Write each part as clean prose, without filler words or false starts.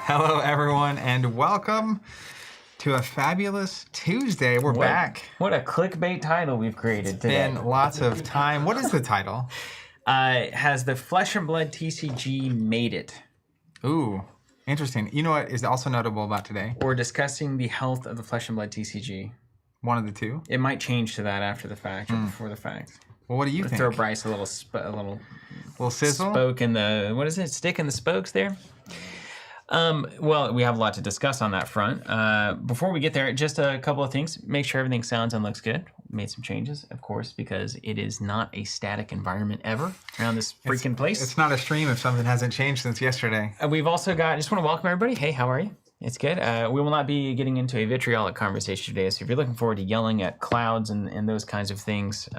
Hello, everyone, and welcome to a fabulous Tuesday. We're back. What a clickbait title we've created today. Been lots of time. What is the title? Has the Flesh and Blood TCG made it? Ooh, interesting. You know what is also notable about today? We're discussing the health of the Flesh and Blood TCG. One of the two? It might change to that after the fact or before the fact. Well, what do you think? Throw Bryce a little sizzle? Spoke in the, what is it? Stick in the spokes there? Well, we have a lot to discuss on that front. Before we get there, just a couple of things. Make sure everything sounds and looks good. Made some changes, of course, because it is not a static environment ever around this freaking place. It's not a stream if something hasn't changed since yesterday. We've also got, I just want to welcome everybody. Hey, how are you? It's good. We will not be getting into a vitriolic conversation today, so if you're looking forward to yelling at clouds and those kinds of things,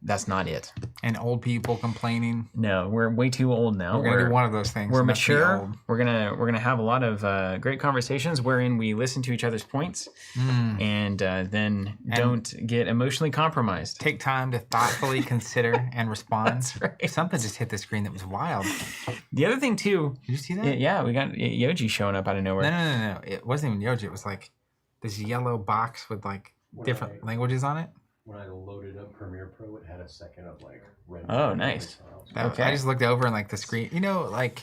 that's not it. And old people complaining. No, we're way too old now. We're gonna do one of those things. We're mature. We're gonna have a lot of great conversations wherein we listen to each other's points and then don't get emotionally compromised. Take time to thoughtfully consider and respond. That's right. Something just hit the screen that was wild. The other thing too. Did you see that? Yeah, we got Yoji showing up out of nowhere. No. It wasn't even Yoji. It was like this yellow box with like different languages on it. When I loaded up Premiere Pro, it had a second of like red. Oh, nice. Okay. I just looked over and like the screen, you know, like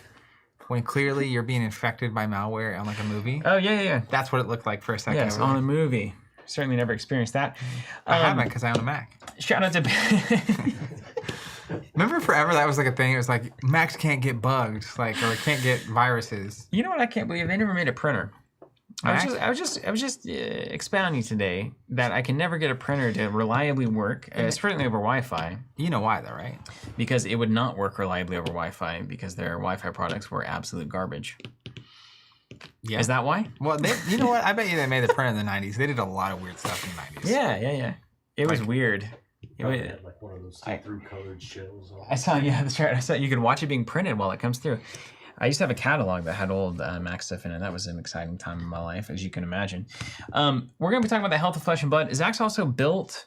when clearly you're being infected by malware on like a movie. Oh, yeah. That's what it looked like for a second. Yes, on a movie. Certainly never experienced that. I haven't because I own a Mac. Shout out to... Remember forever that was like a thing. It was like Macs can't get bugged, like, or can't get viruses. You know what I can't believe? They never made a printer. I was just expounding today that I can never get a printer to reliably work, certainly over Wi-Fi. You know why though, right? Because it would not work reliably over Wi-Fi because their Wi-Fi products were absolute garbage. Yeah. Is that why? Well, you know what? I bet you they made the printer in the 90s. They did a lot of weird stuff in the 90s. Yeah. It was weird. It had like one of those see-through colored shells. I saw, yeah, that's right. I saw you could watch it being printed while it comes through. I used to have a catalog that had old Mac stuff in it. That was an exciting time in my life, as you can imagine. We're going to be talking about the health of Flesh and Blood. Zach's also built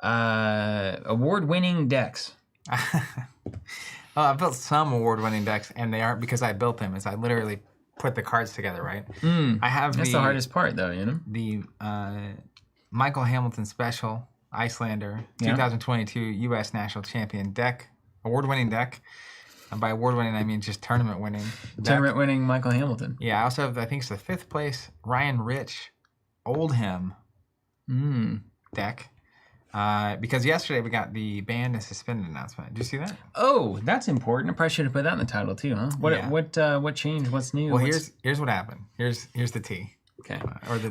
award-winning decks. I built some award-winning decks, and they aren't because I built them. Is I literally put the cards together, right? I have That's the hardest part, though, you know? The Michael Hamilton Special Icelander 2022 U.S. National Champion deck, award-winning deck. And by award-winning, I mean just tournament-winning. Tournament-winning Michael Hamilton. Yeah, I also have, I think it's the 5th place Ryan Rich Oldham deck. Because yesterday we got the banned and suspended announcement. Did you see that? Oh, that's important. I probably should have put that in the title too, huh? What changed? What's new? Well, here's what happened. Here's the T. Okay.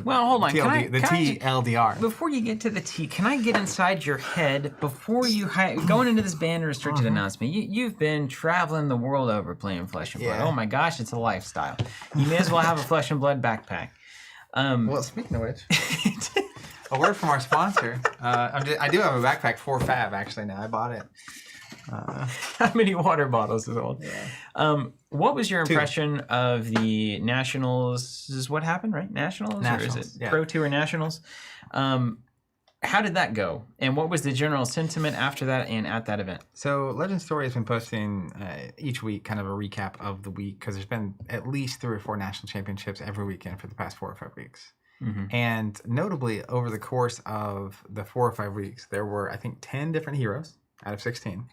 Well, hold on. The TLDR. Before you get to the T, can I get inside your head before you going into this banned and restricted announcement? You've been traveling the world over playing Flesh and Blood. Oh my gosh, it's a lifestyle. You may as well have a Flesh and Blood backpack. Well, speaking of which, a word from our sponsor. I do have a backpack for Fab actually now. I bought it. How many water bottles is old? Yeah. What was your impression of the Nationals? Is what happened, right? Nationals? Or is it Pro Tour Nationals? How did that go? And what was the general sentiment after that and at that event? So Legend Story has been posting each week kind of a recap of the week because there's been at least 3 or 4 national championships every weekend for the past 4 or 5 weeks. And notably, over the course of the 4 or 5 weeks, there were, I think, 10 different heroes out of 16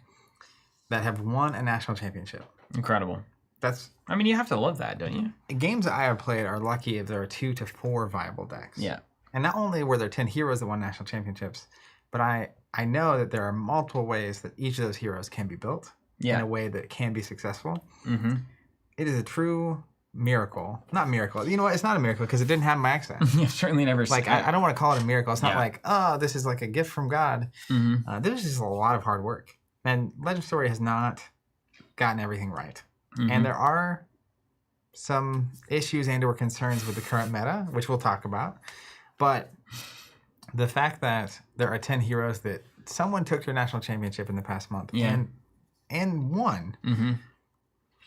that have won a national championship. Incredible. I mean, you have to love that, don't you? Games that I have played are lucky if there are 2 to 4 viable decks. Yeah. And not only were there 10 heroes that won national championships, but I know that there are multiple ways that each of those heroes can be built in a way that can be successful. It is a true miracle. Not miracle. You know what? It's not a miracle because it didn't have my accent. You've certainly never seen it. I don't want to call it a miracle. It's not like, oh, this is like a gift from God. This is just a lot of hard work. And Legend Story has not gotten everything right. And there are some issues and or concerns with the current meta, which we'll talk about. But the fact that there are 10 heroes that someone took to a national championship in the past month and won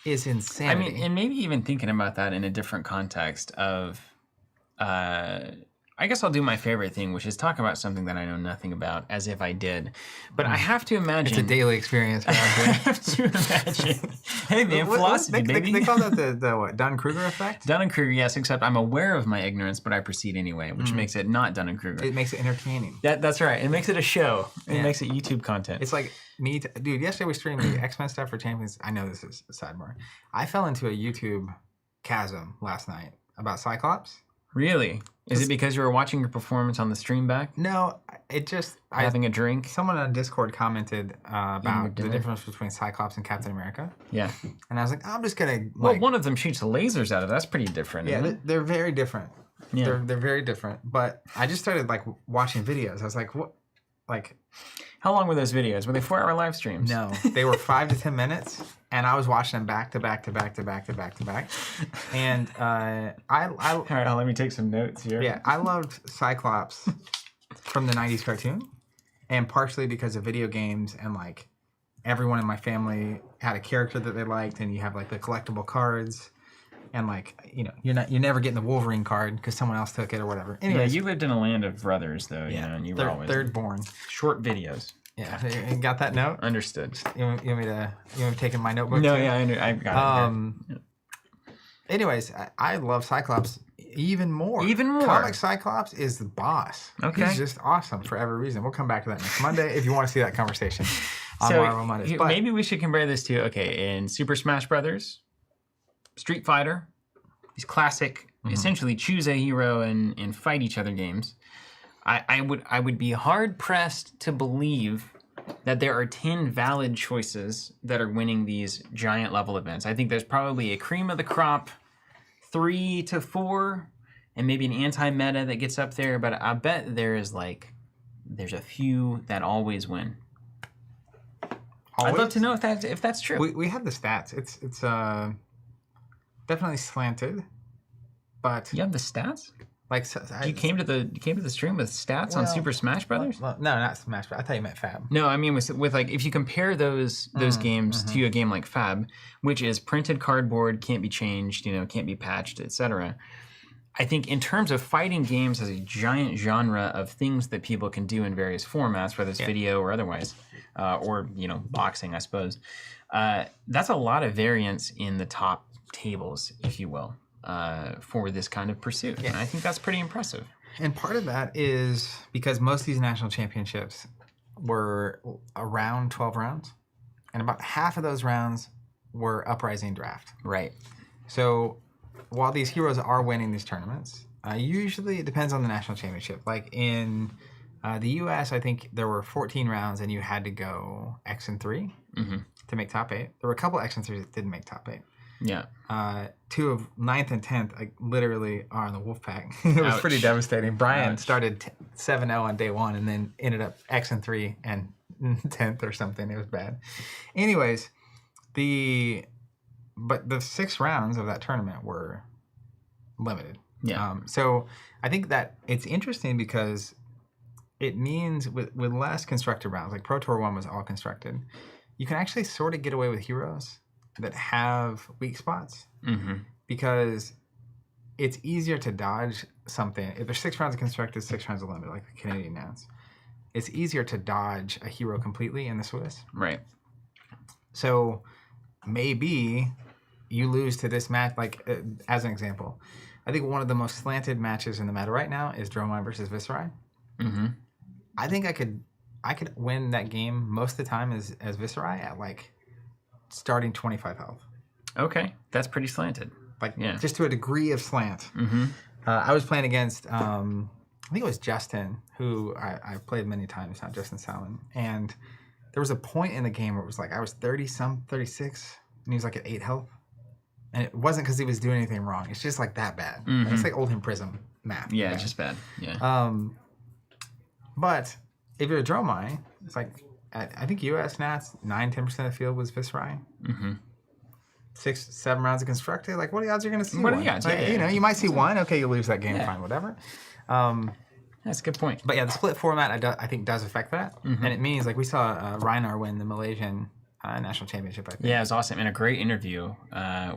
is insanity. I mean, and maybe even thinking about that in a different context of I guess I'll do my favorite thing, which is talk about something that I know nothing about, as if I did. But I have to imagine... It's a daily experience. I have to imagine... Hey, man, philosophy, baby. They call that the what, Dunning-Kruger effect? Dunning-Kruger, yes, except I'm aware of my ignorance, but I proceed anyway, which makes it not Dunning-Kruger. It makes it entertaining. That's right. It makes it a show. It makes it YouTube content. It's like me... Dude, yesterday we streamed the X-Men stuff for Champions. I know this is a sidebar. I fell into a YouTube chasm last night about Cyclops. Really? Is it because you were watching your performance on the stream back? No, it just... Having a drink? Someone on Discord commented about the difference between Cyclops and Captain America. Yeah. And I was like, I'm just going to... Well, one of them shoots lasers out of it. That's pretty different. Yeah, they're very different. Yeah. They're very different. But I just started like watching videos. I was like, what? Like... How long were those videos? Were they 4-hour live streams? No, they were 5 to 10 minutes, and I was watching them back to back to back to back to back to back. And all right, let me take some notes here. Yeah, I loved Cyclops from the 90s cartoon, and partially because of video games, and like everyone in my family had a character that they liked, and you have like the collectible cards. And like, you know, you're never getting the Wolverine card because someone else took it or whatever. Anyways, yeah, you lived in a land of brothers, though. Yeah, and you were always third born. Short videos. Yeah, you got that note? Understood. You want me to take in my notebook? No, too? yeah, I got it. Anyways, I love Cyclops even more. Even more. Comic Cyclops is the boss. Okay. He's just awesome for every reason. We'll come back to that next Monday if you want to see that conversation on Marvel Mondays. But maybe we should compare this to in Super Smash Brothers. Street Fighter, these classic, essentially choose a hero and fight each other games. I would be hard pressed to believe that there are 10 valid choices that are winning these giant level events. I think there's probably a cream of the crop, 3 to 4, and maybe an anti-meta that gets up there. But I bet there's a few that always win. Always? I'd love to know if that's true. We have the stats. It's definitely slanted, but you have the stats. Like you came to the stream with stats on Super Smash Brothers. No, not Smash Brothers. I thought you meant Fab. No, I mean with like if you compare those games to a game like Fab, which is printed cardboard, can't be changed, can't be patched, etc. I think in terms of fighting games as a giant genre of things that people can do in various formats, whether it's video or otherwise, or boxing, I suppose. That's a lot of variance in the top tables, if you will, for this kind of pursuit. Yeah. And I think that's pretty impressive. And part of that is because most of these national championships were around 12 rounds, and about half of those rounds were uprising draft. Right. So while these heroes are winning these tournaments, usually it depends on the national championship. Like in the U.S., I think there were 14 rounds, and you had to go X and 3 to make top 8. There were a couple X and 3s that didn't make top 8. Yeah. 2 of 9th and 10th literally are on the Wolfpack. It was pretty devastating. Brian started 7-0 on day 1 and then ended up X and 3 and 10th or something. It was bad. Anyways, but the 6 rounds of that tournament were limited. Yeah. So I think that it's interesting because it means with less constructed rounds, like Pro Tour 1 was all constructed, you can actually sort of get away with heroes that have weak spots because it's easier to dodge something. If there's 6 rounds of constructed, 6 rounds of limited, like the Canadian rounds, it's easier to dodge a hero completely in the Swiss. Right. So maybe you lose to this match, as an example. I think one of the most slanted matches in the meta right now is Dromai versus Viserai. I think I could win that game most of the time as Viserai at starting 25 health. Okay, that's pretty slanted. Just to a degree of slant. I was playing against, I think it was Justin, who I played many times, not Justin Salmon. And there was a point in the game where it was I was 36, and he was at 8 health. And it wasn't because he was doing anything wrong. It's just that bad. It's like Oldham Prism math. Yeah, it's just bad. Yeah. But if you're a Dromai, it's I think US Nats 9-10% of the field was Viserai. 6-7 rounds of constructed. What are the odds you're going to see? What are the odds? You might see one. Okay, you lose that game. Fine, whatever. That's a good point. But yeah, the split format I think does affect that, and it means we saw Reinar win the Malaysian national championship, I think. Yeah, it was awesome. And a great interview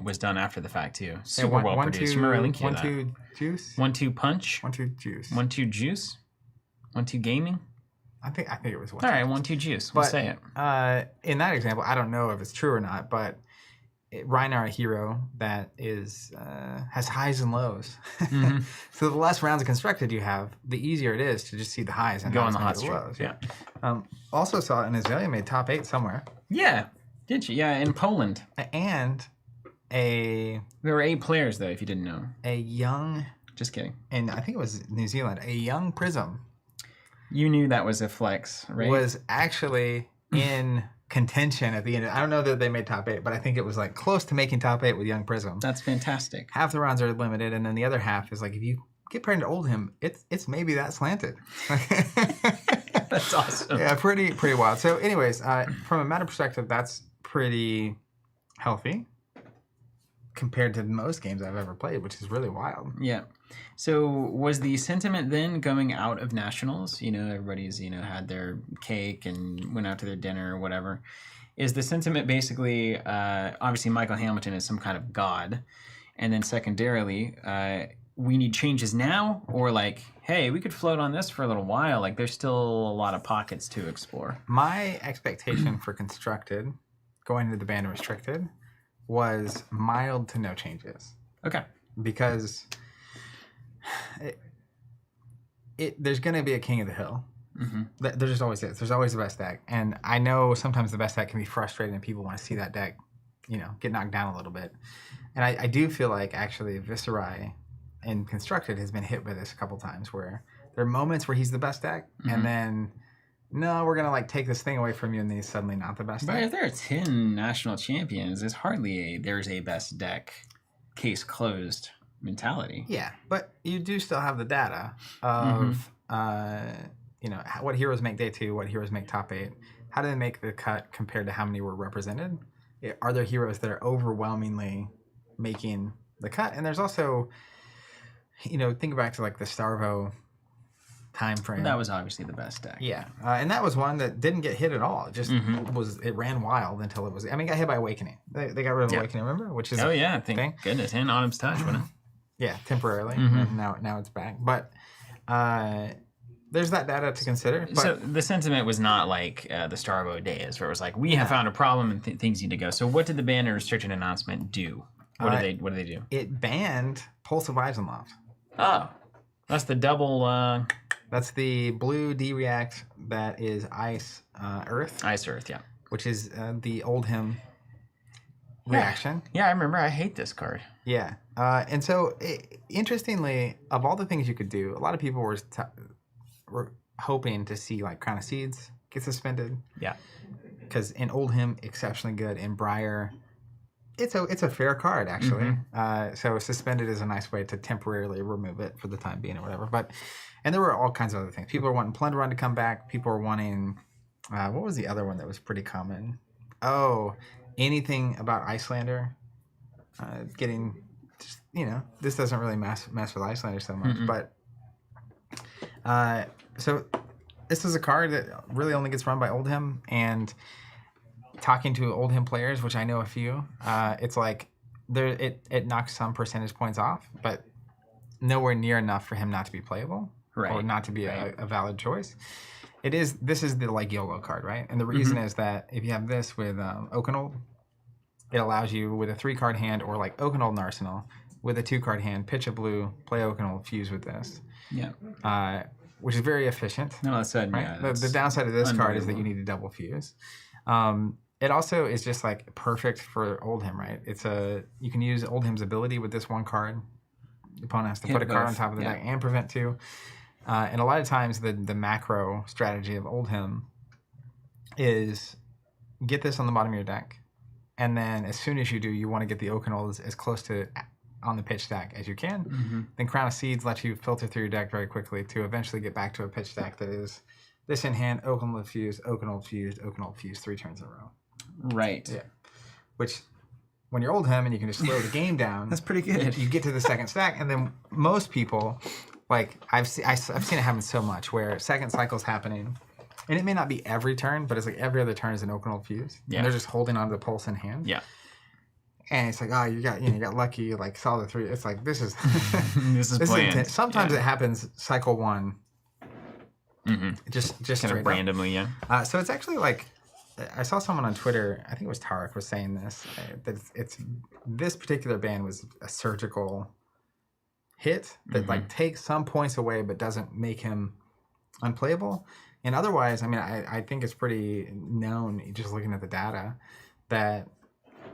was done after the fact, too. Super well produced. Remember, I linked you that. 1-2 juice? 1-2 punch? 1-2 juice. 1-2 juice? 1-2 gaming? I think it was 1-2. All right, 1-2 juice. We'll say it. In that example, I don't know if it's true or not, but Reinar, a hero that is has highs and lows. Mm-hmm. So the less rounds of constructed you have, the easier it is to just see the highs and go on the hot streak. lows. Yeah. Also saw an Azalea made top 8 somewhere. Yeah. Did you? Yeah, in Poland. And there were 8 players though, if you didn't know. A young. Just kidding. And I think it was New Zealand. A young Prism. You knew that was a flex, right? Was actually in contention at the end. I don't know that they made top 8, but I think it was like close to making top 8 with young Prism. That's fantastic. Half the rounds are limited, and then the other half is like if you get paired into Oldhim, it's maybe that slanted. That's awesome. Yeah, pretty wild. So, anyways, from a meta perspective, that's pretty healthy compared to most games I've ever played, which is really wild. Yeah. So was the sentiment then going out of nationals? Everybody's had their cake and went out to their dinner or whatever. Is the sentiment basically obviously Michael Hamilton is some kind of god, and then secondarily we need changes now, or like, hey, we could float on this for a little while. Like there's still a lot of pockets to explore. My expectation for constructed going into the banned and restricted was mild to no changes. Okay. Because there's going to be a king of the hill. Mm-hmm. There just always is. There's always the best deck. And I know sometimes the best deck can be frustrating and people want to see that deck, get knocked down a little bit. And I do feel like actually Viserai in Constructed has been hit with this a couple times where there are moments where he's the best deck, mm-hmm. and then no, we're gonna take this thing away from you, and then he's suddenly not the best deck. But if there are 10 national champions, there's hardly there's a best deck, case closed mentality. Yeah, but you do still have the data of what heroes make day 2, what heroes make top 8, how do they make the cut compared to how many were represented? Are there heroes that are overwhelmingly making the cut? And there's also, think back to like the Starvo time frame. That was obviously the best deck. Yeah, and that was one that didn't get hit at all. It just it ran wild until it was. I mean, it got hit by Awakening. They got rid of Awakening, remember? Which is thank goodness, and Autumn's Touch, wasn't it? Yeah, temporarily. And now it's back. But there's that data to consider. But, so the sentiment was not like the Starvo days, where it was like we have found a problem and things need to go. So what did the ban and restricted announcement do? What did they do? It banned Pulse of Eisenloft. Oh, that's the double. That's the blue D-React that is Ice Earth. Ice Earth, yeah. Which is the Oldhim reaction. Yeah, I remember. I hate this card. Yeah. And so, interestingly, of all the things you could do, a lot of people were hoping to see like Crown of Seeds get suspended. Yeah. Because in Oldhim, exceptionally good. In Briar, it's a fair card, actually. So suspended is a nice way to temporarily remove it for the time being or whatever. And there were all kinds of other things. People were wanting Plunder Run to come back. People were wanting, what was the other one that was pretty common? Oh, anything about Icelander. Getting, just, this doesn't really mess with Icelander so much. But, so this is a card that really only gets run by Oldhim. And talking to Oldhim players, which I know a few, it's like it knocks some percentage points off, but nowhere near enough for him not to be playable. Right. Or not to be a valid choice. This is the like YOLO card, right? And the reason is that if you have this with Oakenold, it allows you with a 3-card hand or like Oakenold and Arsenal with a 2-card hand, pitch a blue, play Oakenold, fuse with this. Yeah. Which is very efficient. No, that's right? Yeah, the downside of this card is that you need to double fuse. It also is just like perfect for Oldhim, right? You can use Oldhim's ability with this one card. The opponent has to put a card on top of the deck and prevent 2. And a lot of times the macro strategy of Oldhim is get this on the bottom of your deck, and then as soon as you do, you want to get the Oakenold as close to on the pitch stack as you can. Then Crown of Seeds lets you filter through your deck very quickly to eventually get back to a pitch stack that is this in hand, Oakenold fused, 3 turns in a row. Right. Yeah. Which, when you're Oldhim and you can just slow the game down, that's pretty good. You get to the second stack, and then most people, like I've seen it happen so much where second cycle's happening, And it may not be every turn, but it's like every other turn is an open old fuse. Yeah. And they're just holding onto the pulse in hand. Yeah. And it's like, oh, you got lucky, like saw the 3. It's like, this is this is planned. Sometimes it happens cycle 1. Mm-hmm. Just kind of randomly, yeah. So it's actually like, I saw someone on Twitter, I think it was Tarek, was saying this, that it's this particular ban was a surgical hit that like takes some points away but doesn't make him unplayable. And otherwise, I mean, I think it's pretty known, just looking at the data, that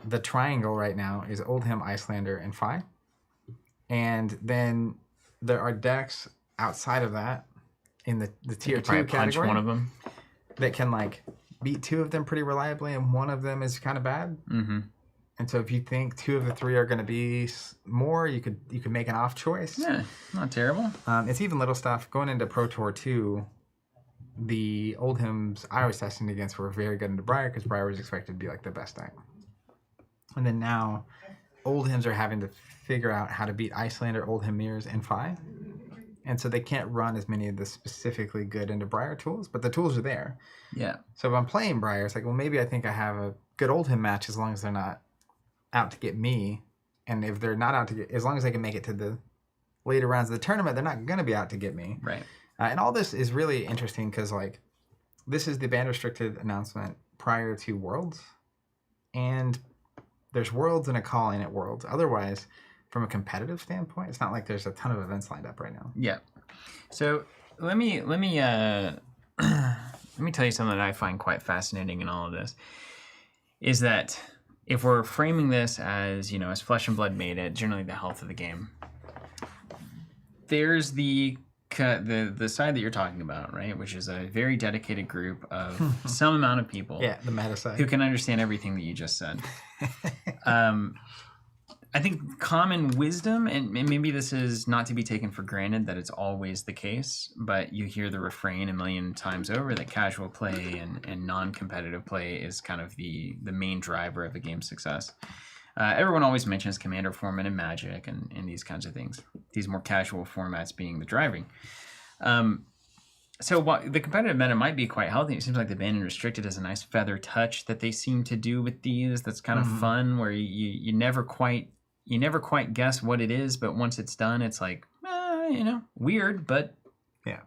the triangle right now is Oldhim, Icelander, and Fi. And then there are decks outside of that in the tier 2 category. Punch one of them. That can like beat 2 of them pretty reliably, and one of them is kind of bad. Mm-hmm. And so if you think 2 of the 3 are going to be more, you could make an off choice. Yeah, not terrible. It's even little stuff. Going into Pro Tour 2, the Oldhims I was testing against were very good into Briar, because Briar was expected to be like the best deck. And then now, Oldhims are having to figure out how to beat Icelander, Oldhim Mirrors, and Fi. And so they can't run as many of the specifically good into Briar tools, but the tools are there. Yeah. So if I'm playing Briar, it's like, well, maybe I think I have a good Oldhim match as long as they're not out to get me. And if they're not out to get, as long as they can make it to the later rounds of the tournament, they're not going to be out to get me. Right. And all this is really interesting because, like, this is the ban restricted announcement prior to Worlds. And there's Worlds and a call in at Worlds. Otherwise, from a competitive standpoint, it's not like there's a ton of events lined up right now. Yeah. So let me tell you something that I find quite fascinating in all of this, is that if we're framing this as, you know, as Flesh and Blood made it, generally the health of the game, there's the side that you're talking about, right? Which is a very dedicated group of some amount of people. Yeah, the meta side. Who can understand everything that you just said. I think common wisdom, and maybe this is not to be taken for granted that it's always the case, but you hear the refrain a million times over that casual play and non-competitive play is kind of the main driver of a game's success. Everyone always mentions Commander format and Magic and these kinds of things, these more casual formats being the driving. So while the competitive meta might be quite healthy, it seems like the ban and restricted is a nice feather touch that they seem to do with these. That's kind of fun, where you never quite guess what it is, but once it's done, it's like, weird, but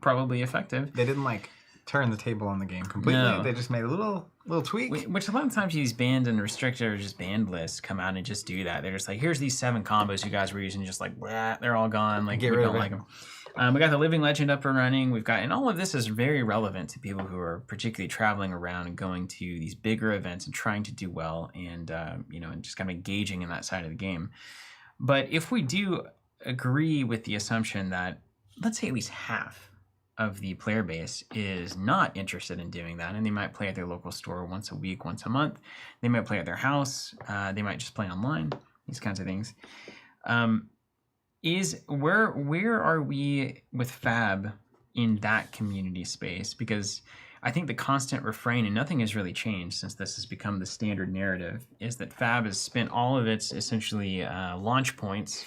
probably effective. They didn't like turn the table on the game completely. No. They just made a little tweak. Which a lot of times these banned and restricted or just banned lists come out and just do that. They're just like, here's these 7 combos you guys were using, just like, blah, they're all gone. Like, we don't like them. We got the Living Legend up and running. And all of this is very relevant to people who are particularly traveling around and going to these bigger events and trying to do well and, and just kind of engaging in that side of the game. But if we do agree with the assumption that, let's say at least half of the player base is not interested in doing that, and they might play at their local store once a week, once a month, they might play at their house, they might just play online, these kinds of things. Where are we with Fab in that community space? Because I think the constant refrain, and nothing has really changed since this has become the standard narrative, is that Fab has spent all of its essentially launch points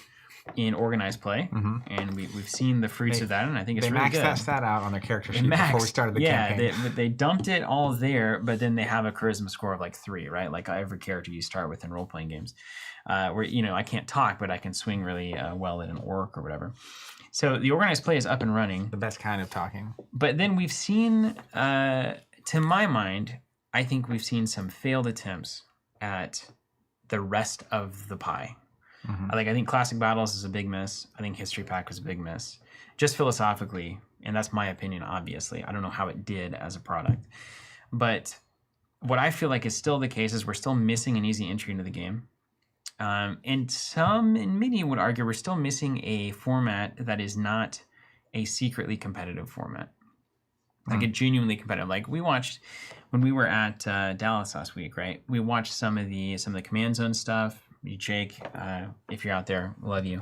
in organized play, and we've seen the fruits of that, and I think it's really good. They maxed that stat out on their character sheet before we started the campaign. Yeah, they dumped it all there, but then they have a charisma score of like 3, right? Like every character you start with in role-playing games, where, I can't talk, but I can swing really well at an orc or whatever. So the organized play is up and running. The best kind of talking. But then we've seen, to my mind, I think we've seen some failed attempts at the rest of the pie. I think Classic Battles is a big miss. I think History Pack was a big miss. Just philosophically, and that's my opinion, obviously. I don't know how it did as a product. But what I feel like is still the case is we're still missing an easy entry into the game. And many would argue we're still missing a format that is not a secretly competitive format. Like a genuinely competitive. Like we watched when we were at Dallas last week, right? We watched some of the Command Zone stuff. Jake, if you're out there, love you.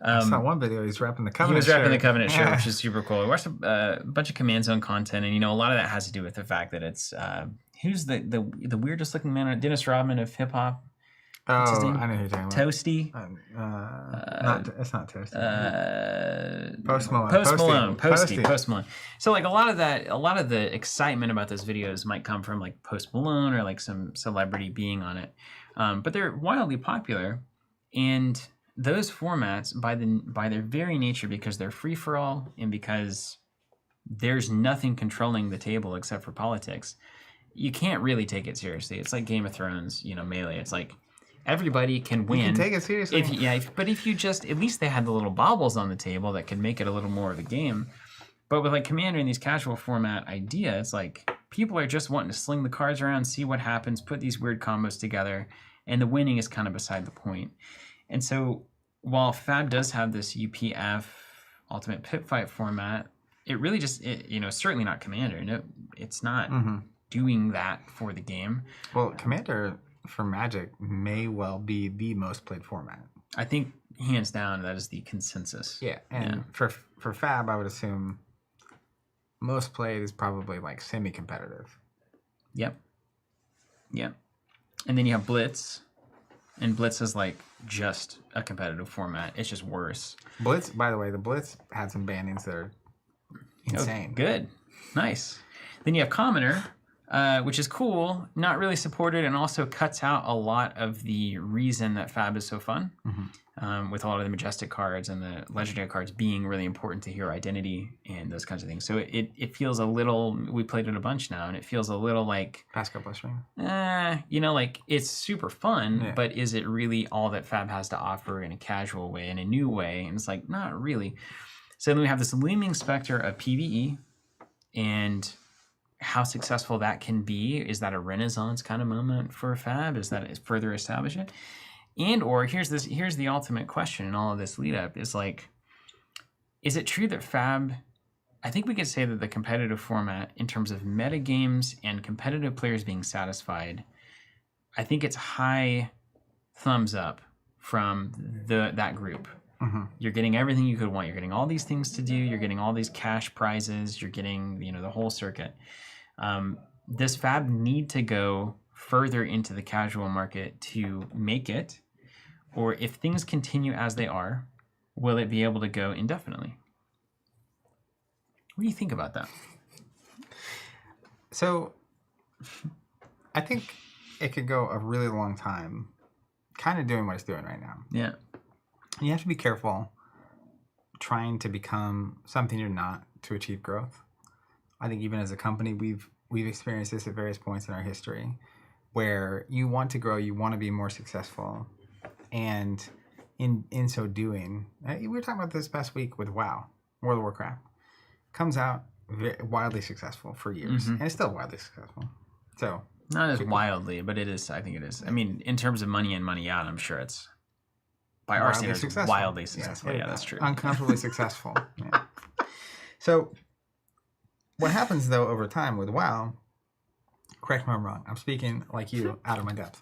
I saw one video. He's rapping the Covenant. He was rapping the Covenant shirt, which is super cool. We watched a bunch of Command Zone content, and a lot of that has to do with the fact that it's who's the weirdest looking man? Dennis Rodman of hip hop. What's his Oh, name? I know who you're talking about. Toasty. It's not Toasty. Post Malone. Post Malone. So like a lot of the excitement about those videos might come from like Post Malone or like some celebrity being on it, but they're wildly popular, and those formats by their very nature, because they're free for all and because there's nothing controlling the table except for politics, you can't really take it seriously. It's like Game of Thrones, Melee. It's like everybody can win. You can take it seriously. But if you just, at least they had the little baubles on the table that could make it a little more of a game. But with like Commander and these casual format idea, it's like people are just wanting to sling the cards around, see what happens, put these weird combos together, and the winning is kind of beside the point. And so while Fab does have this UPF Ultimate Pit Fight format, it really just, certainly not Commander. No, it's not doing that for the game. Well, Commander for Magic may well be the most played format. I think hands down that is the consensus. Yeah, and for Fab, I would assume most played is probably like semi-competitive. Yep. And then you have Blitz, and Blitz is like just a competitive format. It's just worse. Blitz, by the way, the Blitz had some bannings that are insane. Oh, good. Nice. Then you have Commoner, which is cool, not really supported, and also cuts out a lot of the reason that Fab is so fun, with a lot of the Majestic cards and the Legendary cards being really important to hero identity and those kinds of things. So it feels a little, we played it a bunch now, and it feels a little like... Past couple of streams. Like it's super fun, but is it really all that Fab has to offer in a casual way, in a new way? And it's like, not really. So then we have this looming specter of PvE, and how successful that can be. Is that a renaissance kind of moment for Fab? Is that further establish it? And or here's the ultimate question in all of this lead up is like, is it true that Fab, I think we could say that the competitive format in terms of meta games and competitive players being satisfied, I think it's high thumbs up from that group. You're getting everything you could want. You're getting all these things to do. You're getting all these cash prizes. You're getting, the whole circuit. Does Fab need to go further into the casual market to make it? Or if things continue as they are, will it be able to go indefinitely? What do you think about that? So, I think it could go a really long time kind of doing what it's doing right now. Yeah. You have to be careful trying to become something you're not to achieve growth. I think even as a company, we've experienced this at various points in our history where you want to grow, you want to be more successful. And in so doing, we were talking about this past week with WoW, World of Warcraft. Comes out wildly successful for years, and it's still wildly successful. So not as wildly, but it is. I think it is. I mean, in terms of money in, money out, I'm sure it's by our standards wildly successful. Yeah, that's true. Uncomfortably successful. Yeah. So what happens though over time with WoW? Correct me if I'm wrong. I'm speaking like you, out of my depth.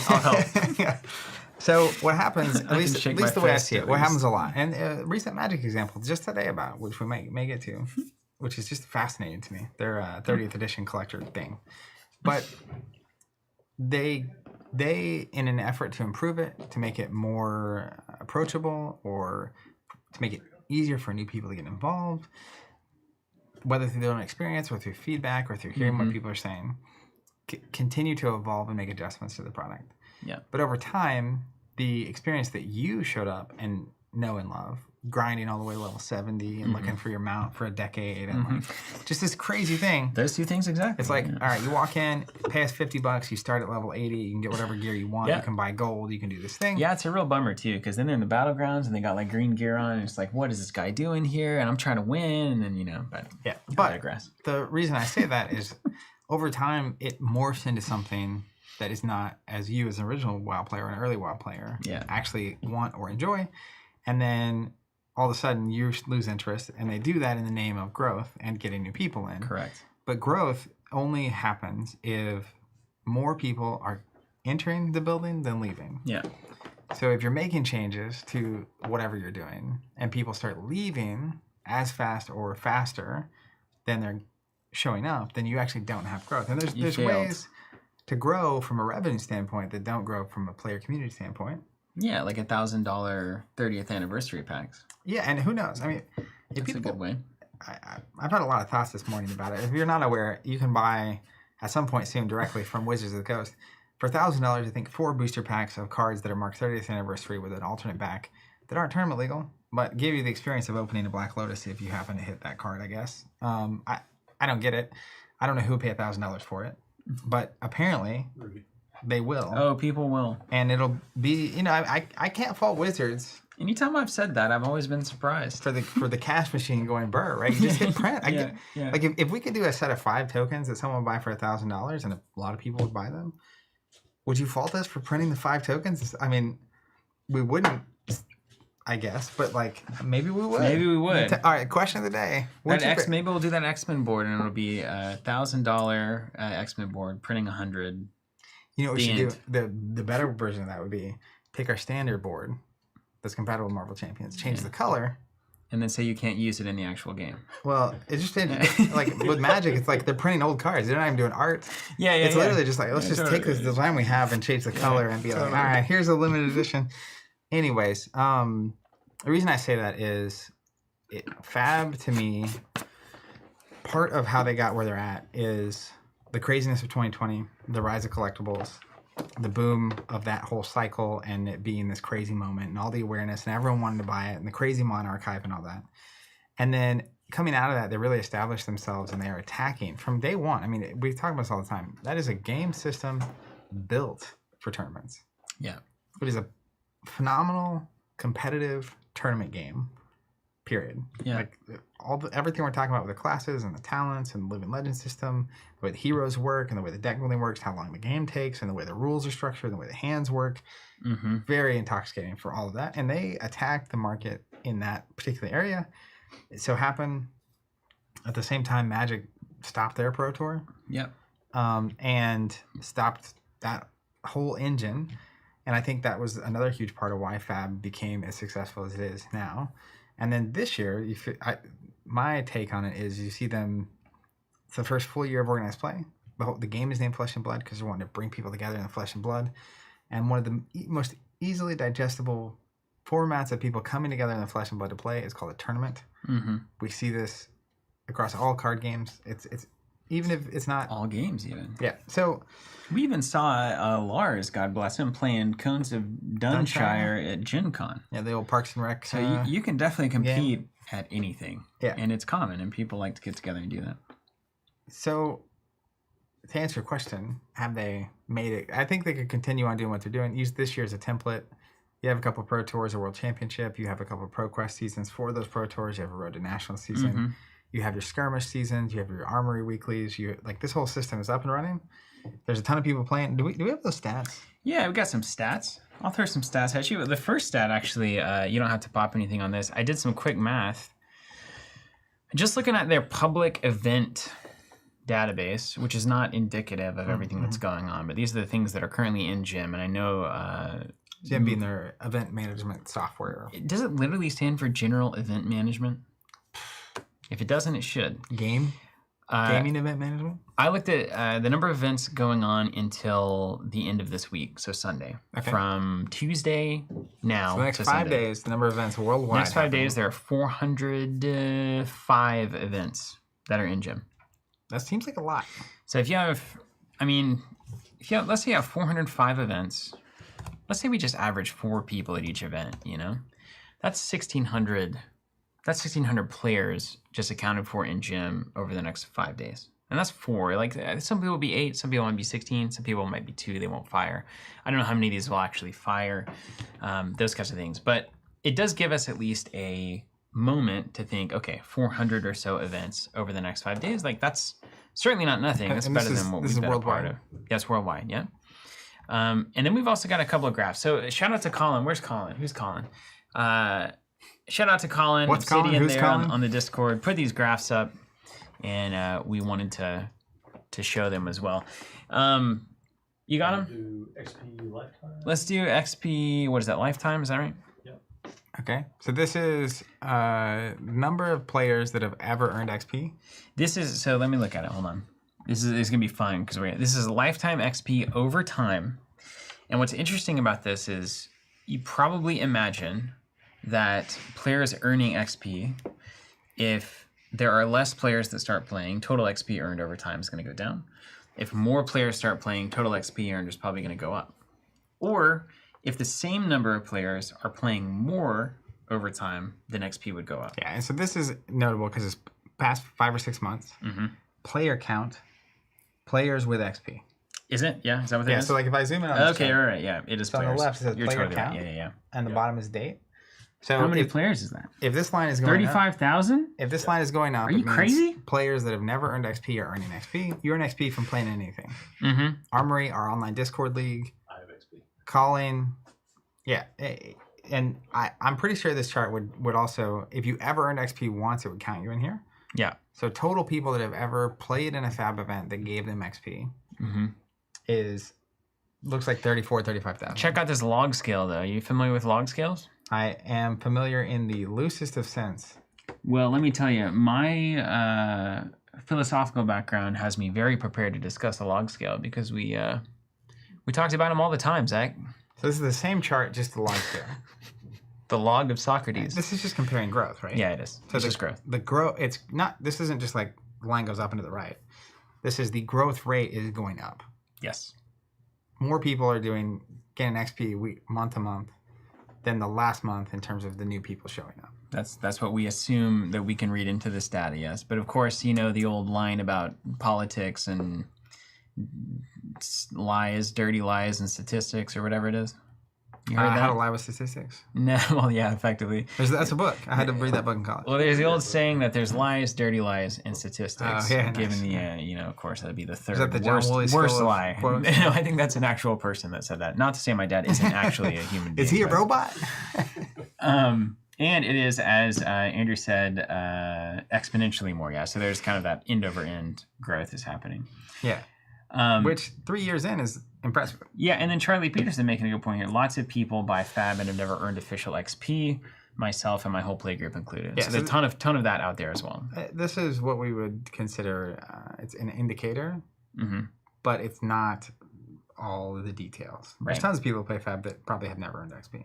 I'll help. Yeah. So what happens, at least the way I see it, what happens a lot, and a recent Magic example just today about, which we may get to, which is just fascinating to me. Their 30th edition collector thing, but they in an effort to improve it, to make it more approachable, or to make it easier for new people to get involved, whether through their own experience or through feedback or through hearing what people are saying, continue to evolve and make adjustments to the product. Yeah. But over time, the experience that you showed up and know and love, grinding all the way to level 70 and looking for your mount for a decade and like just this crazy thing. Those two things exactly. It's like, all right, you walk in, pay us $50, you start at level 80, you can get whatever gear you want, you can buy gold, you can do this thing. Yeah, it's a real bummer too, because then they're in the battlegrounds and they got like green gear on, and it's like, what is this guy doing here? And I'm trying to win, and then but but digress. The reason I say that is over time it morphs into something that is not as you as an original WoW player or an early WoW player actually want or enjoy, and then all of a sudden you lose interest, and they do that in the name of growth and getting new people in. Correct. But growth only happens if more people are entering the building than leaving. Yeah. So if you're making changes to whatever you're doing and people start leaving as fast or faster than they're showing up, then you actually don't have growth. And there's ways to grow from a revenue standpoint that don't grow from a player community standpoint. Yeah, like $1,000 30th anniversary packs. Yeah, and who knows? I mean, that's a good way. I've had a lot of thoughts this morning about it. If you're not aware, you can buy at some point soon directly from Wizards of the Coast for $1,000. I think 4 booster packs of cards that are marked 30th anniversary with an alternate back that aren't tournament legal, but give you the experience of opening a Black Lotus if you happen to hit that card. I guess. I don't get it. I don't know who would pay $1,000 for it, but apparently they will. Oh, people will, and it'll be. I can't fault Wizards. Anytime I've said that, I've always been surprised. For the cash machine going burr, right? You just hit print. Like if we could do a set of 5 tokens that someone would buy for $1,000 and a lot of people would buy them, would you fault us for printing the 5 tokens? I mean, we wouldn't, I guess, but like maybe we would. Maybe we would. All right, question of the day. Maybe we'll do that X-Men board, and it'll be a $1,000 X-Men board, printing 100. You know what we should do? The better version of that would be take our standard board that's compatible with Marvel Champions, change the color, and then say you can't use it in the actual game. Well, it's just like with Magic, it's like they're printing old cards. They're not even doing art. It's literally just like, let's just take this design we have and change the color and be like, all right, here's a limited edition. Anyways, the reason I say that is Fab, to me, part of how they got where they're at is the craziness of 2020, the rise of collectibles, the boom of that whole cycle and it being this crazy moment and all the awareness and everyone wanted to buy it and the crazy Mon archive and all that. And then coming out of that, they really established themselves and they are attacking from day one. I mean, we talk about this all the time. That is a game system built for tournaments. Yeah. It is a phenomenal competitive tournament game, period. Yeah. Like everything we're talking about with the classes and the talents and the Living Legend system, the way the heroes work and the way the deck building works, how long the game takes and the way the rules are structured and the way the hands work. Mm-hmm. Very intoxicating for all of that. And they attacked the market in that particular area. It so happened at the same time Magic stopped their Pro Tour. Yep. And stopped that whole engine. And I think that was another huge part of why Fab became as successful as it is now. And then this year, my take on it is you see them, it's the first full year of organized play. The game is named Flesh and Blood because they're wanting to bring people together in the flesh and blood. And one of the most easily digestible formats of people coming together in the flesh and blood to play is called a tournament. Mm-hmm. We see this across all card games. It's even if it's not all games even. Yeah. So we even saw Lars, God bless him, playing Cones of Dunshire at Gen Con. Yeah, the old Parks and Rec. So you can definitely compete at anything. Yeah. And it's common, and people like to get together and do that. So to answer your question, have they made it? I think they could continue on doing what they're doing. Use this year as a template. You have a couple of Pro Tours, a World Championship. You have a couple of Pro Quest seasons for those Pro Tours. You have a Road to National season. Mm-hmm. You have your skirmish seasons. You have your Armory weeklies. This whole system is up and running. There's a ton of people playing. Do we have those stats? Yeah, we got some stats. I'll throw some stats at you. The first stat, actually, you don't have to pop anything on this. I did some quick math. Just looking at their public event database, which is not indicative of everything that's going on, but these are the things that are currently in GEM, and I know... GEM being their event management software. Does it literally stand for General Event Management? If it doesn't, it should. Gaming event management? I looked at the number of events going on until the end of this week, so Sunday. Okay. From Tuesday now so the next to 5 Sunday. days, the number of events worldwide. Next 5 days, there are 405 events that are in GEM. That seems like a lot. So let's say you have 405 events. Let's say we just average 4 people at each event, That's 1,600. That's 1,600 players just accounted for in GEM over the next 5 days. And that's 4. Like, some people will be 8, some people might be 16, some people might be 2, they won't fire. I don't know how many of these will actually fire, those kinds of things. But it does give us at least a moment to think, okay, 400 or so events over the next 5 days. Like, that's certainly not nothing. That's better than what we've been a part of. Yeah, it's worldwide, yeah. And then we've also got a couple of graphs. So shout out to Colin. Where's Colin? Who's Colin? Shout out to Colin. What's Colin? Who's there Colin? On the Discord. Put these graphs up, and we wanted to show them as well. You got them? Do XP lifetime. Let's do XP. What is that? Lifetime? Is that right? Yep. Okay. So this is number of players that have ever earned XP. This is. So let me look at it. Hold on. This is gonna be fun because this is lifetime XP over time. And what's interesting about this is you probably imagine that players earning XP, if there are less players that start playing, total XP earned over time is going to go down. If more players start playing, total XP earned is probably going to go up. Or if the same number of players are playing more over time, then XP would go up. Yeah, and so this is notable because it's past 5 or 6 months. Player count, players with XP. Is it? Yeah, is that what that is? Yeah, so like if I zoom in on this okay, all right, yeah, it is so players. on the left it says You're player totally count, right. Yeah. and the bottom is date. So how many players is that? If this line is going 35,000? If this line is going up, are you crazy? Players that have never earned XP are earning XP. You earn XP from playing anything. Armory, our online Discord league. I have XP. Calling, yeah, and I'm pretty sure this chart would also, if you ever earned XP once, it would count you in here. Yeah. So total people that have ever played in a Fab event that gave them XP looks like 35,000. Check out this log scale, though. Are you familiar with log scales? I am familiar in the loosest of sense. Well, let me tell you, my philosophical background has me very prepared to discuss a log scale because we talked about them all the time, Zach. So this is the same chart, just the log scale. The log of Socrates. This is just comparing growth, right? Yeah, it is. So it's just growth. The growth, it's not, this isn't just like the line goes up and to the right. This is the growth rate is going up. Yes. More people are getting XP month to month than the last month in terms of the new people showing up. That's what we assume that we can read into this data, yes. But of course, you know the old line about politics and lies, dirty lies and statistics or whatever it is. You heard that? How to Lie with Statistics? No, well, yeah, effectively. That's a book. I had to read that book in college. Well, there's the old saying that there's lies, dirty lies, and statistics. Yeah, given the, of course, that'd be the third is that the worst lie. No, I think that's an actual person that said that. Not to say my dad isn't actually a human being. Is he a robot? And it is, as Andrew said, exponentially more. Yeah, so there's kind of that end over end growth is happening. Yeah. Which 3 years in is impressive. Yeah, and then Charlie Peterson making a good point here. Lots of people buy Fab and have never earned official XP, myself and my whole play group included. Yeah, so there's a ton of that out there as well. This is what we would consider, it's an indicator, but it's not all of the details. Right. There's tons of people who play Fab that probably have never earned XP.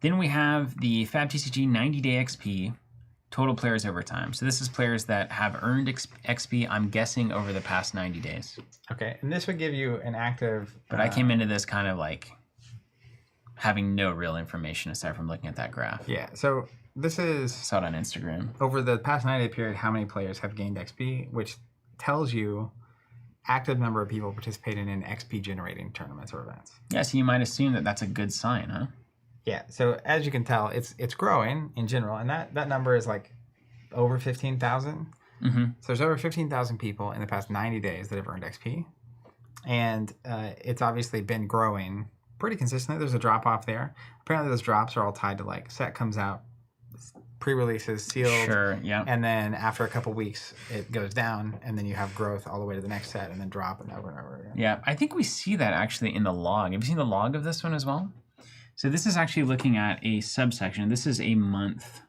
Then we have the Fab TCG 90-day XP. Total players over time. So this is players that have earned XP, I'm guessing, over the past 90 days. Okay, and this would give you an active... But I came into this kind of like having no real information aside from looking at that graph. Yeah, so this is... Saw it on Instagram. Over the past 90-day period, how many players have gained XP, which tells you active number of people participating in XP-generating tournaments or events. Yeah, so you might assume that that's a good sign, huh? Yeah, so as you can tell, it's growing in general, and that number is like over 15,000. So there's over 15,000 people in the past 90 days that have earned XP, and it's obviously been growing pretty consistently. There's a drop off there. Apparently, those drops are all tied to like set comes out, pre-releases, sealed, sure, yeah, and then after a couple weeks, it goes down, and then you have growth all the way to the next set, and then drop and over and over again. Yeah, I think we see that actually in the log. Have you seen the log of this one as well? So this is actually looking at a subsection. This is a month.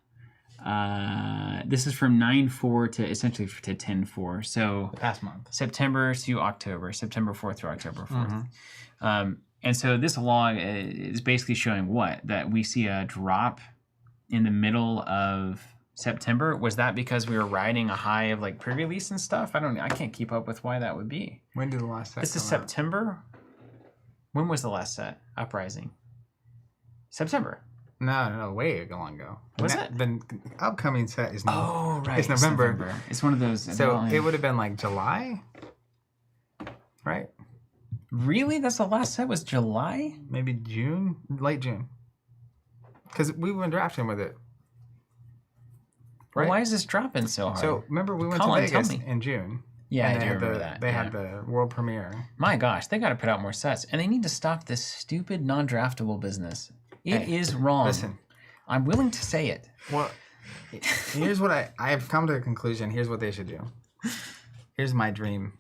This is from 9/4 to essentially to 10/4. So the past month, September to October, September 4th through October 4th. And so this log is basically showing what? That we see a drop in the middle of September. Was that because we were riding a high of like pre-release and stuff? I can't keep up with why that would be. When did the last set? This is September. When was the last set? Uprising. September. No, way long ago. Was it? The upcoming set is right. It's November. It's one of those. So it would have been like July, right? Really? That's the last set was July? Maybe June, late June. Because we went drafting with it. Right? Well, why is this dropping so hard? So remember we went to Vegas in June. Yeah, I do remember that. They had the world premiere. My gosh, they got to put out more sets. And they need to stop this stupid non-draftable business. It is wrong. Listen. I'm willing to say it. Well, here's what I have come to a conclusion. Here's what they should do. Here's my dream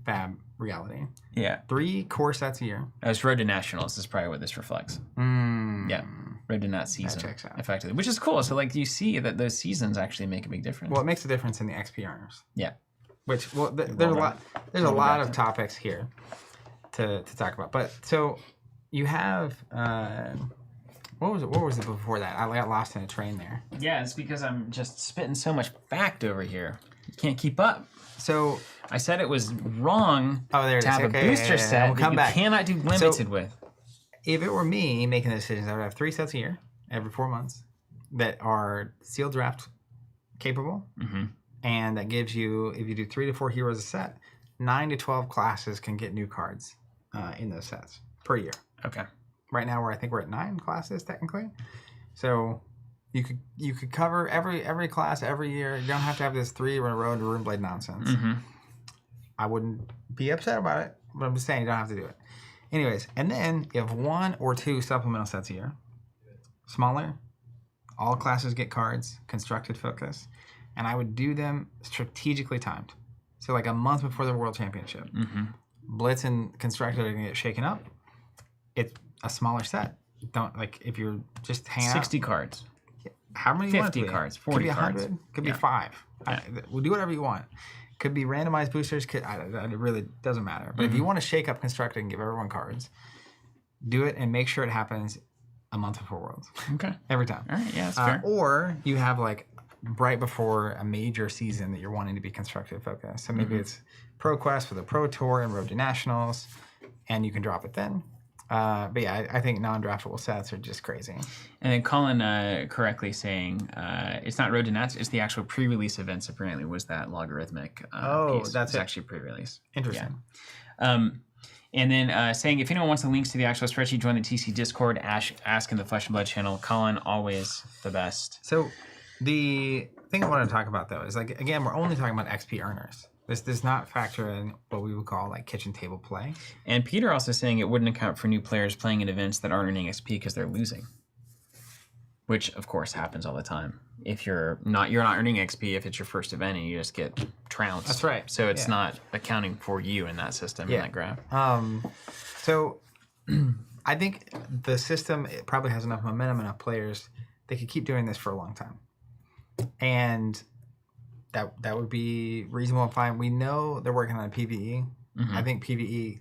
Fab reality. Yeah. 3 core sets a year. As Road to Nationals is probably what this reflects. Yeah. Road to Nat season. That checks out. Effectively. Which is cool. So like you see that those seasons actually make a big difference. Well, it makes a difference in the XP earners. Yeah. Which there's a lot of topics here to talk about. But so you have what was it before that? I got lost in a train there. Yeah, it's because I'm just spitting so much fact over here. You can't keep up. So I said it was wrong to have a booster set that you cannot do limited with. If it were me making the decisions, I would have 3 sets a year, every 4 months, that are sealed draft capable. Mm-hmm. And that gives you, if you do 3 to 4 heroes a set, 9 to 12 classes can get new cards in those sets per year. Okay. Right now, I think we're at 9 classes technically. So you could cover every class every year. You don't have to have this 3 in a row to Runeblade nonsense. Mm-hmm. I wouldn't be upset about it, but I'm just saying you don't have to do it. Anyways, and then you have 1 or 2 supplemental sets a year. Smaller. All classes get cards, constructed focus. And I would do them strategically timed. So like a month before the World Championship. Mm-hmm. Blitz and constructed are going to get shaken up. It's a smaller set. Don't, like, if you're just hanging 60 cards. How many 50 cards, 40 could be 100, cards. Could be 5. Yeah. We'll do whatever you want. Could be randomized boosters. It really doesn't matter. But if you want to shake up constructed and give everyone cards, do it and make sure it happens a month before Worlds. Okay. Every time. All right, yeah, that's fair. Or you have like right before a major season that you're wanting to be constructed focused. So maybe it's Pro Quest for the Pro Tour and Road to Nationals, and you can drop it then. But yeah, I think non-draftable sets are just crazy. And then Colin correctly saying it's not Road to Nats, it's the actual pre-release events. Apparently, was that logarithmic piece. That's actually pre-release. Interesting. Yeah. And then saying if anyone wants the links to the actual spreadsheet, join the TC Discord. Ask in the Flesh and Blood channel. Colin, always the best. So the thing I want to talk about though is, like, again, we're only talking about XP earners. This does not factor in what we would call like kitchen table play. And Peter also saying it wouldn't account for new players playing in events that aren't earning XP because they're losing, which of course happens all the time. If you're not earning XP if it's your first event and you just get trounced. That's right. So it's not accounting for you in that system, in that graph. So I think the system, it probably has enough momentum, enough players, they could keep doing this for a long time. And that would be reasonable and fine. We know they're working on a PvE. Mm-hmm. I think PvE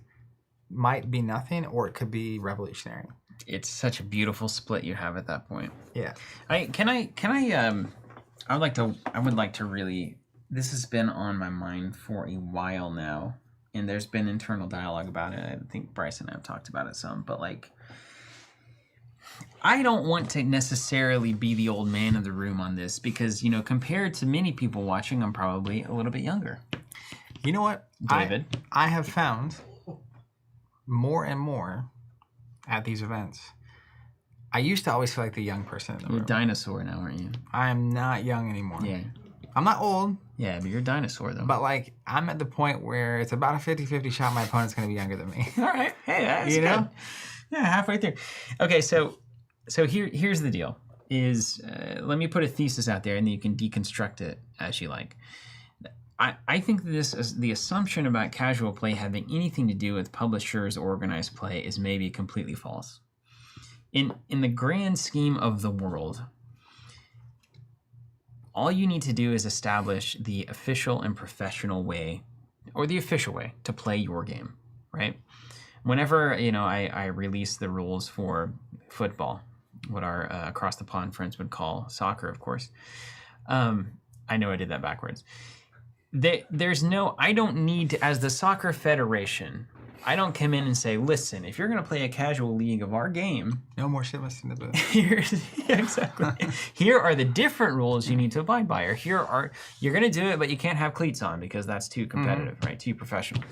might be nothing, or it could be revolutionary. It's such a beautiful split you have at that point. Yeah. I would like to really, this has been on my mind for a while now, and there's been internal dialogue about it. I think Bryce and I have talked about it some, but like, I don't want to necessarily be the old man in the room on this because, compared to many people watching, I'm probably a little bit younger. You know what, David? I have found more and more at these events. I used to always feel like the young person in the room. You're a dinosaur now, aren't you? I am not young anymore. Yeah. I'm not old. Yeah, but you're a dinosaur, though. But, like, I'm at the point where it's about a 50-50 shot my opponent's going to be younger than me. All right. Hey, that's good. Yeah, halfway through. Okay, so here's the deal. Let me put a thesis out there, and then you can deconstruct it as you like. I think the assumption about casual play having anything to do with publishers' organized play is maybe completely false. In the grand scheme of the world, all you need to do is establish the official and professional way, or the official way, to play your game, right? Whenever I release the rules for football, what our across the pond friends would call soccer, of course. I know I did that backwards. I don't need to, as the soccer federation, I don't come in and say, listen, if you're going to play a casual league of our game, no more shit less than the exactly. Here are the different rules you need to abide by, or you're going to do it, but you can't have cleats on because that's too competitive, right? Too professional.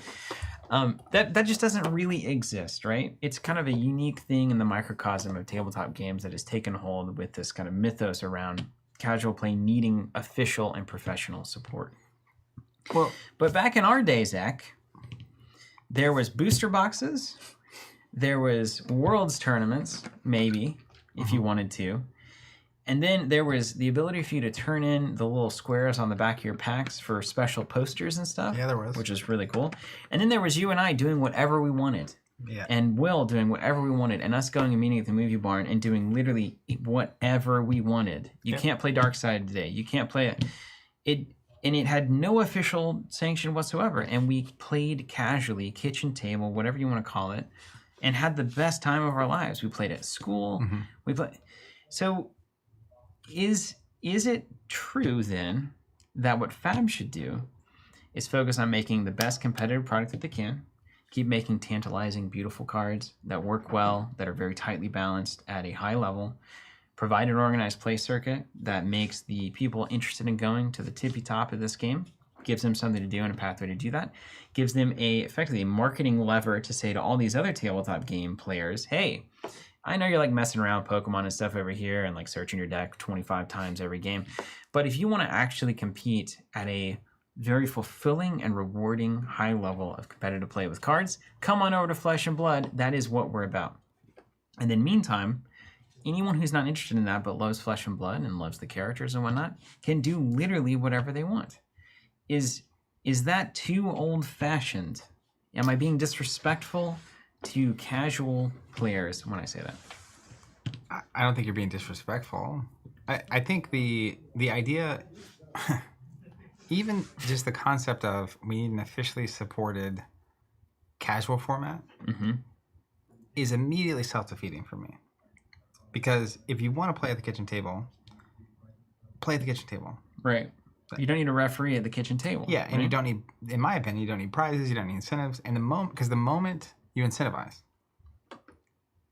That just doesn't really exist, right? It's kind of a unique thing in the microcosm of tabletop games that has taken hold with this kind of mythos around casual play needing official and professional support. Well, but back in our day, Zach, there was booster boxes, there was Worlds tournaments, maybe, if you wanted to, and then there was the ability for you to turn in the little squares on the back of your packs for special posters and stuff. Yeah, there was. Which was really cool. And then there was you and I doing whatever we wanted. Yeah. And Will doing whatever we wanted, and us going and meeting at the movie barn and doing literally whatever we wanted. You can't play Dark Side today. You can't play it. And it had no official sanction whatsoever. And we played casually, kitchen table, whatever you want to call it, and had the best time of our lives. We played at school. So is it true then that what Fab should do is focus on making the best competitive product that they can, keep making tantalizing, beautiful cards that work well, that are very tightly balanced at a high level, provide an organized play circuit that makes the people interested in going to the tippy top of this game, gives them something to do and a pathway to do that, gives them effectively a marketing lever to say to all these other tabletop game players, hey, I know you're like messing around with Pokemon and stuff over here and like searching your deck 25 times every game, but if you want to actually compete at a very fulfilling and rewarding high level of competitive play with cards, come on over to Flesh and Blood. That is what we're about. And then meantime, anyone who's not interested in that but loves Flesh and Blood and loves the characters and whatnot can do literally whatever they want. Is that too old-fashioned? Am I being disrespectful to casual players when I say that? I don't think you're being disrespectful. I think the idea, even just the concept of we need an officially supported casual format is immediately self-defeating for me. Because if you want to play at the kitchen table, play at the kitchen table. Right. You don't need a referee at the kitchen table. Yeah, and right? you don't need, in my opinion, you don't need prizes, you don't need incentives. And the moment you incentivize,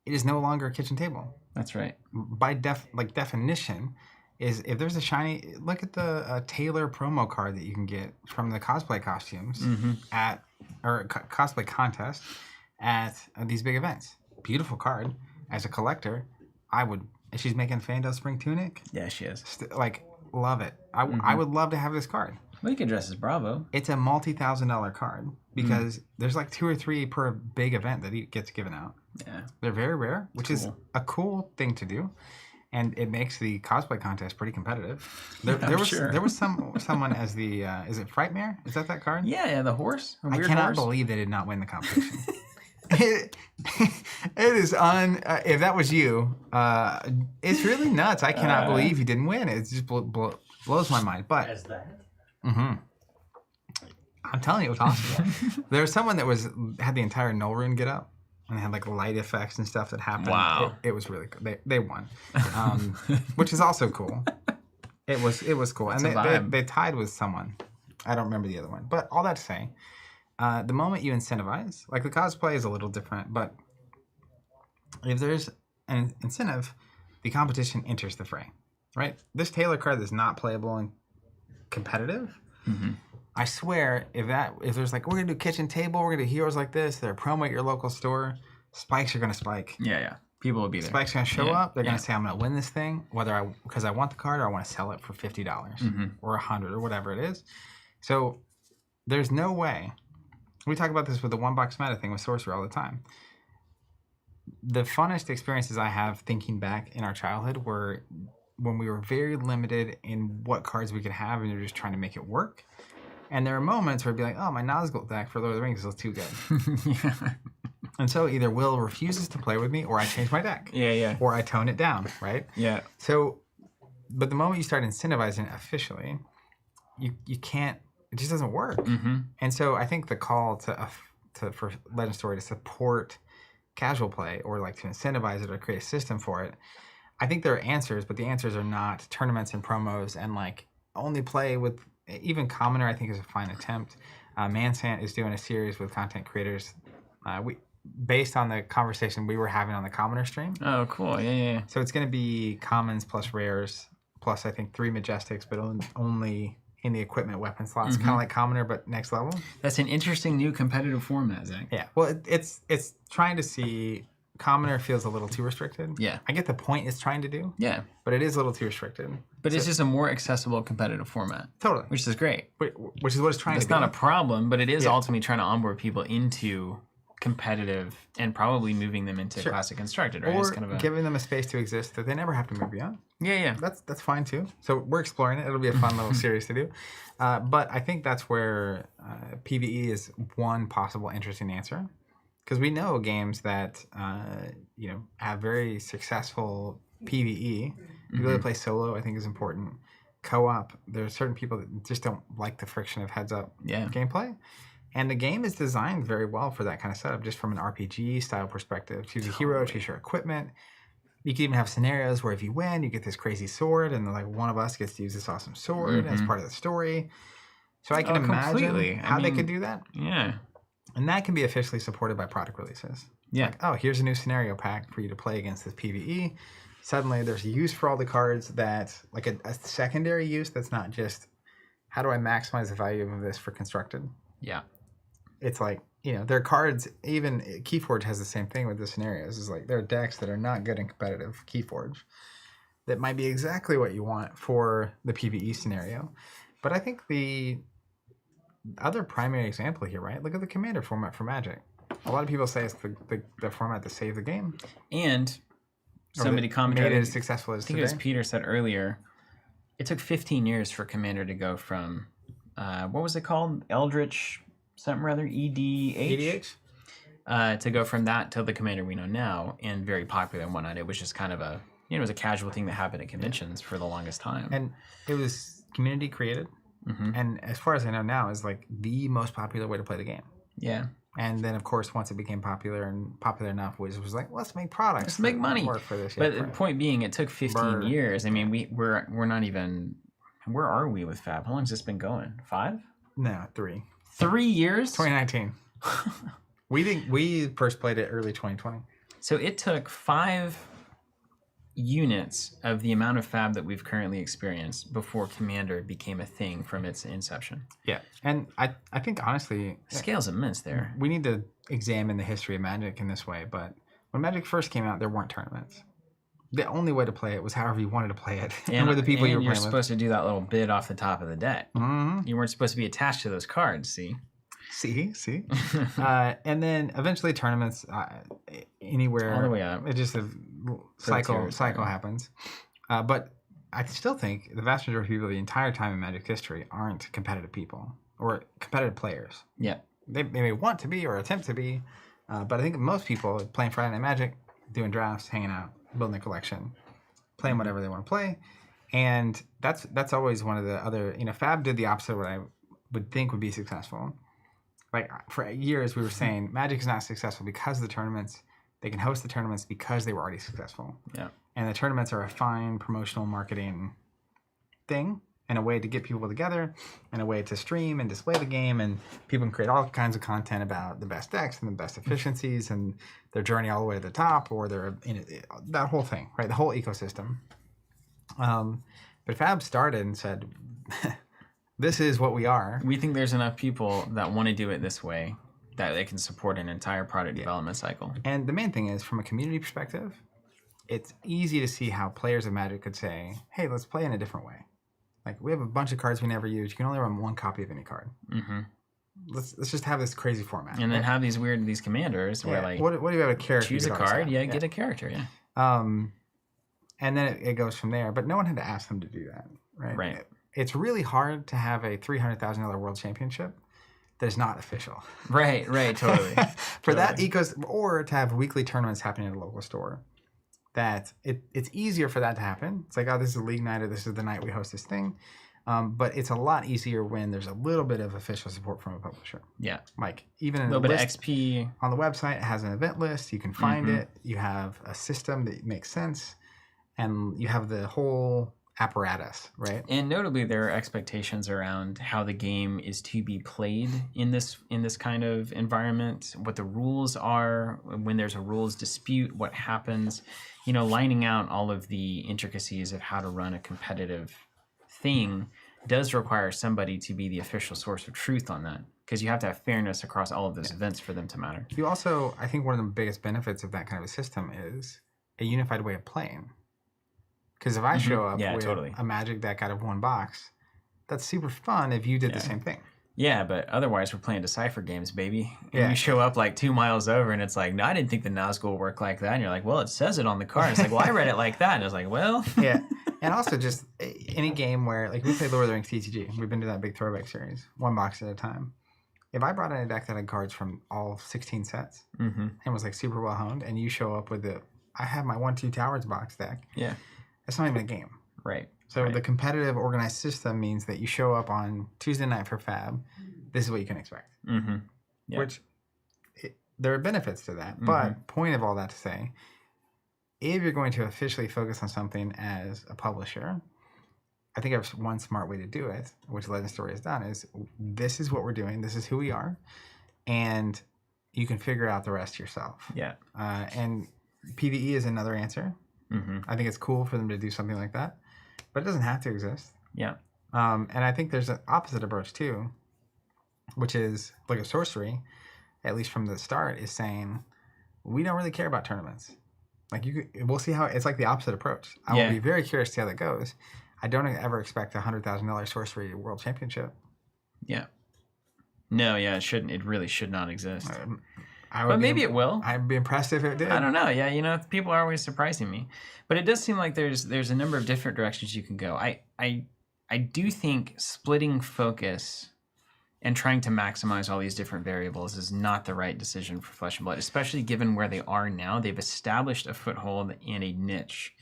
it is no longer a kitchen table. That's right. By definition, is if there's a shiny, look at the Taylor promo card that you can get from the cosplay costumes cosplay contest at these big events. Beautiful card. As a collector, she's making Fandel Spring Tunic. Yeah, she is. Love it. I would love to have this card. Well, you can dress as Bravo. It's a multi-$1,000 card because there's like 2 or 3 per big event that gets given out. Yeah. They're very rare, which is a cool thing to do. And it makes the cosplay contest pretty competitive. There was someone as the is it Frightmare? Is that card? Yeah, the horse. I cannot believe they did not win the competition. It is if that was you, it's really nuts. I cannot believe you didn't win. It just blows my mind. But As that? I'm telling you, it was awesome. There was someone that had the entire null rune get up and had like light effects and stuff that happened. Wow, it was really cool. They won, which is also cool. It was cool, and they tied with someone. I don't remember the other one, but all that to say. The moment you incentivize, like the cosplay is a little different, but if there's an incentive, the competition enters the fray, right? This Taylor card is not playable and competitive. I swear, if there's like, we're going to do kitchen table, we're going to do heroes like this, they're promo at your local store, spikes are going to spike. Yeah. People will be there. Spike's going to show up. They're going to say, I'm going to win this thing, because I want the card or I want to sell it for $50 or $100 or whatever it is. So there's no way. We talk about this with the one box meta thing with Sorcerer all the time. The funnest experiences I have thinking back in our childhood were when we were very limited in what cards we could have and you're just trying to make it work. And there are moments where it'd be like, oh, my Nazgul deck for Lord of the Rings is too good. And so either Will refuses to play with me or I change my deck. Yeah. Or I tone it down, right? Yeah. So, but the moment you start incentivizing it officially, you can't, it just doesn't work. And so I think the call for Legend Story to support casual play or like to incentivize it or create a system for it, I think there are answers, but the answers are not tournaments and promos and like only play with, even Commoner I think is a fine attempt. Mansant is doing a series with content creators based on the conversation we were having on the Commoner stream. Oh, cool. Yeah. So it's going to be commons plus rares plus I think 3 majestics, but only in the equipment weapon slots, kind of like Commoner, but next level. That's an interesting new competitive format, Zach. Yeah. Well, it's trying to see. Commoner feels a little too restricted. Yeah. I get the point it's trying to do. Yeah. But it is a little too restricted. But it's just a more accessible competitive format. Totally. Which is great. Which is what it's trying to do. It's not a problem, but it is ultimately trying to onboard people into competitive and probably moving them into classic constructed, right? Or it's kind of giving them a space to exist that they never have to move beyond. Yeah. That's fine too. So we're exploring it. It'll be a fun little series to do. But I think that's where PvE is one possible interesting answer. Because we know games that have very successful PvE. The ability to play solo, I think, is important. co-op, there's certain people that just don't like the friction of heads-up gameplay. And the game is designed very well for that kind of setup, just from an RPG style perspective. Choose a hero, choose your equipment. You can even have scenarios where if you win, you get this crazy sword, and like one of us gets to use this awesome sword as part of the story. So I can imagine how they could do that. Yeah. And that can be officially supported by product releases. Yeah. Like, oh, here's a new scenario pack for you to play against this PvE. Suddenly there's a use for all the cards that, like a secondary use that's not just, how do I maximize the value of this for constructed? Yeah. It's like, there are cards, even Keyforge has the same thing with the scenarios. It's like there are decks that are not good in competitive Keyforge that might be exactly what you want for the PvE scenario. But I think the other primary example here, right? Look at the Commander format for Magic. A lot of people say it's the format to save the game. And somebody commented, made it as successful as today. It was Peter said earlier, it took 15 years for Commander to go from, what was it called? Eldritch, something rather, EDH? To go from that to the Commander we know now, and very popular and whatnot. It was just kind of it was a casual thing that happened at conventions for the longest time. And it was community created. Mm-hmm. And as far as I know now, is like the most popular way to play the game. Yeah. And then, of course, once it became popular enough, was like, let's make products. Let's make money. Work for this. But the point being, it took 15 years. I mean, we're not even. Where are we with Fab? How long has this been going? 5? No, 3. 3 years. 2019. we first played it early 2020. So it took 5 units of the amount of Fab that we've currently experienced before Commander became a thing from its inception. Yeah, and I think honestly, scale's immense there. We need to examine the history of Magic in this way. But when Magic first came out, there weren't tournaments. The only way to play it was however you wanted to play it, and with the people you were playing with. You're supposed to do that little bid off the top of the deck. Mm-hmm. You weren't supposed to be attached to those cards. See. And then eventually tournaments anywhere all the way up. It just a cycle happens. But I still think the vast majority of people the entire time in Magic history aren't competitive people or competitive players. Yeah, they may want to be or attempt to be, but I think most people playing Friday Night Magic, doing drafts, hanging out, building a collection, playing whatever they want to play, and that's always one of the other. Fab did the opposite of what I would think would be successful. Like for years, we were saying Magic is not successful because of the tournaments. They can host the tournaments because they were already successful. Yeah. And the tournaments are a fine promotional marketing thing and a way to get people together and a way to stream and display the game. And people can create all kinds of content about the best decks and the best efficiencies and their journey all the way to the top or that whole thing, right? The whole ecosystem. But Fab started and said... This is what we are. We think there's enough people that want to do it this way that they can support an entire product development cycle. And the main thing is, from a community perspective, it's easy to see how players of Magic could say, hey, let's play in a different way. Like, we have a bunch of cards we never use. You can only run one copy of any card. Mm-hmm. Let's just have this crazy format. And then have these commanders where, like, what do you have a character? Choose a card, get a character, and then it goes from there. But no one had to ask them to do that, right? Right. It's really hard to have a $300,000 world championship that is not official. Right, totally. For that or to have weekly tournaments happening at a local store. That it's easier for that to happen. It's like, oh, this is a league night or this is the night we host this thing. But it's a lot easier when there's a little bit of official support from a publisher. Yeah. Like even a little bit of XP. On the website, it has an event list. You can find it. You have a system that makes sense. And you have the whole... apparatus, right? And notably, there are expectations around how the game is to be played in this kind of environment, what the rules are, when there's a rules dispute, what happens, lining out all of the intricacies of how to run a competitive thing does require somebody to be the official source of truth on that, because you have to have fairness across all of those events for them to matter. You also, I think one of the biggest benefits of that kind of a system is a unified way of playing. Because if I show up with a Magic deck out of one box, that's super fun if you did the same thing. Yeah, but otherwise we're playing Decipher games, baby. And you show up like 2 miles over and it's like, no, I didn't think the Nazgul worked like that. And you're like, well, it says it on the card. It's like, well, I read it like that. And it's like, well. Yeah. And also just any game where, like we play Lord of the Rings TCG. We've been to that big throwback series, one box at a time. If I brought in a deck that had cards from all 16 sets and was like super well honed, and you show up with I have my 1-2 Towers box deck. Yeah. It's not even a game. Right. So the competitive organized system means that you show up on Tuesday night for Fab. This is what you can expect. Mm-hmm. Yeah. Which there are benefits to that. But point of all that to say, if you're going to officially focus on something as a publisher, I think there's one smart way to do it, which Legend Story has done, is this is what we're doing. This is who we are. And you can figure out the rest yourself. Yeah. And PvE is another answer. Mm-hmm. I think it's cool for them to do something like that, but it doesn't have to exist. Yeah. And I think there's an opposite approach too, which is like a sorcery, at least from the start, is saying we don't really care about tournaments. Like we'll see how it's like the opposite approach. I will be very curious to see how that goes. I don't ever expect a $100,000 sorcery world championship. Yeah. No, yeah, it shouldn't. It really should not exist. But maybe it will. I'd be impressed if it did. I don't know. Yeah, people are always surprising me. But it does seem like there's a number of different directions you can go. I do think splitting focus and trying to maximize all these different variables is not the right decision for Flesh and Blood, especially given where they are now. They've established a foothold in a niche,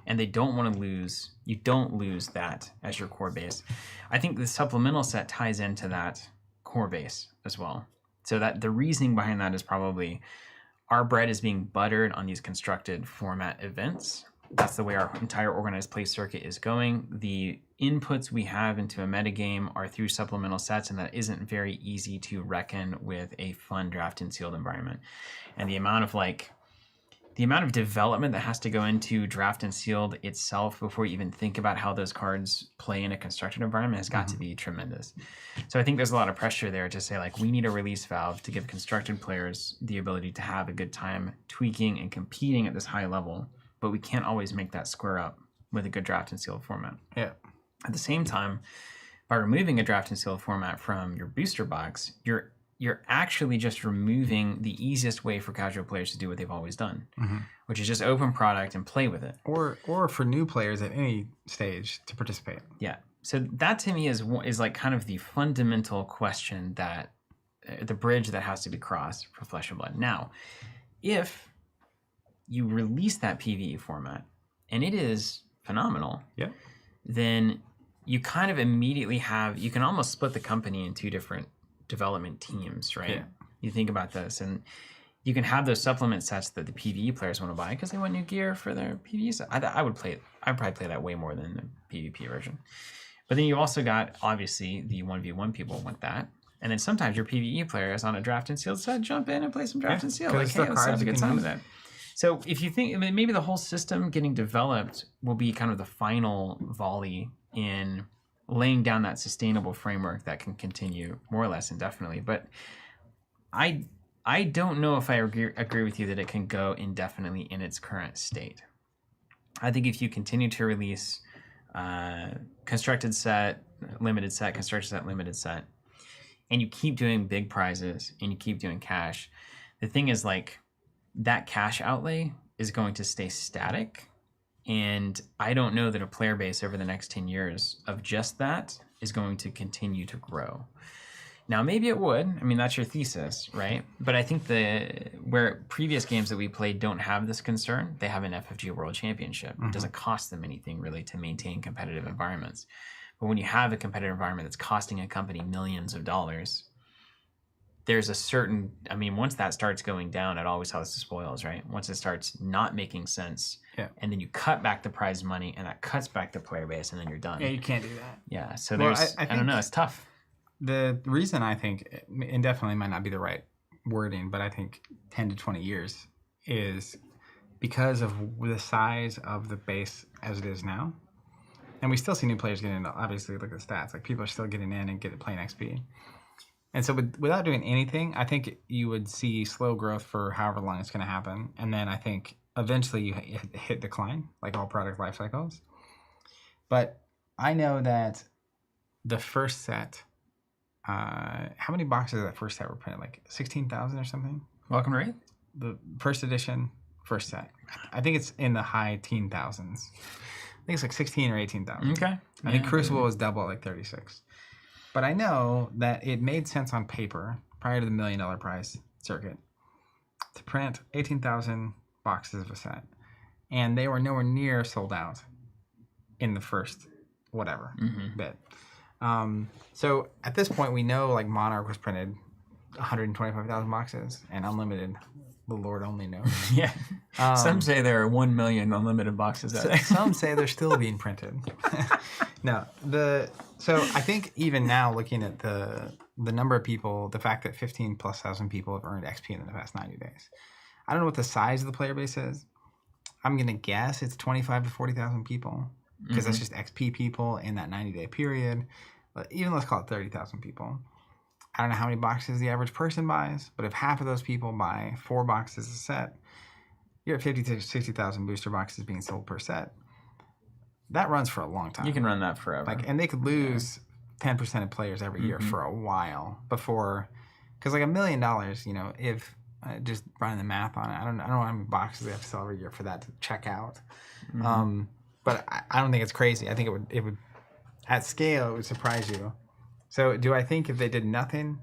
and they don't want to lose. You don't lose that as your core base. I think the supplemental set ties into that core base as well. So that the reasoning behind that is probably our bread is being buttered on these constructed format events. That's the way our entire organized play circuit is going. The inputs we have into a metagame are through supplemental sets, and that isn't very easy to reckon with a fun draft and sealed environment. And the amount of development that has to go into draft and sealed itself before you even think about how those cards play in a constructed environment has got to be tremendous. So I think there's a lot of pressure there to say, like, we need a release valve to give constructed players the ability to have a good time tweaking and competing at this high level, but we can't always make that square up with a good draft and sealed format. Yeah. At the same time, by removing a draft and sealed format from your booster box, you're actually just removing the easiest way for casual players to do what they've always done, which is just open product and play with it. Or for new players at any stage to participate. Yeah. So that to me is like kind of the fundamental question that the bridge that has to be crossed for Flesh and Blood. Now, if you release that PvE format and it is phenomenal, then you kind of immediately you can almost split the company in two different development teams, right? Yeah. You think about this, and you can have those supplement sets that the PvE players want to buy because they want new gear for their PvE set. I'd probably play that way more than the PvP version. But then you also got, obviously, the 1v1 people want that. And then sometimes your PvE players on a draft and sealed set jump in and play some draft and sealed. Like, hey, let's have a good time with that. So if you think, maybe the whole system getting developed will be kind of the final volley in laying down that sustainable framework that can continue more or less indefinitely. But I don't know if I agree with you that it can go indefinitely in its current state. I think if you continue to release constructed set, limited set, constructed set, limited set, and you keep doing big prizes and you keep doing cash, the thing is, like, that cash outlay is going to stay static. And I don't know that a player base over the next 10 years of just that is going to continue to grow. Now, maybe it would. I mean, that's your thesis, right? But I think where previous games that we played don't have this concern, they have an FFG World Championship. It doesn't cost them anything really to maintain competitive environments. But when you have a competitive environment that's costing a company millions of dollars, there's a certain, I mean, once that starts going down, it always has the spoils, right? Once it starts not making sense, and then you cut back the prize money, and that cuts back the player base, and then you're done. Yeah, you can't do that. Yeah, so I don't know, it's tough. The reason I think indefinitely might not be the right wording, but I think 10 to 20 years is because of the size of the base as it is now. And we still see new players getting in. Obviously, look at the stats. Like, people are still getting in and playing XP. And so without doing anything, I think you would see slow growth for however long it's going to happen. And then I think eventually you hit decline, like all product life cycles. But I know that the first set, how many boxes of that first set were printed? Like 16,000 or something? Welcome to Wraith? The first edition, first set. I think it's in the high teen thousands. I think it's like 16 or 18,000. Okay. I think Crucible was double at like 36. But I know that it made sense on paper prior to the $1 million prize circuit to print 18,000 boxes of a set. And they were nowhere near sold out in the first whatever bit. So at this point, we know like Monarch was printed 125,000 boxes and unlimited. The Lord only knows. Yeah. Some say there are 1 million unlimited boxes out there. Some say they're still being printed. No, so I think even now looking at the number of people, the fact that 15,000+ people have earned XP in the past 90 days. I don't know what the size of the player base is. I'm going to guess it's 25 to 40,000 people because that's just XP people in that 90-day period. But even let's call it 30,000 people. I don't know how many boxes the average person buys, but if half of those people buy 4 boxes a set, you're at 50 to 60,000 booster boxes being sold per set. That runs for a long time. You can run that forever. And they could lose 10% of players every year for a while before, because like $1 million, if just running the math on it, I don't know how many boxes they have to sell every year for that to check out. But I don't think it's crazy. I think it would at scale it would surprise you. So do I think if they did nothing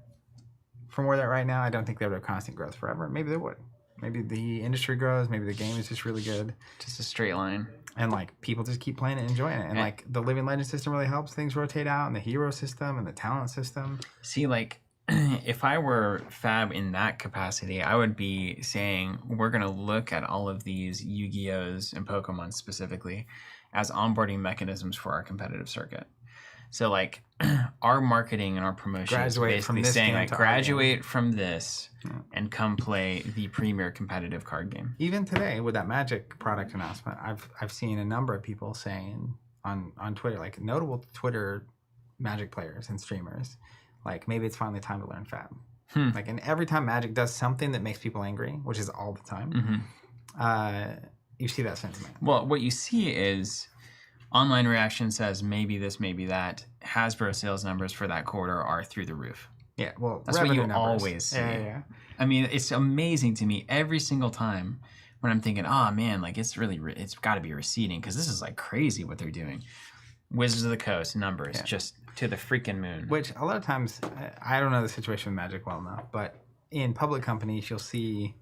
from where they're at right now, I don't think they would have constant growth forever. Maybe they would. Maybe the industry grows. Maybe the game is just really good. Just a straight line. And like people just keep playing it and enjoying it. And like the Living Legend system really helps things rotate out, and the hero system and the talent system. See, like if I were Fab in that capacity, I would be saying we're going to look at all of these Yu-Gi-Ohs and Pokemon specifically as onboarding mechanisms for our competitive circuit. So like our marketing and our promotion is basically saying like graduate from this and come play the premier competitive card game. Even today with that Magic product announcement, I've seen a number of people saying on Twitter, like notable Twitter Magic players and streamers, like maybe it's finally time to learn Fab. Like, and every time Magic does something that makes people angry, which is all the time, you see that sentiment. Well, what you see is online reaction says maybe this, maybe that. Hasbro sales numbers for that quarter are through the roof. Yeah, well, that's what you always see. Yeah. I mean, it's amazing to me every single time when I'm thinking, oh man, like it's got to be receding because this is like crazy what they're doing. Wizards of the Coast numbers just to the freaking moon. Which a lot of times, I don't know the situation with Magic well enough, but in public companies, you'll see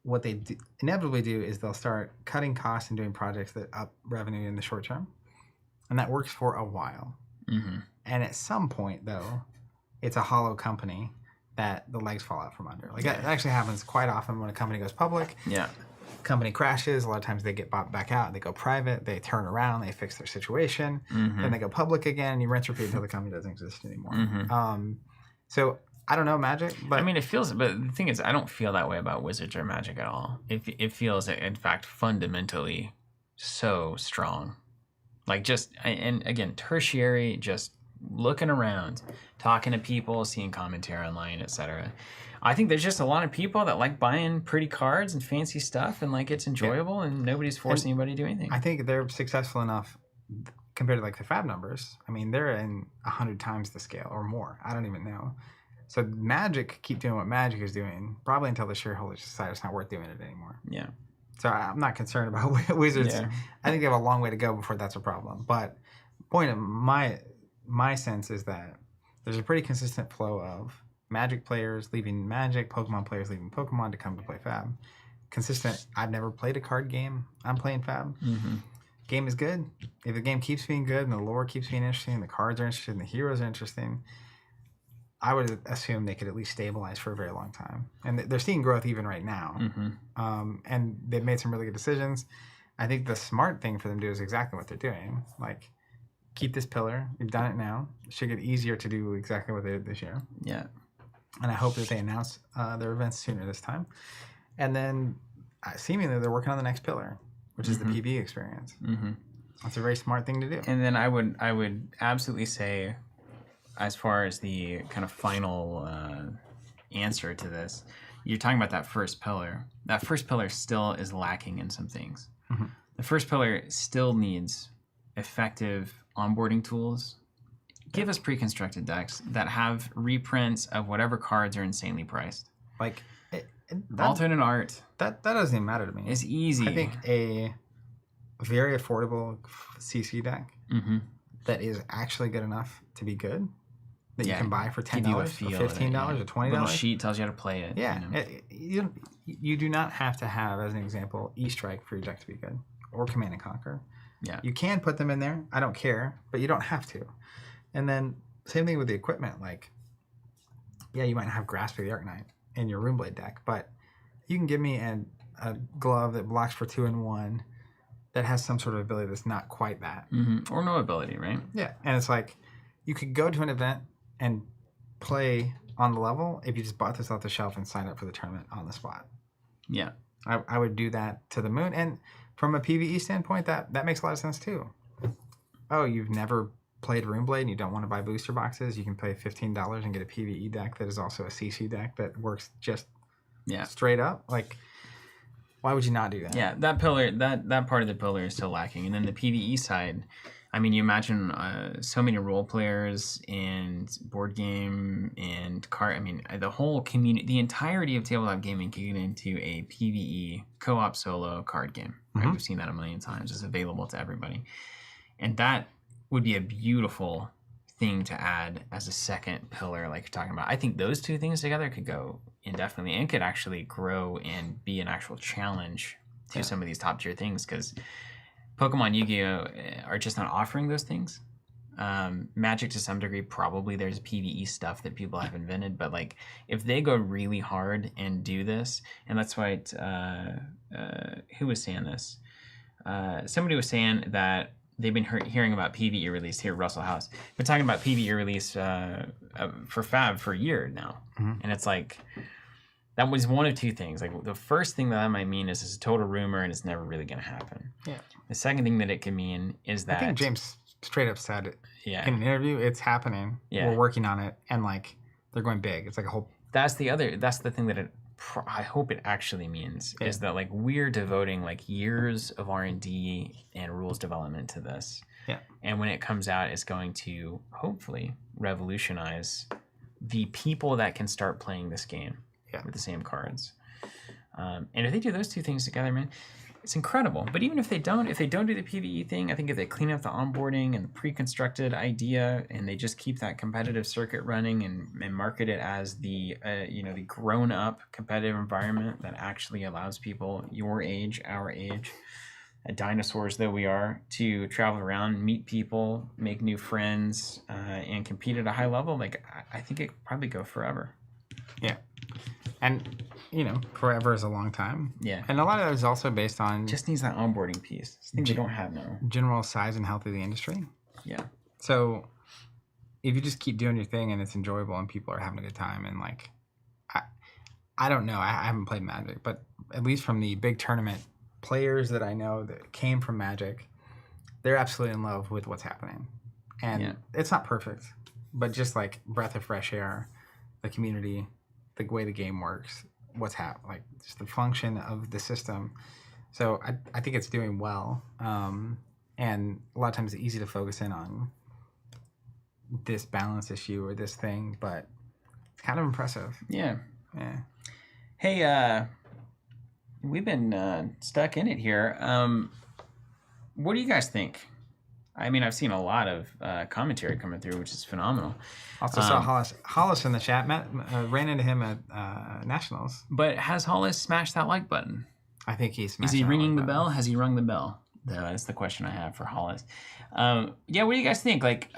what they inevitably do is they'll start cutting costs and doing projects that up revenue in the short term. And that works for a while. And at some point, though, it's a hollow company that the legs fall out from under. Like that actually happens quite often when a company goes public. Yeah. Company crashes. A lot of times they get bought back out. They go private. They turn around. They fix their situation. Then they go public again. And you rinse repeat until the company doesn't exist anymore. So I don't know Magic, but I mean, it feels. But the thing is, I don't feel that way about Wizards or Magic at all. It feels, in fact, fundamentally so strong. Like just, and again, tertiary, just looking around, talking to people, seeing commentary online, etc. I think there's just a lot of people that like buying pretty cards and fancy stuff, and like it's enjoyable, and nobody's forcing anybody to do anything. I think they're successful enough compared to like the Fab numbers. I mean, they're in 100 times the scale or more. I don't even know. So Magic keep doing what Magic is doing, probably until the shareholders decide it's not worth doing it anymore. Yeah. So I'm not concerned about Wizards. Yeah. I think they have a long way to go before that's a problem. But point of my sense is that there's a pretty consistent flow of Magic players leaving Magic, Pokemon players leaving Pokemon to come to play Fab. Consistent. I've never played a card game. I'm playing Fab. Game is good. If the game keeps being good and the lore keeps being interesting, the cards are interesting, the heroes are interesting, I would assume they could at least stabilize for a very long time. And they're seeing growth even right now. And they've made some really good decisions. I think the smart thing for them to do is exactly what they're doing. Like, keep this pillar. You've done it now. It should get easier to do exactly what they did this year. Yeah. And I hope that they announce their events sooner this time. And then seemingly they're working on the next pillar, which is the PvE experience. That's a very smart thing to do. And then I would absolutely say, as far as the kind of final answer to this, you're talking about that first pillar. That first pillar still is lacking in some things. The first pillar still needs effective onboarding tools. Give us pre-constructed decks that have reprints of whatever cards are insanely priced. Like alternate art. That doesn't even matter to me. It's easy. I think a very affordable CC deck that is actually good enough to be good, that you can buy for $10 or $15 or $20. Little sheet tells you how to play it. Yeah. You do not have to have, as an example, E-Strike for your deck to be good, or Command and Conquer. Yeah. You can put them in there. I don't care, but you don't have to. And then same thing with the equipment. Like, yeah, you might have Grasp of the Arknight in your Runeblade deck, but you can give me a glove that blocks for 2 and 1 that has some sort of ability that's not quite that. Or no ability, right? Yeah. And it's like, you could go to an event and play on the level if you just bought this off the shelf and signed up for the tournament on the spot. Yeah. I would do that to the moon. And from a PvE standpoint, that makes a lot of sense too. Oh, you've never played Runeblade and you don't want to buy booster boxes, you can pay $15 and get a PvE deck that is also a CC deck that works just straight up. Like, why would you not do that? Yeah, that pillar, that part of the pillar is still lacking. And then the PvE side, I mean, you imagine so many role players and board game and card. I mean, the whole community, the entirety of tabletop gaming can get into a PvE co-op solo card game. Right? We've seen that a million times. It's available to everybody. And that would be a beautiful thing to add as a second pillar, like you're talking about. I think those two things together could go indefinitely and could actually grow and be an actual challenge to some of these top tier things, because Pokemon, Yu-Gi-Oh! Are just not offering those things. Magic, to some degree, probably there's PvE stuff that people have invented, but like if they go really hard and do this, and that's why who was saying this? Somebody was saying that they've been hearing about PvE release here, Russell House. Been talking about PvE release for Fab for a year now, and it's like that was one of two things. Like the first thing that might mean is it's a total rumor and it's never really going to happen. Yeah. The second thing that it could mean is that I think James straight up said it in an interview. It's happening. Yeah. We're working on it, and like they're going big. It's like a whole. That's the thing that I hope it actually means is that like we're devoting like years of R&D and rules development to this. Yeah. And when it comes out, it's going to hopefully revolutionize the people that can start playing this game with the same cards. And if they do those two things together, man, it's incredible. But even if they don't do the PvE thing, I think if they clean up the onboarding and the pre-constructed idea, and they just keep that competitive circuit running and market it as the the grown-up competitive environment that actually allows people your age, our age, dinosaurs that we are, to travel around, meet people, make new friends, and compete at a high level, like I think it could probably go forever. Yeah. And, forever is a long time. Yeah. And a lot of it is also based on... Just needs that onboarding piece. Things you don't have now. General size and health of the industry. Yeah. So, if you just keep doing your thing and it's enjoyable and people are having a good time, and like... I don't know. I haven't played Magic, but at least from the big tournament players that I know that came from Magic, they're absolutely in love with what's happening. And it's not perfect, but just like breath of fresh air, the community... the way the game works, what's happening, like just the function of the system. So I think it's doing well. And a lot of times it's easy to focus in on this balance issue or this thing, but it's kind of impressive. Yeah. Yeah. Hey, we've been stuck in it here. What do you guys think? I mean, I've seen a lot of commentary coming through, which is phenomenal. Also saw Hollis in the chat. Ran into him at Nationals. But has Hollis smashed that like button? I think he's smashed. Is he ringing the bell? Has he rung the bell? That's the question I have for Hollis. What do you guys think? Like,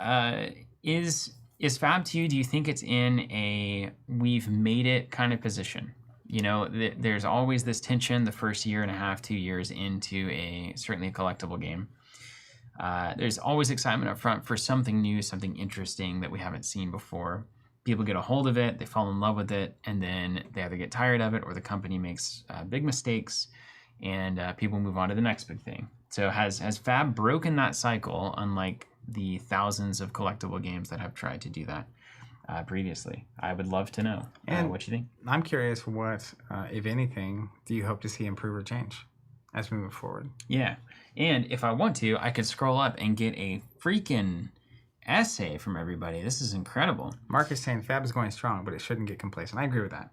is Fab 2, do you think it's in a we've made it kind of position? There's always this tension the first year and a half, 2 years into certainly a collectible game. There's always excitement up front for something new, something interesting that we haven't seen before. People get a hold of it, they fall in love with it, and then they either get tired of it or the company makes big mistakes, and people move on to the next big thing. So has Fab broken that cycle, unlike the thousands of collectible games that have tried to do that previously? I would love to know what you think. I'm curious what, if anything, do you hope to see improve or change as we move forward? Yeah. And if I want to, I could scroll up and get a freaking essay from everybody. This is incredible. Mark is saying Fab is going strong, but it shouldn't get complacent. I agree with that.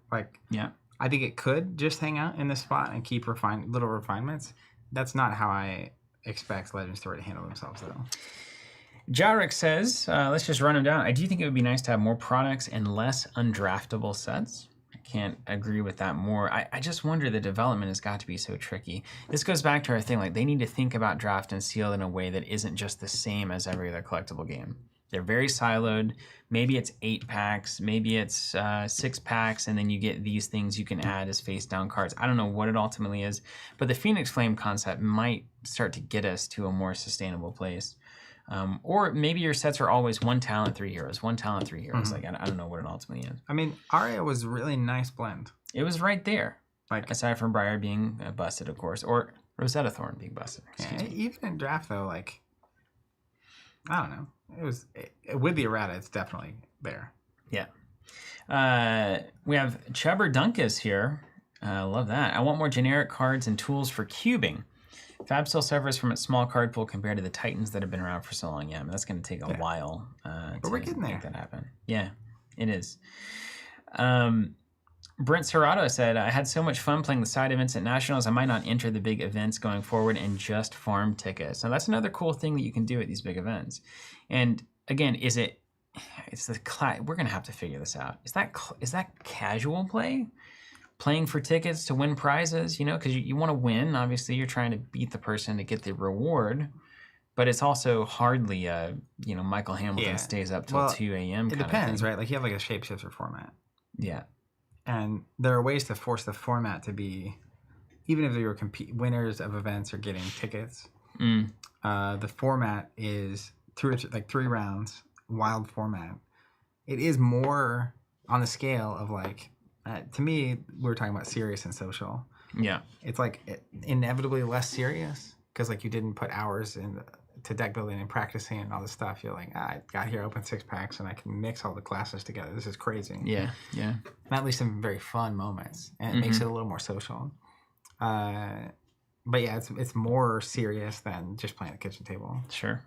I think it could just hang out in this spot and keep little refinements. That's not how I expect Legend Story to handle themselves, though. Jarek says, let's just run them down. I do think it would be nice to have more products and less undraftable sets. can't agree with that more. I just wonder the development has got to be so tricky. This goes back to our thing, like they need to think about draft and sealed in a way that isn't just the same as every other collectible game. They're very siloed. Maybe it's 8 packs, maybe it's 6 packs, and then you get these things you can add as face down cards. I don't know what it ultimately is, but the Phoenix Flame concept might start to get us to a more sustainable place. Or maybe your sets are always 1 talent, 3 heroes, 1 talent, 3 heroes. Like I don't know what it ultimately is. I mean, Aria was a really nice blend. It was right there. Like aside from Briar being busted, of course, or Rosetta Thorn being busted. Even in draft though, like I don't know, with the errata, it's definitely there. Yeah. We have Chubber Dunkus here. Love that. I want more generic cards and tools for cubing. Fab still suffers from its small card pool compared to the Titans that have been around for so long. Yeah, I mean, that's going to take a while but we're getting there. Make that happen. Yeah, it is. Brent Serrato said, I had so much fun playing the side events at Nationals, I might not enter the big events going forward and just farm tickets. Now, that's another cool thing that you can do at these big events. And again, we're going to have to figure this out. Is that casual play? Playing for tickets to win prizes, because you want to win. Obviously, you're trying to beat the person to get the reward. But it's also hardly, Michael Hamilton stays up till 2 a.m. It depends, right? Like you have like a shapeshifter format. Yeah. And there are ways to force the format to be, even if you're winners of events or getting tickets, the format is 3 rounds, wild format. It is more on the scale of like, to me, we were talking about serious and social. Yeah. It's like inevitably less serious because like you didn't put hours to deck building and practicing and all this stuff. You're like, I got here, open 6 packs, and I can mix all the classes together. This is crazy. Yeah. And at least some very fun moments, and it makes it a little more social. But yeah, it's more serious than just playing at the kitchen table. Sure.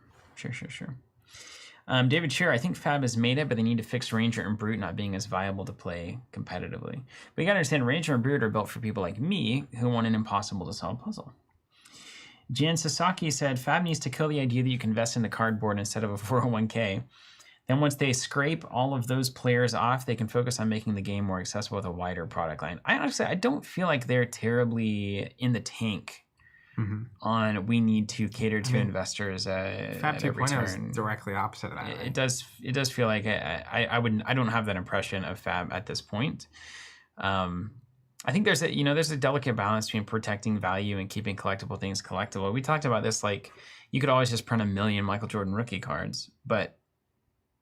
David Shearer, I think Fab has made it, but they need to fix Ranger and Brute not being as viable to play competitively. But you gotta understand, Ranger and Brute are built for people like me who want an impossible to solve puzzle. Jan Sasaki said, Fab needs to kill the idea that you can invest in the cardboard instead of a 401k. Then once they scrape all of those players off, they can focus on making the game more accessible with a wider product line. I don't feel like they're terribly in the tank on we need to cater to investors Fab 2.0 is directly opposite of that. Right? It does feel like I don't have that impression of Fab at this point. I think there's a delicate balance between protecting value and keeping collectible things collectible. We talked about this, like you could always just print 1 million Michael Jordan rookie cards, but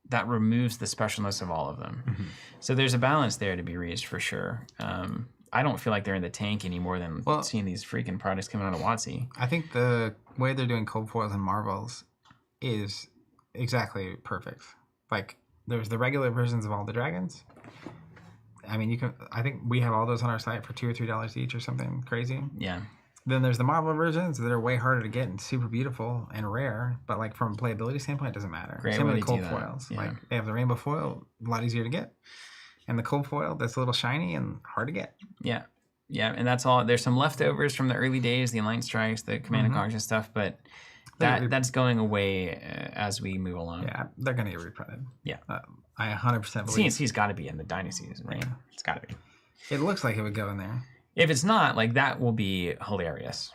that removes the specialness of all of them. So there's a balance there to be reached for sure. I don't feel like they're in the tank any more than seeing these freaking products coming out of WotC. I think the way they're doing cold foils and marvels is exactly perfect. Like there's the regular versions of all the dragons. I mean, I think we have all those on our site for $2 or $3 each or something crazy. Yeah. Then there's the Marvel versions that are way harder to get and super beautiful and rare, but like from a playability standpoint, it doesn't matter. Great Same way with the to cold do that. foils. Yeah. Like they have the rainbow foil, a lot easier to get, and the cold foil that's a little shiny and hard to get. Yeah, and that's all. There's some leftovers from the early days, the Enlightened Strikes, the Command and Conquer and stuff, but that's going away as we move along. Yeah, they're gonna get reprinted. Yeah, I 100% believe. CNC's got to be in the Dynasties, right? Yeah. It's got to be. It looks like it would go in there. If it's not, like that will be hilarious,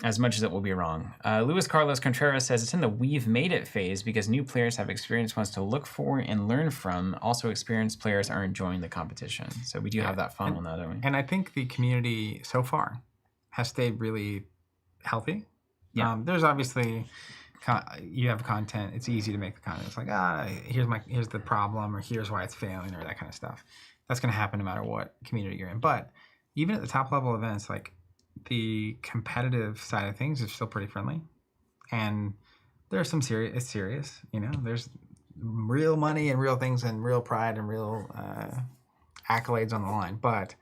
as much as it will be wrong. Luis Carlos Contreras says it's in the we've made it phase because new players have experienced ones to look for and learn from. Also, experienced players are enjoying the competition. So we do have that funnel now, don't we? And I think the community so far has stayed really healthy. Yeah. There's obviously you have content. It's easy to make the content. It's like here's the problem, or here's why it's failing, or that kind of stuff. That's going to happen no matter what community you're in. But even at the top level events, like the competitive side of things is still pretty friendly, and there's some serious. It's serious, There's real money and real things and real pride and real accolades on the line. But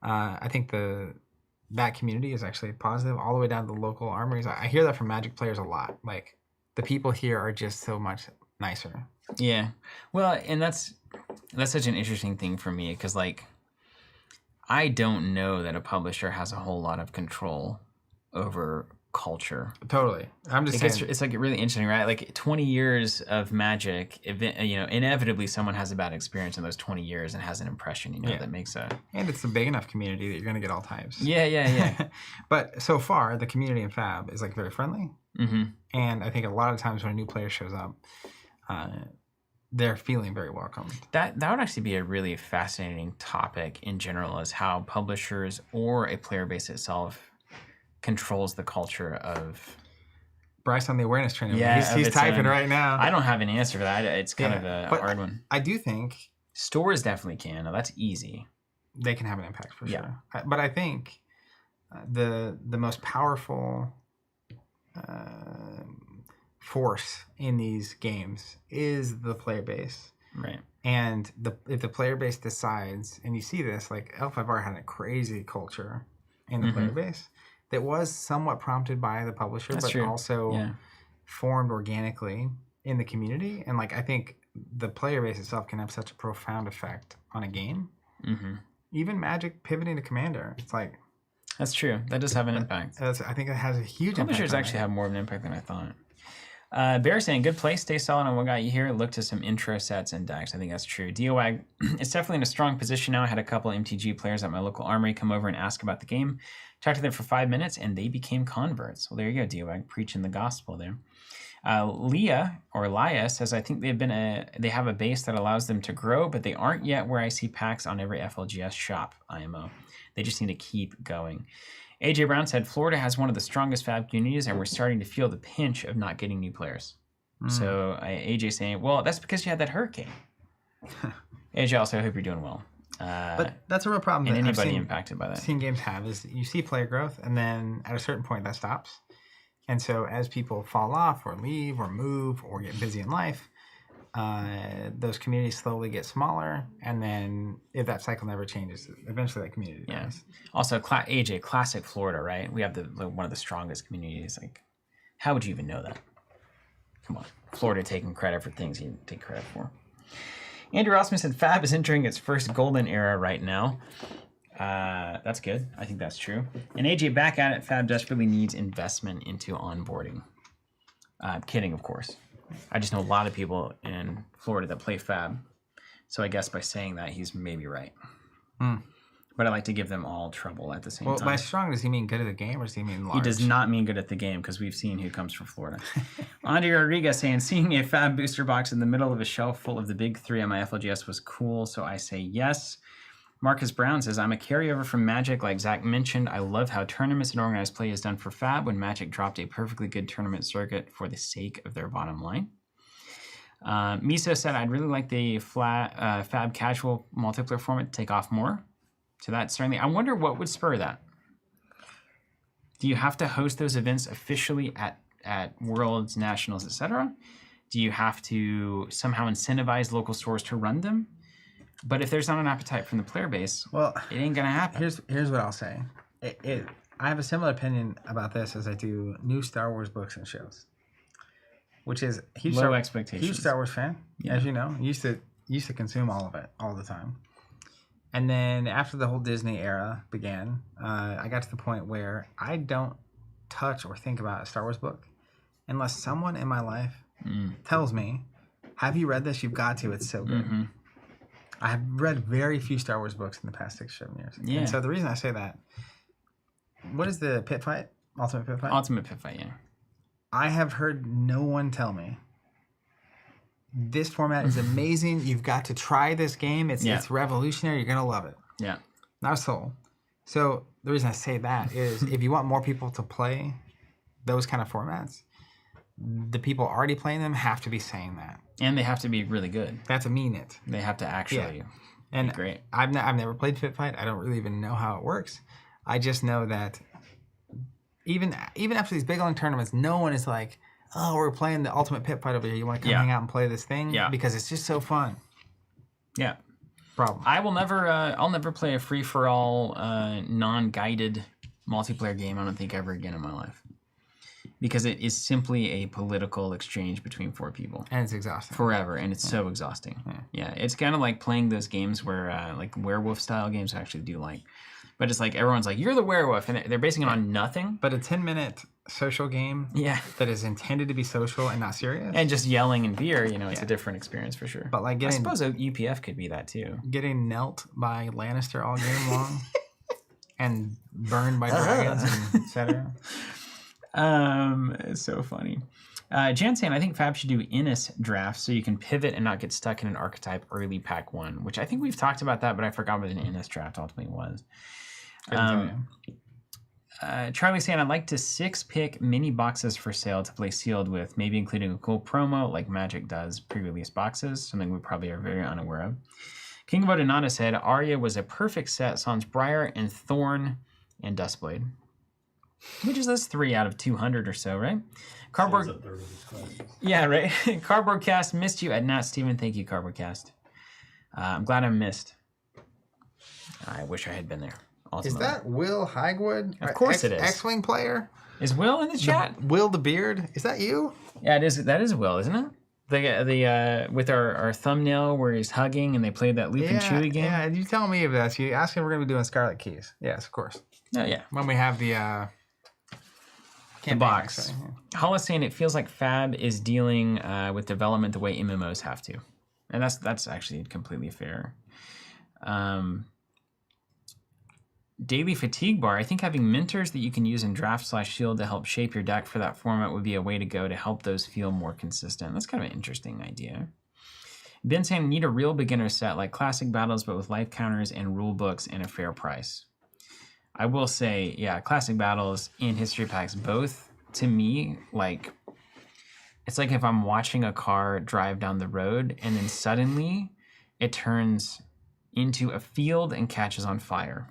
I think that community is actually positive all the way down to the local armories. I hear that from Magic players a lot. Like the people here are just so much nicer. Yeah, well, and that's such an interesting thing for me because like. I don't know that a publisher has a whole lot of control over culture. Totally. I'm just saying. It's like really interesting, right? Like 20 years of Magic, inevitably someone has a bad experience in those 20 years and has an impression, that makes a... And it's a big enough community that you're going to get all types. Yeah. But so far, the community in Fab is like very friendly. Mm-hmm. And I think a lot of times when a new player shows up, they're feeling very welcomed. That would actually be a really fascinating topic in general, is how publishers or a player base itself controls the culture of... Bryce on the awareness training. Yeah, he's typing right now. I don't have an answer for that. It's kind of a hard one. I do think stores definitely can. That's easy. They can have an impact for sure. But I think the most powerful force in these games is the player base. Right. And if the player base decides, and you see this, like L5R had a crazy culture in the player base that was somewhat prompted by the publisher, but also formed organically in the community. And like I think the player base itself can have such a profound effect on a game. Mm-hmm. Even Magic pivoting to Commander, it's like... That's true. That does have an impact. I think it has a huge impact. Publishers actually have more of an impact than I thought. Bear saying, good play, stay solid on what got you here. Look to some intro sets and decks. I think that's true. DOAG, it's definitely in a strong position now. I had a couple MTG players at my local armory come over and ask about the game. Talked to them for 5 minutes, and they became converts. Well, there you go, DOAG, preaching the gospel there. Leah says, I think they have a base that allows them to grow, but they aren't yet where I see packs on every FLGS shop, IMO. They just need to keep going. AJ Brown said, Florida has one of the strongest Fab communities, and we're starting to feel the pinch of not getting new players. So AJ saying, well, that's because you had that hurricane. AJ, also, I hope you're doing well. But that's a real problem. And anybody impacted by that. Seen games have is you see player growth, and then at a certain point that stops. And so as people fall off or leave or move or get busy in life, those communities slowly get smaller. And then if that cycle never changes, eventually that community dies. Also, AJ, classic Florida, right? We have one of the strongest communities. Like, how would you even know that? Come on. Florida taking credit for things you take credit for. Andrew Rossman said, Fab is entering its first golden era right now. That's good. I think that's true. And AJ, back at it, Fab desperately needs investment into onboarding. Kidding, of course. I just know a lot of people in Florida that play Fab. So I guess by saying that, he's maybe right. But I like to give them all trouble at the same time. Well, by strong, does he mean good at the game or does he mean large? He does not mean good at the game because we've seen who comes from Florida. Andre Rodriguez saying, seeing a Fab booster box in the middle of a shelf full of the big three on my FLGS was cool, so I say yes. Marcus Brown says, I'm a carryover from Magic, like Zach mentioned. I love how tournaments and organized play is done for Fab when Magic dropped a perfectly good tournament circuit for the sake of their bottom line. Miso said, I'd really like the Fab casual multiplayer format to take off more. So that certainly, I wonder what would spur that. Do you have to host those events officially at Worlds, Nationals, etc.? Do you have to somehow incentivize local stores to run them? But if there's not an appetite from the player base, it ain't gonna happen. Here's what I'll say. I have a similar opinion about this as I do new Star Wars books and shows, which is huge Star Wars fan, as you know. Used to consume all of it all the time. And then after the whole Disney era began, I got to the point where I don't touch or think about a Star Wars book unless someone in my life tells me, have you read this? You've got to. It's so good. Mm-hmm. I have read very few Star Wars books in the past 6-7 years. Yeah. And so the reason I say that, what is the pit fight? Ultimate pit fight? Ultimate pit fight, yeah. I have heard no one tell me, this format is amazing. You've got to try this game. It's revolutionary. You're going to love it. Yeah. Not a soul. So the reason I say that is if you want more people to play those kind of formats, the people already playing them have to be saying that. And they have to be really good. They have to mean it. They have to actually be great. I've never played Pit Fight. I don't really even know how it works. I just know that even after these big long tournaments, no one is like, oh, we're playing the Ultimate Pit Fight over here. You want to come hang out and play this thing? Yeah. Because it's just so fun. Yeah. Problem. I will never. I'll never play a free-for-all, non-guided multiplayer game. I don't think ever again in my life, because it is simply a political exchange between 4 people, and it's exhausting forever, and it's so exhausting. Yeah, it's kind of like playing those games where, like werewolf-style games, I actually do like, but it's like everyone's like, "You're the werewolf," and they're basing it on nothing. But a 10-minute social game. Yeah. That is intended to be social and not serious. And just yelling and beer, it's a different experience for sure. But like I suppose a UPF could be that too. Getting knelt by Lannister all game long and burned by dragons and etc. It's so funny. Jan saying, I think Fab should do Innis drafts so you can pivot and not get stuck in an archetype early pack 1, which I think we've talked about that, but I forgot what an Innis draft ultimately was. Charlie saying, I'd like to 6-pick mini boxes for sale to play sealed with, maybe including a cool promo like Magic does pre-release boxes, something we probably are very unaware of. King of Odinata said, Arya was a perfect set, sans Briar and Thorn and Dustblade. Which is those 3 out of 200 or so, right? Cardboard. Yeah, right. Cardboard Cast missed you at Nat Steven. Thank you, Cardboard Cast. I'm glad I missed. I wish I had been there. Ultimately. Is that Will Highwood? Of course it is. X-Wing player? Is Will in the chat? Will the Beard? Is that you? Yeah, it is. That is Will, isn't it? The with our thumbnail where he's hugging and they played that Loop and Chewy game. Yeah, you tell me if that's you. Ask if we're going to be doing Scarlet Keys. Yes, of course. Oh, yeah. When we have the box. Hollis saying it feels like Fab is dealing with development the way MMOs have to. And that's actually completely fair. Daily Fatigue Bar. I think having mentors that you can use in Draft/Shield to help shape your deck for that format would be a way to go to help those feel more consistent. That's kind of an interesting idea. Ben saying need a real beginner set like Classic Battles but with life counters and rule books and a fair price. I will say, yeah, Classic Battles and History Packs, both, to me, like, it's like if I'm watching a car drive down the road and then suddenly it turns into a field and catches on fire.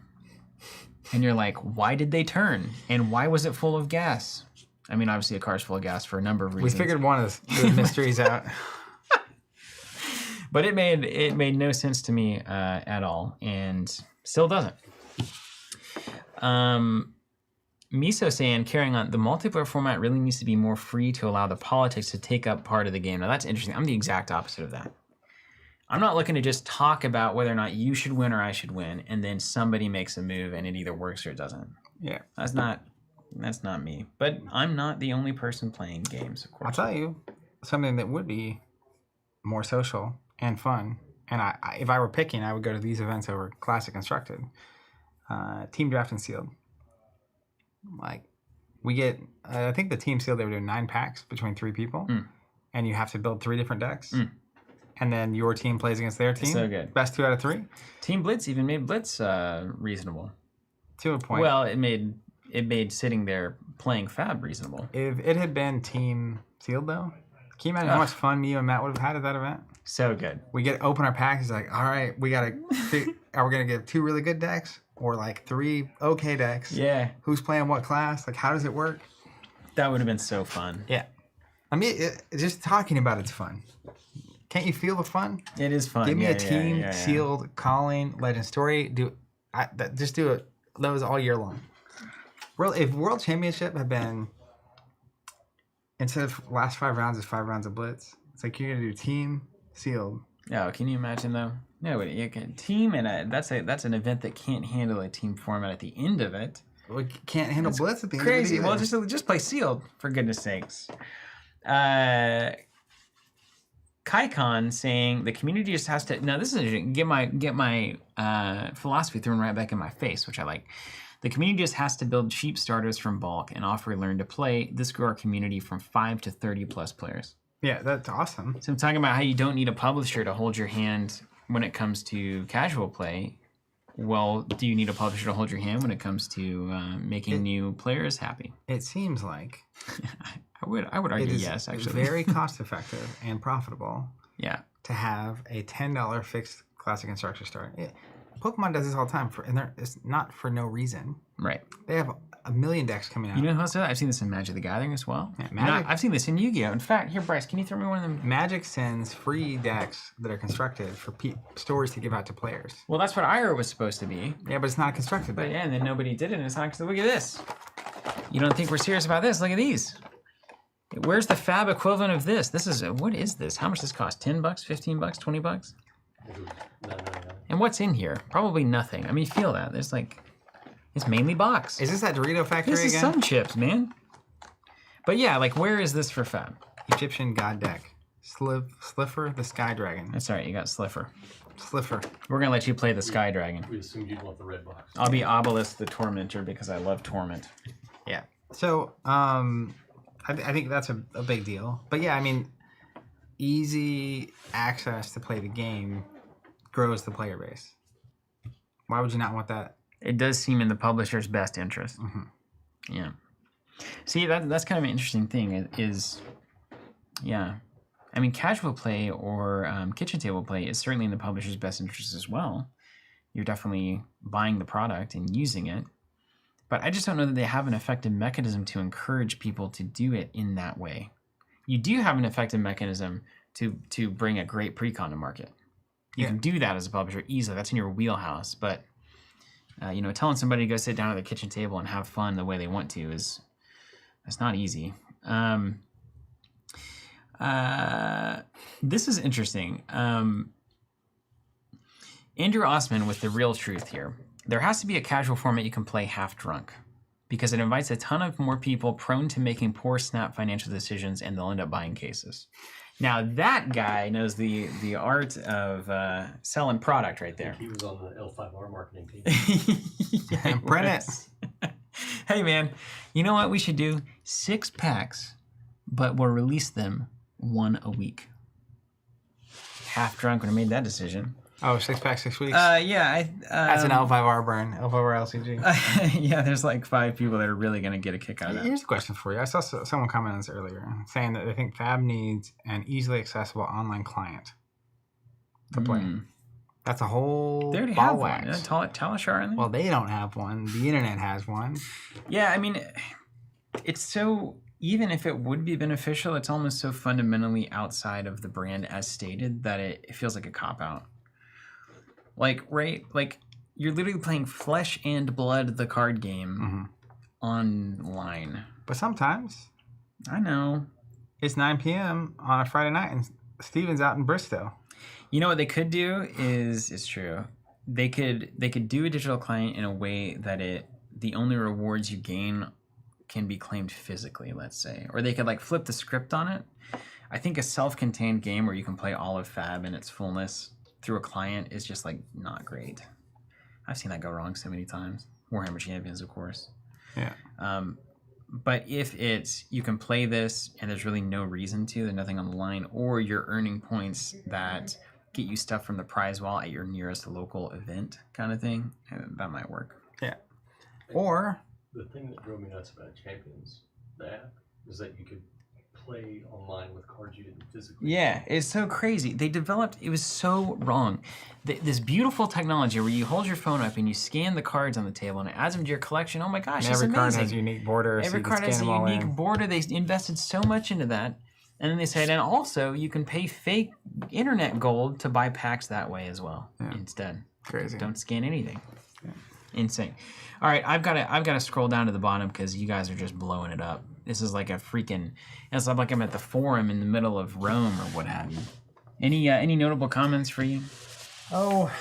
And you're like, why did they turn? And why was it full of gas? I mean, obviously a car's full of gas for a number of reasons. We figured one of the mysteries out. But it made no sense to me at all, and still doesn't. Miso saying, carrying on, the multiplayer format really needs to be more free to allow the politics to take up part of the game. Now that's interesting. I'm the exact opposite of that. I'm not looking to just talk about whether or not you should win or I should win, and then somebody makes a move and it either works or it doesn't. Yeah. That's not me. But I'm not the only person playing games, of course. I'll tell you something that would be more social and fun. And if I were picking, I would go to these events over Classic Constructed. Team Draft and Sealed. Like, we get, I think the Team Sealed, they were doing 9 packs between 3 people. And you have to build 3 different decks. And then your team plays against their team. So good. Best 2 out of 3. Team Blitz even made Blitz reasonable. To a point. Well, it made sitting there playing Fab reasonable. If it had been Team Sealed, though, can you imagine how much fun me and Matt would have had at that event? So good. We get to open our packs. It's like, all right, we got to, are we going to get 2 really good decks? Or like 3 okay decks? Yeah. Who's playing what class? Like, how does it work? That would have been so fun. Yeah. I mean, just talking about it's fun. Can't you feel the fun? It is fun. Give me a team, Sealed, Calling, Legend Story. Just do it. Those all year long. If World Championship had been, instead of last 5 rounds is 5 rounds of Blitz, it's like you're going to do Team, Sealed. Oh, can you imagine though? No, you can team, and that's an event that can't handle a team format at the end of it. We can't handle Blitz at the end crazy. of it. Well, just play Sealed, for goodness sakes. Kaikon saying the community just has to. Now this is interesting. Get my philosophy thrown right back in my face, which I like. The community just has to build cheap starters from bulk and offer learn to play. This grew our community from 5 to 30 plus players. Yeah, that's awesome. So I'm talking about how you don't need a publisher to hold your hand when it comes to casual play. Well, do you need a publisher to hold your hand when it comes to making new players happy? It seems like I would argue yes, actually. Very cost effective and profitable. Yeah. To have a $10 fixed Classic Constructor start. Pokemon does this all the time, it's not for no reason. Right. They have a million decks coming out. You know who else does that? I've seen this in Magic the Gathering as well. Yeah, I've seen this in Yu-Gi-Oh! In fact, here, Bryce, can you throw me one of them? Magic sends free decks that are constructed for stories to give out to players. Well, that's what Ira was supposed to be. Yeah, but it's not constructed. But yeah, and then nobody did it, and it's not. Look at this. You don't think we're serious about this? Look at these. Where's the Fab equivalent of this? What is this? How much does this cost? $10, $15, $20? And what's in here? Probably nothing. I mean, you feel that. It's mainly box. Is this that Dorito factory again? This is Sun Chips, man. But yeah, like where is this for Fab? Egyptian god deck. Sliffer, the Sky Dragon. That's all right. You got Sliffer. Sliffer. We're gonna let you play the Sky Dragon. We assumed you'd want the red box. I'll be Obelisk the Tormentor because I love Torment. Yeah. So I think that's a big deal. But yeah, I mean, easy access to play the game grows the player base. Why would you not want that? It does seem in the publisher's best interest. Mm-hmm. Yeah. See, that's kind of an interesting thing. Yeah. I mean, casual play or kitchen table play is certainly in the publisher's best interest as well. You're definitely buying the product and using it. But I just don't know that they have an effective mechanism to encourage people to do it in that way. You do have an effective mechanism to bring a great pre-con to market. You can do that as a publisher easily. That's in your wheelhouse. But telling somebody to go sit down at the kitchen table and have fun the way they want to that's not easy. This is interesting. Andrew Osman with The Real Truth here. There has to be a casual format you can play half drunk because it invites a ton of more people prone to making poor snap financial decisions and they'll end up buying cases. Now that guy knows the art of selling product right there. He was on the L5R marketing team. Yeah, print it. Hey man, you know what we should do? 6 packs, but we'll release them 1 a week. Half drunk when I made that decision. Oh, 6 packs, 6 weeks? Yeah. That's an L5R burn. L5R LCG. Yeah, there's like 5 people that are really going to get a kick out of that. Here's a question for you. I saw someone comment on this earlier saying that they think Fab needs an easily accessible online client to play. That's a whole They already ball have wax. one. Talishar in there? Well, they don't have one. The internet has one. Yeah, I mean, it's so... Even if it would be beneficial, it's almost so fundamentally outside of the brand as stated that it feels like a cop-out. Like, right? Like, you're literally playing Flesh and Blood, the card game, online. But sometimes... I know. It's 9 p.m. on a Friday night and Steven's out in Bristow. You know what they could do is... It's true. They could do a digital client in a way that the only rewards you gain can be claimed physically, let's say. Or they could like flip the script on it. I think a self-contained game where you can play all of Fab in its fullness through a client is just like not great. I've seen that go wrong so many times. Warhammer Champions, of course. Yeah. But if you can play this and there's really no reason to, there's nothing on the line, or you're earning points that get you stuff from the prize wall at your nearest local event kind of thing, that might work. Yeah. Or... The thing that drove me nuts about Champions, the app, is that you could play online with cards you didn't physically. Yeah, it's so crazy. It was so wrong. This beautiful technology where you hold your phone up and you scan the cards on the table and it adds them to your collection. Oh my gosh, it's amazing. Every card has a unique border. Every card has a unique border. They invested so much into that. And then they said, and also you can pay fake internet gold to buy packs that way as well instead. Crazy. Don't scan anything. Yeah. Insane. All right, I've got to scroll down to the bottom because you guys are just blowing it up. This is like it's like I'm at the Forum in the middle of Rome or what have you. Any notable comments for you? Oh,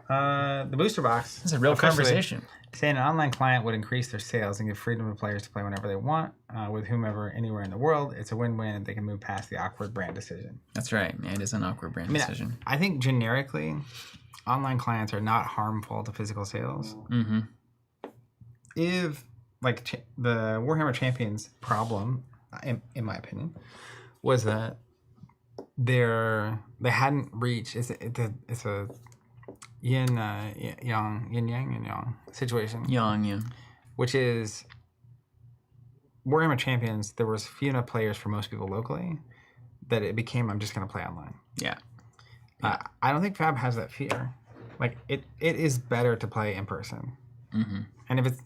the booster box. This is a real conversation. Saying an online client would increase their sales and give freedom to players to play whenever they want, with whomever, anywhere in the world. It's a win-win and they can move past the awkward brand decision. That's right. It is an awkward brand decision. I think generically, online clients are not harmful to physical sales. Mm-hmm. If the Warhammer Champions problem, in my opinion, was that they hadn't reached. It's a yin yang situation. Yang. Which is Warhammer Champions. There was few enough players for most people locally that it became I'm just going to play online. Yeah. I don't think Fab has that fear. Like it is better to play in person. Mm-hmm. And if it's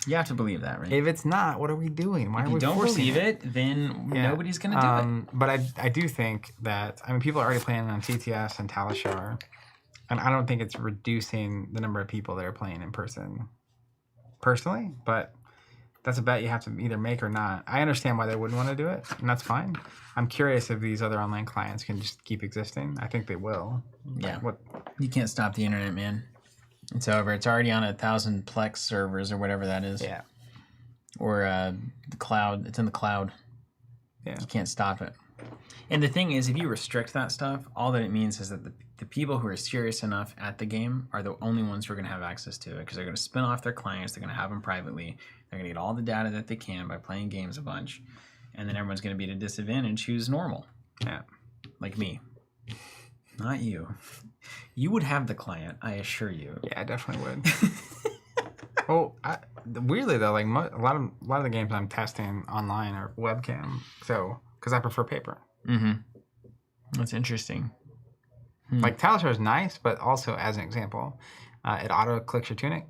you have to believe that, right? If it's not, what are we doing? Why are we don't forcing believe it? Then nobody's gonna do it. But I do think that people are already playing on TTS and Talishar, and I don't think it's reducing the number of people that are playing in person. Personally, but that's a bet you have to either make or not. I understand why they wouldn't want to do it, and that's fine. I'm curious if these other online clients can just keep existing. I think they will. Yeah. You can't stop the internet, man. It's over. It's already on 1,000 Plex servers or whatever that is. Yeah. or the cloud. It's in the cloud. Yeah. You can't stop it. And the thing is, if you restrict that stuff, all that it means is that the people who are serious enough at the game are the only ones who are going to have access to it, because they're going to spin off their clients. They're going to have them privately. They're going to get all the data that they can by playing games a bunch. And then everyone's going to be at a disadvantage who's normal. Yeah. Like me. Not you. You would have the client, I assure you. Yeah, I definitely would. Well, weirdly though, like a lot of the games I'm testing online are webcam, so because I prefer paper. Mm-hmm. That's interesting. Like Talishar is nice, but also as an example, it auto clicks your tunic.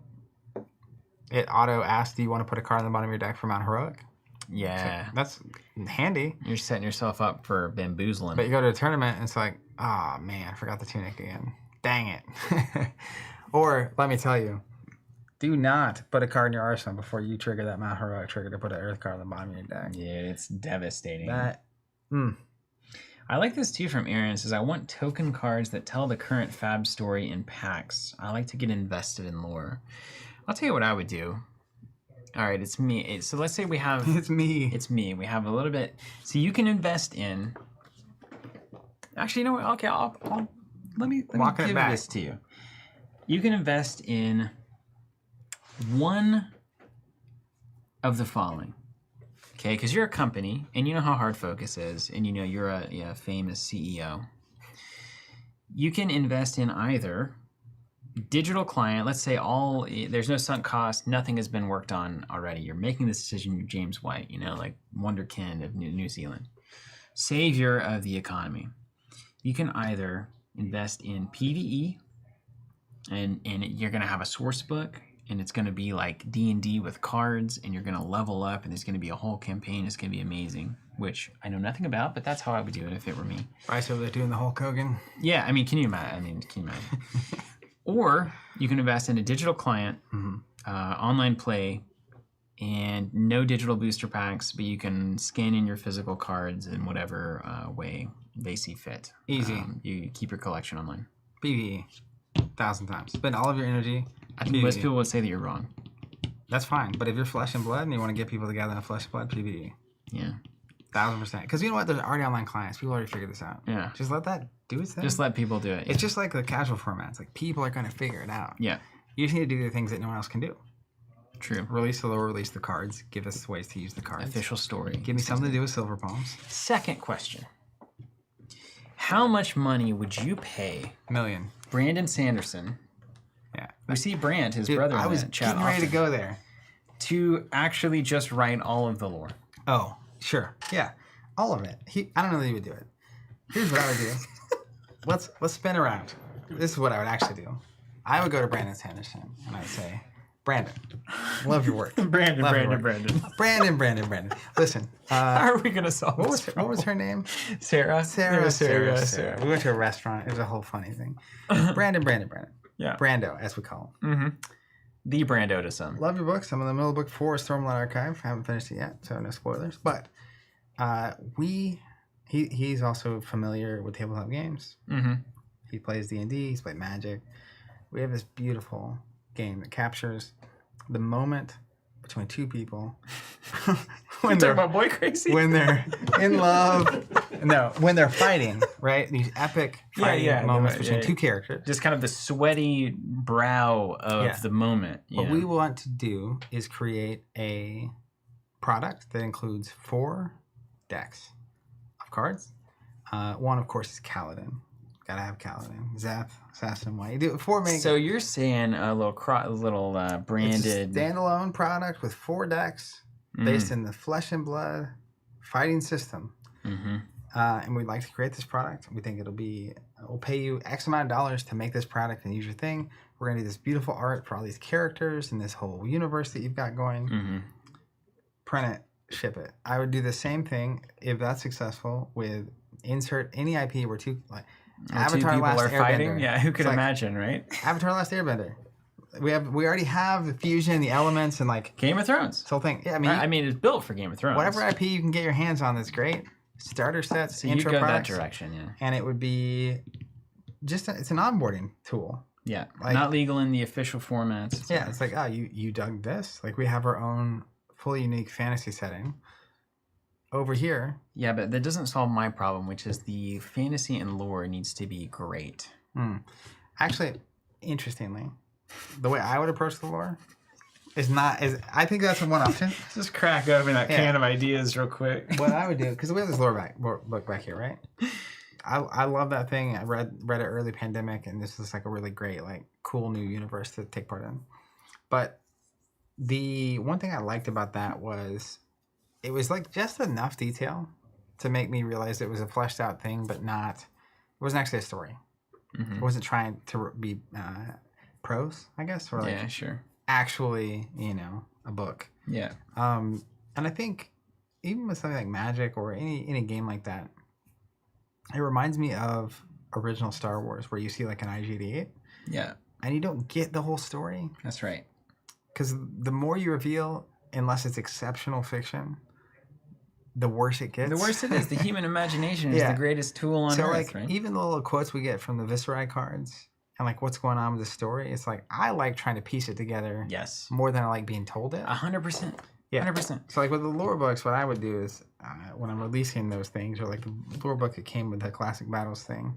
It auto asks, "Do you want to put a card on the bottom of your deck for Mount Heroic?" Yeah, so that's handy. You're setting yourself up for bamboozling. But you go to a tournament and it's like, oh man, I forgot the tunic again. Dang it. Or let me tell you, do not put a card in your arsenal before you trigger that Mount Heroic trigger to put an Earth card on the bottom of your deck. Yeah, it's devastating. I like this too from Aaron. It says, I want token cards that tell the current fab story in packs. I like to get invested in lore. I'll tell you what I would do. All right, it's me. So let's say we have... It's me. It's me. We have a little bit... So you can invest in... Actually, you know what? Okay, let me give this to you. You can invest in one of the following. Okay, because you're a company, and you know how hard focus is, and you know you're a famous CEO. You can invest in either digital client. Let's say there's no sunk cost, nothing has been worked on already. You're making this decision. You're James White, like Wonderkind of New Zealand, savior of the economy. You can either invest in PvE, and you're going to have a source book. And it's going to be like D&D with cards, and you're going to level up, and there's going to be a whole campaign. It's going to be amazing, which I know nothing about, but that's how I would do it if it were me. Bryce over there doing the Hulk Hogan. Yeah, can you imagine? Or you can invest in a digital client, online play, and no digital booster packs, but you can scan in your physical cards in whatever way they see fit. Easy. You keep your collection online. PvE. 1,000 times. Spend all of your energy. I think most people would say that you're wrong. That's fine. But if you're flesh and blood and you want to get people together in a flesh and blood, PvE. Yeah. 1,000%. Because you know what? There's already online clients. People already figured this out. Yeah. Just let that do its thing. Just let people do it. It's just like the casual formats. Like, people are going to figure it out. Yeah. You just need to do the things that no one else can do. True. Release the lore, release the cards. Give us ways to use the cards. Official story. Give me something to do with silver palms. Second question. How much money would you pay $1 million. Brandon Sanderson? Yeah. We see Brand, his brother, I was in that chat getting ready to go there. To actually just write all of the lore. Oh, sure. Yeah. All of it. I don't know that he would do it. Here's what I would do. Let's spin around. This is what I would actually do. I would go to Brandon Sanderson and I'd say, Brandon, love your work. Brandon. Brandon. Listen. How are we going to solve this? What was her name? Sarah. Sarah. We went to a restaurant. It was a whole funny thing. Brandon. Yeah. Brando, as we call him. Mm-hmm. The Brando to some. Love your book. I'm in the middle of book 4, Stormlight Archive. I haven't finished it yet, so no spoilers. But he's also familiar with tabletop games. Mm-hmm. He plays D&D. He's played Magic. We have this beautiful game that captures the moment between two people when they're about boy crazy, when they're in love. No, when they're fighting, right? These epic fighting moments between two characters. Just kind of the sweaty brow of the moment. What we want to do is create a product that includes 4 decks of cards. One, of course, is Kaladin. Gotta have Kaladin. Zath, Assassin, White. You do 4 main. So you're saying a little branded... It's a standalone product with 4 decks based in the Flesh and Blood fighting system. Mm-hmm. And we'd like to create this product. We think we'll pay you X amount of dollars to make this product and use your thing. We're going to do this beautiful art for all these characters and this whole universe that you've got going. Mm-hmm. Print it, ship it. I would do the same thing if that's successable with insert any IP where Avatar people Last are Airbender. Fighting? Yeah, who could imagine, right? Avatar Last Airbender. We already have the fusion, the elements, and Game of Thrones. This whole thing. Yeah, I mean, it's built for Game of Thrones. Whatever IP you can get your hands on that's great. Starter sets, so intro you go products, that direction, yeah. And it would be it's an onboarding tool. Yeah, not legal in the official formats. Yeah, it's like, you dug this. We have our own fully unique fantasy setting. Over here. Yeah, but that doesn't solve my problem, which is the fantasy and lore needs to be great. Actually, interestingly, the way I would approach the lore is I think that's one option. Just crack open that can of ideas real quick. What I would do, because we have this lore book back here, right? I love that thing. I read it early pandemic, and this is like a really great, like, cool new universe to take part in. But the one thing I liked about that was it was like just enough detail to make me realize it was a fleshed out thing, but not. It wasn't actually a story. It wasn't trying to be prose, I guess, or like actually, a book. Yeah. And I think even with something like Magic or any game like that, it reminds me of original Star Wars, where you see like an IG-88. Yeah. And you don't get the whole story. That's right. Because the more you reveal, unless it's exceptional fiction, the worse it gets. The worse it is. The human imagination is the greatest tool on earth, right? Even the little quotes we get from the Viscerai cards and like what's going on with the story, it's like I like trying to piece it together. Yes. More than I like being told it. 100%. Yeah. 100%. So like with the lore books, what I would do is when I'm releasing those things, or like the lore book that came with the Classic Battles thing,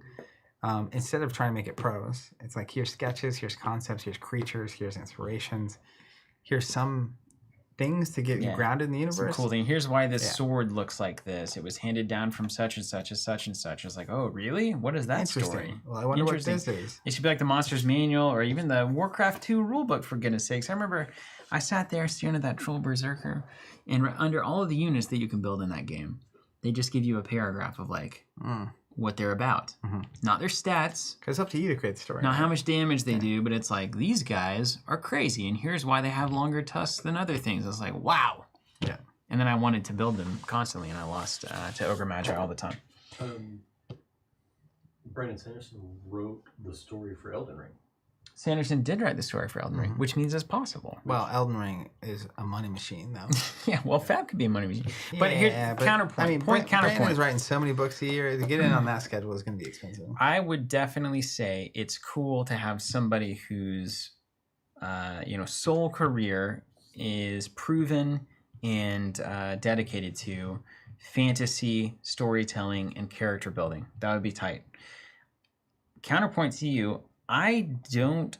instead of trying to make it prose, it's like here's sketches, here's concepts, here's creatures, here's inspirations, here's some things to get you grounded in the universe. Some cool thing. Here's why this sword looks like this. It was handed down from such and such as such and such. I was like, oh, really? What is that story? Well, I wonder what this is. It should be like the Monsters Manual or even the Warcraft 2 rulebook, for goodness sakes. I remember I sat there staring at that Troll Berserker, and under all of the units that you can build in that game, they just give you a paragraph of like what they're about. Not their stats. Because it's up to you to create the story. Not how much damage they do, but it's like, these guys are crazy, and here's why they have longer tusks than other things. I was like, wow. Yeah. And then I wanted to build them constantly, and I lost to Ogre Magi all the time. Brandon Sanderson wrote the story for Elden Ring. Sanderson did write the story for Elden Ring, which means it's possible. Well, Elden Ring is a money machine, though. Yeah, well, Fab could be a money machine. But counterpoint. I mean, counterpoint. Brandon is writing so many books a year. To get in on that schedule is going to be expensive. I would definitely say it's cool to have somebody whose, sole career is proven and dedicated to fantasy, storytelling, and character building. That would be tight. Counterpoint to you, I don't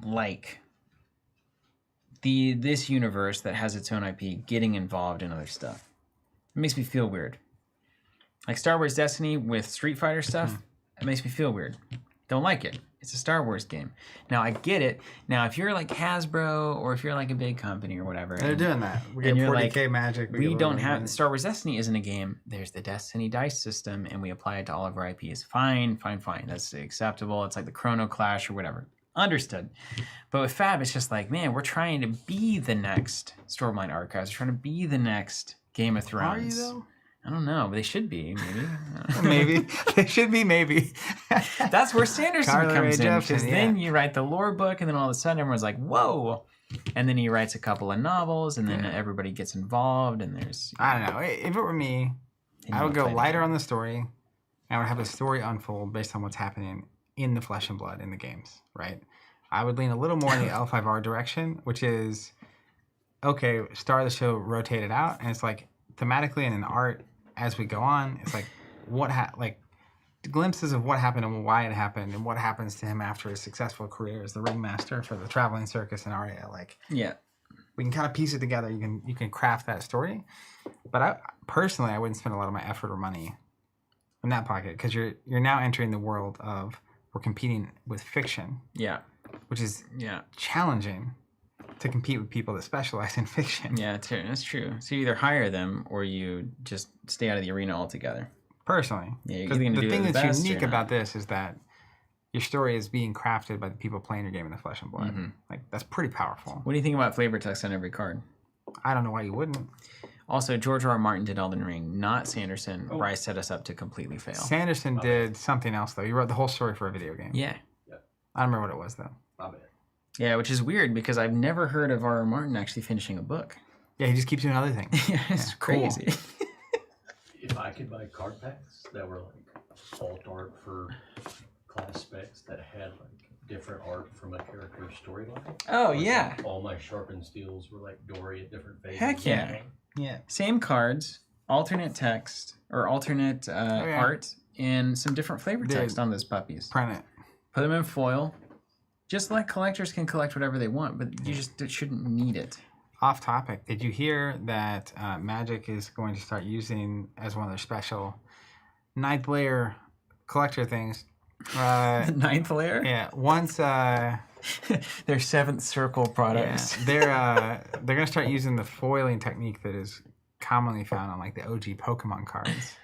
like this universe that has its own IP getting involved in other stuff. It makes me feel weird. Like Star Wars Destiny with Street Fighter stuff, it makes me feel weird. Don't like it. It's a Star Wars game. Now, I get it. Now, if you're like Hasbro or if you're like a big company or whatever. They're doing that. We get 40K Magic. We don't have... Star Wars Destiny isn't a game. There's the Destiny dice system, and we apply it to all of our IPs. Fine. That's acceptable. It's like the Chrono Clash or whatever. Understood. But with Fab, it's just like, man, we're trying to be the next Stormlight Archives. We're trying to be the next Game of Thrones. Are you, though? I don't know, but they should be, maybe. Maybe. They should be, maybe. That's where Sanderson comes in, because then you write the lore book, and then all of a sudden everyone's like, whoa. And then he writes a couple of novels, and then everybody gets involved, and there's... I don't know. If it were me, I would go lighter on the story. I would have the story unfold based on what's happening in the flesh and blood in the games, right? I would lean a little more in the L5R direction, which is, okay, start of the show, rotate it out, and it's like, thematically and in art, as we go on, it's like glimpses of what happened and why it happened and what happens to him after his successful career as the ringmaster for the traveling circus in Aria. Like, we can kind of piece it together. You can craft that story, but I wouldn't spend a lot of my effort or money in that pocket, because you're now entering the world of, we're competing with fiction, which is challenging to compete with people that specialize in fiction. Yeah, that's true. So you either hire them or you just stay out of the arena altogether. Personally. Yeah, because the thing that's unique about this is that your story is being crafted by the people playing your game in the flesh and blood. Like, that's pretty powerful. What do you think about flavor text on every card? I don't know why you wouldn't. Also, George R.R. Martin did Elden Ring, not Sanderson. Bryce set us up to completely fail. Sanderson did something else, though. He wrote the whole story for a video game. Yeah. I don't remember what it was, though. Yeah, which is weird, because I've never heard of R.R. Martin actually finishing a book. Yeah, he just keeps doing other things. It's crazy. Cool. If I could buy card packs that were like alt art for class specs that had like different art from a character's storyline. Oh, Like, yeah. all my sharpened steels were like Dory at different phases. Heck yeah. Yeah. Same cards, alternate text, or alternate art, and some different flavor text on those puppies. Print it. Put them in foil. Just like collectors can collect whatever they want, but you just shouldn't need it. Off topic, did you hear that Magic is going to start using as one of their special 9th layer collector things? The 9th layer? Yeah. Once their 7th circle products. Yeah, they're gonna start using the foiling technique that is commonly found on like the OG Pokemon cards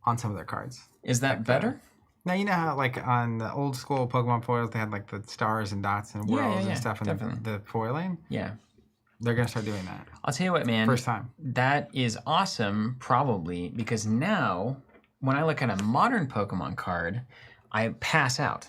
on some of their cards. Is that better? Now, you know how like on the old school Pokemon foils they had like the stars and dots and worlds and stuff in the foiling? Yeah. They're going to start doing that. I'll tell you what, man. First time. That is awesome, probably, because now when I look at a modern Pokemon card, I pass out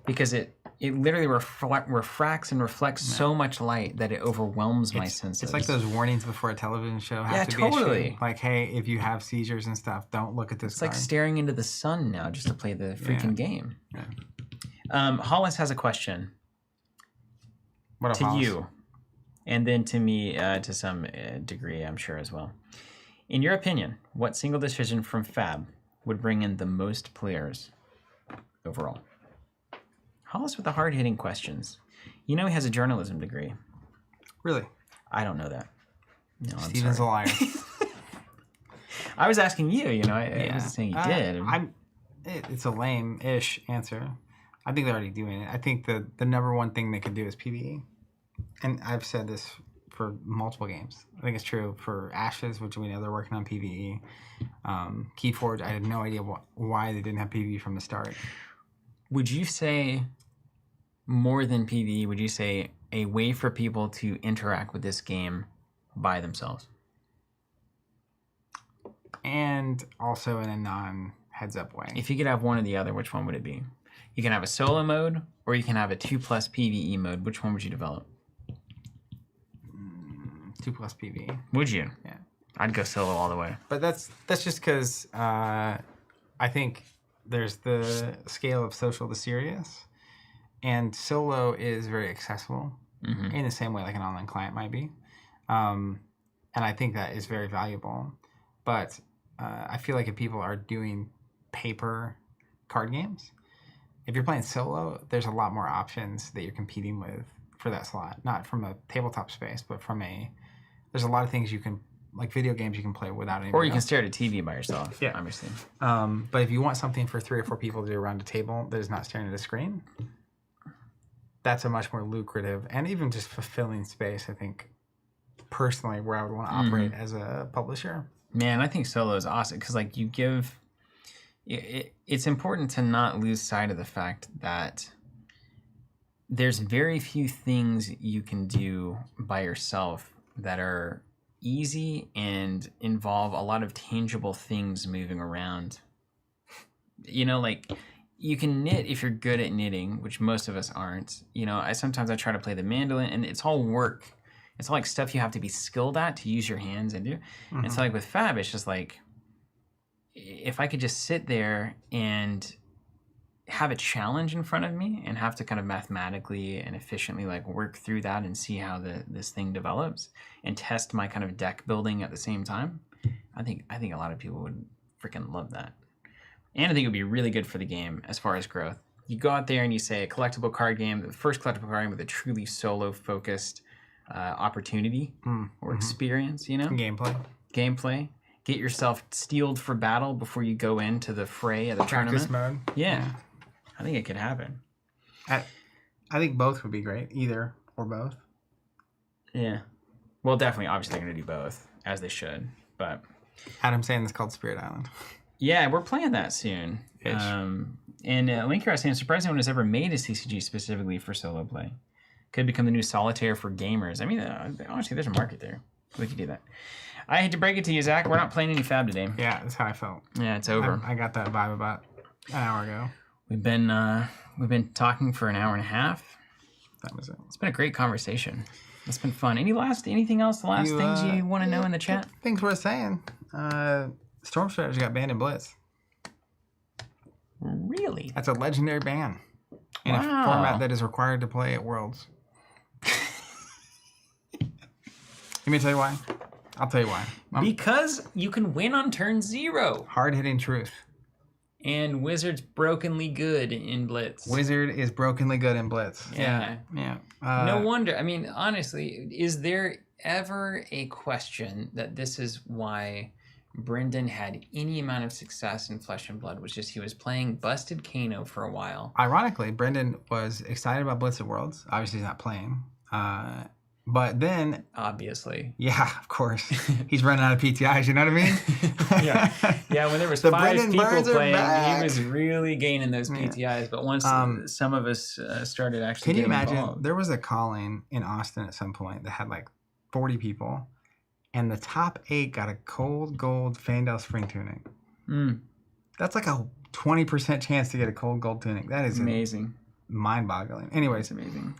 because it literally refracts and reflects so much light that it overwhelms my senses. It's like those warnings before a television show have to be issued. Like, hey, if you have seizures and stuff, don't look at this card. It's like staring into the sun now just to play the freaking game. Yeah. Hollis has a question to you, and then to me to some degree, I'm sure, as well. In your opinion, what single decision from Fab would bring in the most players overall? Hollis with the hard-hitting questions. You know he has a journalism degree. Really? I don't know that. No, Steven's a liar. I was asking you, I wasn't saying you did. It's a lame-ish answer. I think they're already doing it. I think the number one thing they can do is PvE. And I've said this for multiple games. I think it's true for Ashes, which we know they're working on PvE. Keyforge, I had no idea why they didn't have PvE from the start. Would you say more than PvE, would you say a way for people to interact with this game by themselves? And also in a non-heads-up way. If you could have one or the other, which one would it be? You can have a solo mode, or you can have a 2+ PvE mode. Which one would you develop? 2+ PvE. Would you? Yeah. I'd go solo all the way. But that's just because I think there's the scale of social to serious, and solo is very accessible in the same way like an online client might be, and I think that is very valuable. But I feel like if people are doing paper card games, if you're playing solo, there's a lot more options that you're competing with for that slot. Not from a tabletop space, but there's a lot of things you can, like video games you can play without anybody Or you can else. stare at a TV by yourself, obviously. But if you want something for 3 or 4 people to do around a table that is not staring at a screen, that's a much more lucrative and even just fulfilling space, I think, personally, where I would want to operate as a publisher. Man, I think solo is awesome because, like, you give... It's important to not lose sight of the fact that there's very few things you can do by yourself that are easy and involve a lot of tangible things moving around. Like you can knit if you're good at knitting, which most of us aren't. Sometimes I try to play the mandolin, and it's all work. It's all like stuff you have to be skilled at to use your hands and do. And so like with Fab, it's just like, if I could just sit there and have a challenge in front of me and have to kind of mathematically and efficiently like work through that and see how this thing develops and test my kind of deck building at the same time, I think a lot of people would freaking love that. And I think it would be really good for the game as far as growth. You go out there and you say a collectible card game, the first collectible card game with a truly solo focused opportunity or experience, Gameplay. Get yourself steeled for battle before you go into the fray of the Practice tournament. mode. Yeah. I think it could happen. I think both would be great, either or both. Yeah. Well, definitely, obviously, they're going to do both, as they should. But Adam's saying it's called Spirit Island. Yeah, we're playing that soon. And Link here, I was saying, surprising one has ever made a TCG specifically for solo play. Could become the new solitaire for gamers. I mean, honestly, there's a market there. We could do that. I hate to break it to you, Zach. We're not playing any Fab today. Yeah, that's how I felt. Yeah, it's over. I got that vibe about an hour ago. We've been talking for an hour and a half. That was it. It's been a great conversation. It's been fun. Anything else? The last things you want to know in the chat? Things worth saying. Storm Strategy got banned in Blitz. Really? That's a legendary ban. in a format that is required to play at Worlds. Let me tell you why. I'll tell you why. Because you can win on turn 0. Hard-hitting truth. And Wizard's brokenly good in Blitz. Wizard is brokenly good in Blitz. Yeah. No wonder. I mean, honestly, is there ever a question that this is why Brendan had any amount of success in Flesh and Blood, was just he was playing Busted Kano for a while. Ironically, Brendan was excited about Blitz at Worlds. Obviously, he's not playing. But then... Obviously. Yeah, of course. He's running out of PTIs, you know what I mean? Yeah, when there was 5 people playing, he was really gaining those PTIs. But once some of us started actually getting involved. Can you imagine? There was a calling in Austin at some point that had like 40 people. And the top 8 got a cold gold Fandel spring tunic. That's like a 20% chance to get a cold gold tunic. That is amazing. Mind-boggling. Anyways. It's amazing.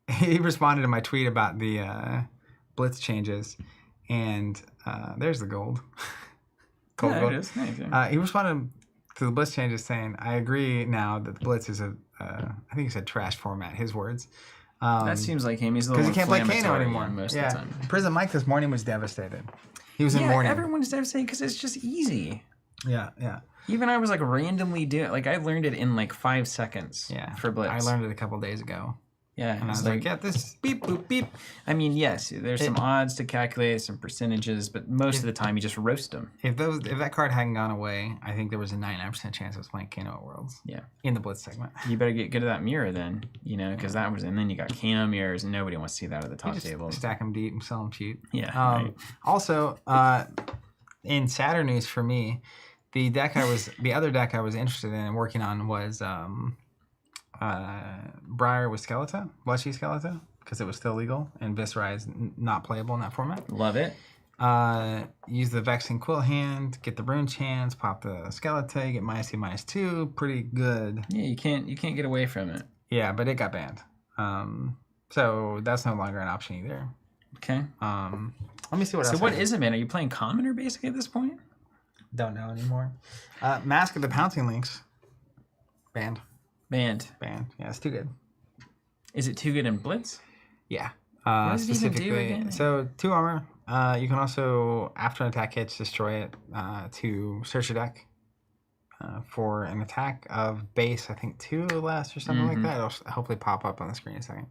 He responded to my tweet about the Blitz changes. And there's the gold. Cold gold. It is. Nice. He responded to the Blitz changes saying, I agree now that the Blitz is I think he said trash format, his words. That seems like him. He's a little because he can't play Kano anymore most of the time. Prison Mike this morning was devastated. He was in mourning. Everyone's devastated because it's just easy. Yeah. Even I was like randomly doing. Like I learned it in like 5 seconds. For Blitz. I learned it a couple days ago. Yeah, and I was like, this beep boop beep. I mean, yes, there's some odds to calculate, some percentages, but most of the time you just roast them. If that card hadn't gone away, I think there was a 99% chance I was playing Kano at Worlds. Yeah, in the Blitz segment. You better get good at that mirror then, because that was, and then you got Kano mirrors, and nobody wants to see that at the top table. Stack them deep and sell them cheap. Yeah. Right. Also, in sadder news for me, the other deck I was interested in and working on was. Briar with Skeleton, Blushy Skeleton, because it was still legal, and Viscera is not playable in that format. Love it. Use the Vexing Quill hand, get the Rune Chance, pop the Skeleton, get -2, -2. Pretty good. Yeah, you can't get away from it. Yeah, but it got banned. So that's no longer an option either. Okay. Let me see what else. So what is it, man? Are you playing Commoner basically at this point? Don't know anymore. Mask of the Pouncing Lynx. Banned. Banned. Yeah, it's too good. Is it too good in Blitz? Yeah. What does it even do again? So 2 armor. You can also, after an attack hits, destroy it to search your deck for an attack of base, I think 2 or less or something like that. It'll hopefully pop up on the screen in a second.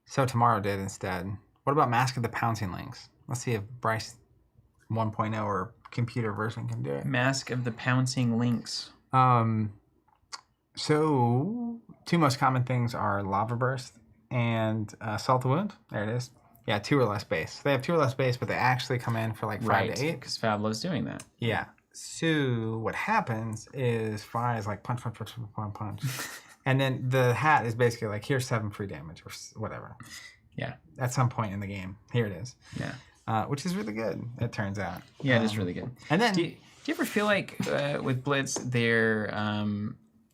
So Tomorrow did instead. What about Mask of the Pouncing Lynx? Let's see if Bryce 1.0 or computer version can do it. Mask of the Pouncing Lynx. So 2 most common things are Lava Burst and Salt the Wound. There it is. Yeah, 2 or less base. They have 2 or less base, but they actually come in for like 5 to 8. Because Fab loves doing that. Yeah. So what happens is Fry is like punch. And then the hat is basically like, here's 7 free damage or whatever. Yeah. At some point in the game. Here it is. Yeah. Which is really good, it turns out. Yeah, it is really good. And then... Do you ever feel like with Blitz,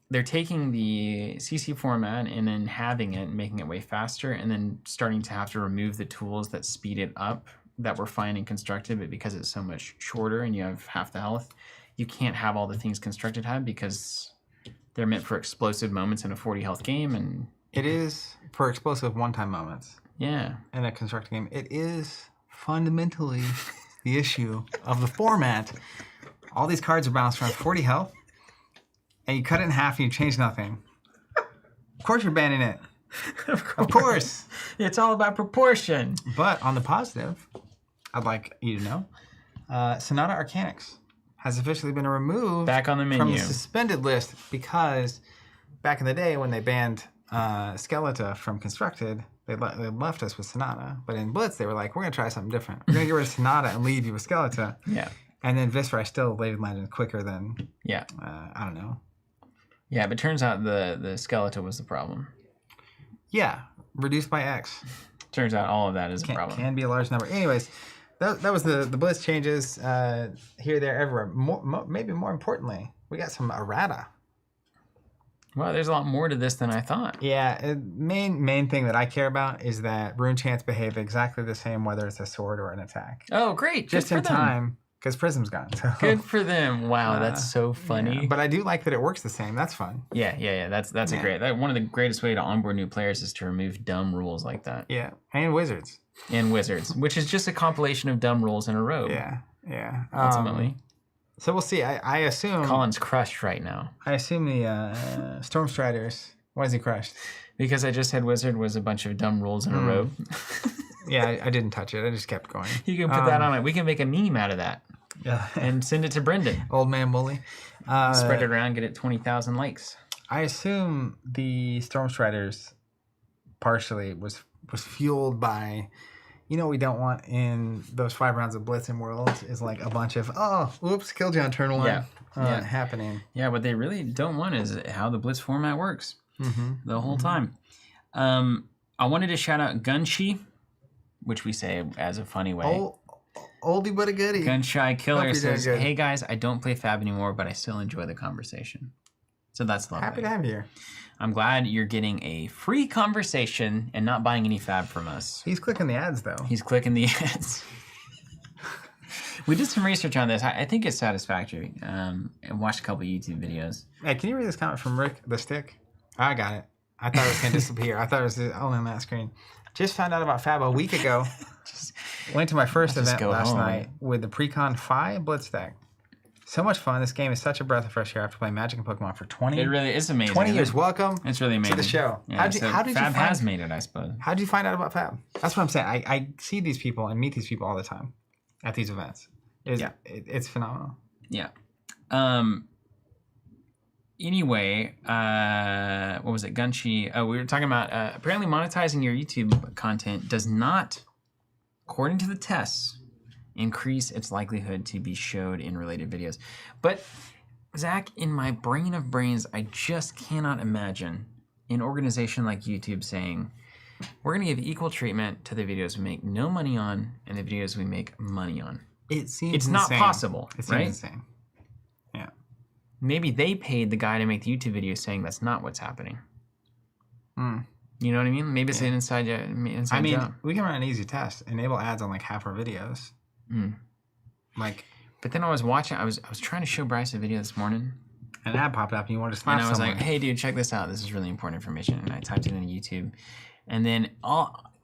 they're taking the CC format and then having it and making it way faster and then starting to have to remove the tools that speed it up that we're finding constructed, but because it's so much shorter and you have half the health, you can't have all the things constructed have because they're meant for explosive moments in a 40 health game. And it is for explosive one-time moments. Yeah. In a constructed game. It is fundamentally the issue of the format. All these cards are balanced around 40 health. And you cut it in half and you change nothing. Of course you're banning it. Of course. It's all about proportion. But on the positive, I'd like you to know, Sonata Arcanix has officially been removed back on the menu from the suspended list because back in the day when they banned Skeletor from Constructed, they left us with Sonata. But in Blitz, they were like, we're going to try something different. We're going to get rid of Sonata and leave you with Skeletor. Yeah. And then Viscera still landed quicker than, I don't know. Yeah, but turns out the Skeletor was the problem. Yeah, reduced by X. Turns out all of that is a problem. Can be a large number. Anyways, that was the Blitz changes here, there, everywhere. Maybe more importantly, we got some errata. Well, there's a lot more to this than I thought. Yeah, main thing that I care about is that Rune Chants behave exactly the same whether it's a sword or an attack. Oh, great. Just in time because Prism's gone. So. Good for them. Wow, that's so funny. Yeah, but I do like that it works the same. That's fun. Yeah. That's a great. One of the greatest way to onboard new players is to remove dumb rules like that. Yeah, and Wizards. And Wizards, which is just a compilation of dumb rules in a row. Yeah. Ultimately. So we'll see. I assume Colin's crushed right now. I assume the Storm Striders. Why is he crushed? Because I just said Wizard was a bunch of dumb rules in a row. Yeah, I didn't touch it. I just kept going. You can put that on it. We can make a meme out of that. Yeah. And send it to Brendan. Old man bully. Spread it around, get it 20,000 likes. I assume the Storm Striders partially was fueled by, what we don't want in those 5 rounds of Blitz and Worlds is like a bunch of, Killjoy on turn 1 happening. Yeah, what they really don't want is how the Blitz format works the whole time. I wanted to shout out Gunshi, which we say as a funny way. Oldie but a goodie. Gunshy Killer says, "Hey guys, I don't play Fab anymore, but I still enjoy the conversation." So that's lovely. Happy to have you here. I'm glad you're getting a free conversation and not buying any Fab from us. He's clicking the ads, though. He's clicking the ads. We did some research on this. I think it's satisfactory. I watched a couple YouTube videos. Hey, can you read this comment from Rick the Stick? I got it. I thought it was going to disappear. I thought it was only on that screen. Just found out about Fab a week ago. Went to my first event last night with the Precon Phi Blitz deck. So much fun. This game is such a breath of fresh air after playing Magic and Pokemon for 20 years. It really is amazing. 20 years. Welcome it's really amazing. to the show. Yeah, how did Fab has made it, I suppose. How did you find out about Fab? That's what I'm saying. I see these people and meet these people all the time at these events. It's phenomenal. Yeah. Anyway, what was it? Gunshi. We were talking about apparently monetizing your YouTube content does not, according to the tests, increase its likelihood to be showed in related videos. But Zach, in my brain of brains, I just cannot imagine an organization like YouTube saying, we're going to give equal treatment to the videos we make no money on and the videos we make money on. It's insane. Not possible, it seems right? Insane. Yeah. Maybe they paid the guy to make the YouTube video saying that's not what's happening. You know what I mean? Maybe it's an inside job. We can run an easy test. Enable ads on like half our videos. But then I was watching. I was trying to show Bryce a video this morning. An ad popped up and you wanted to slap someone. And I was like, hey, dude, check this out. This is really important information. And I typed it into YouTube. And then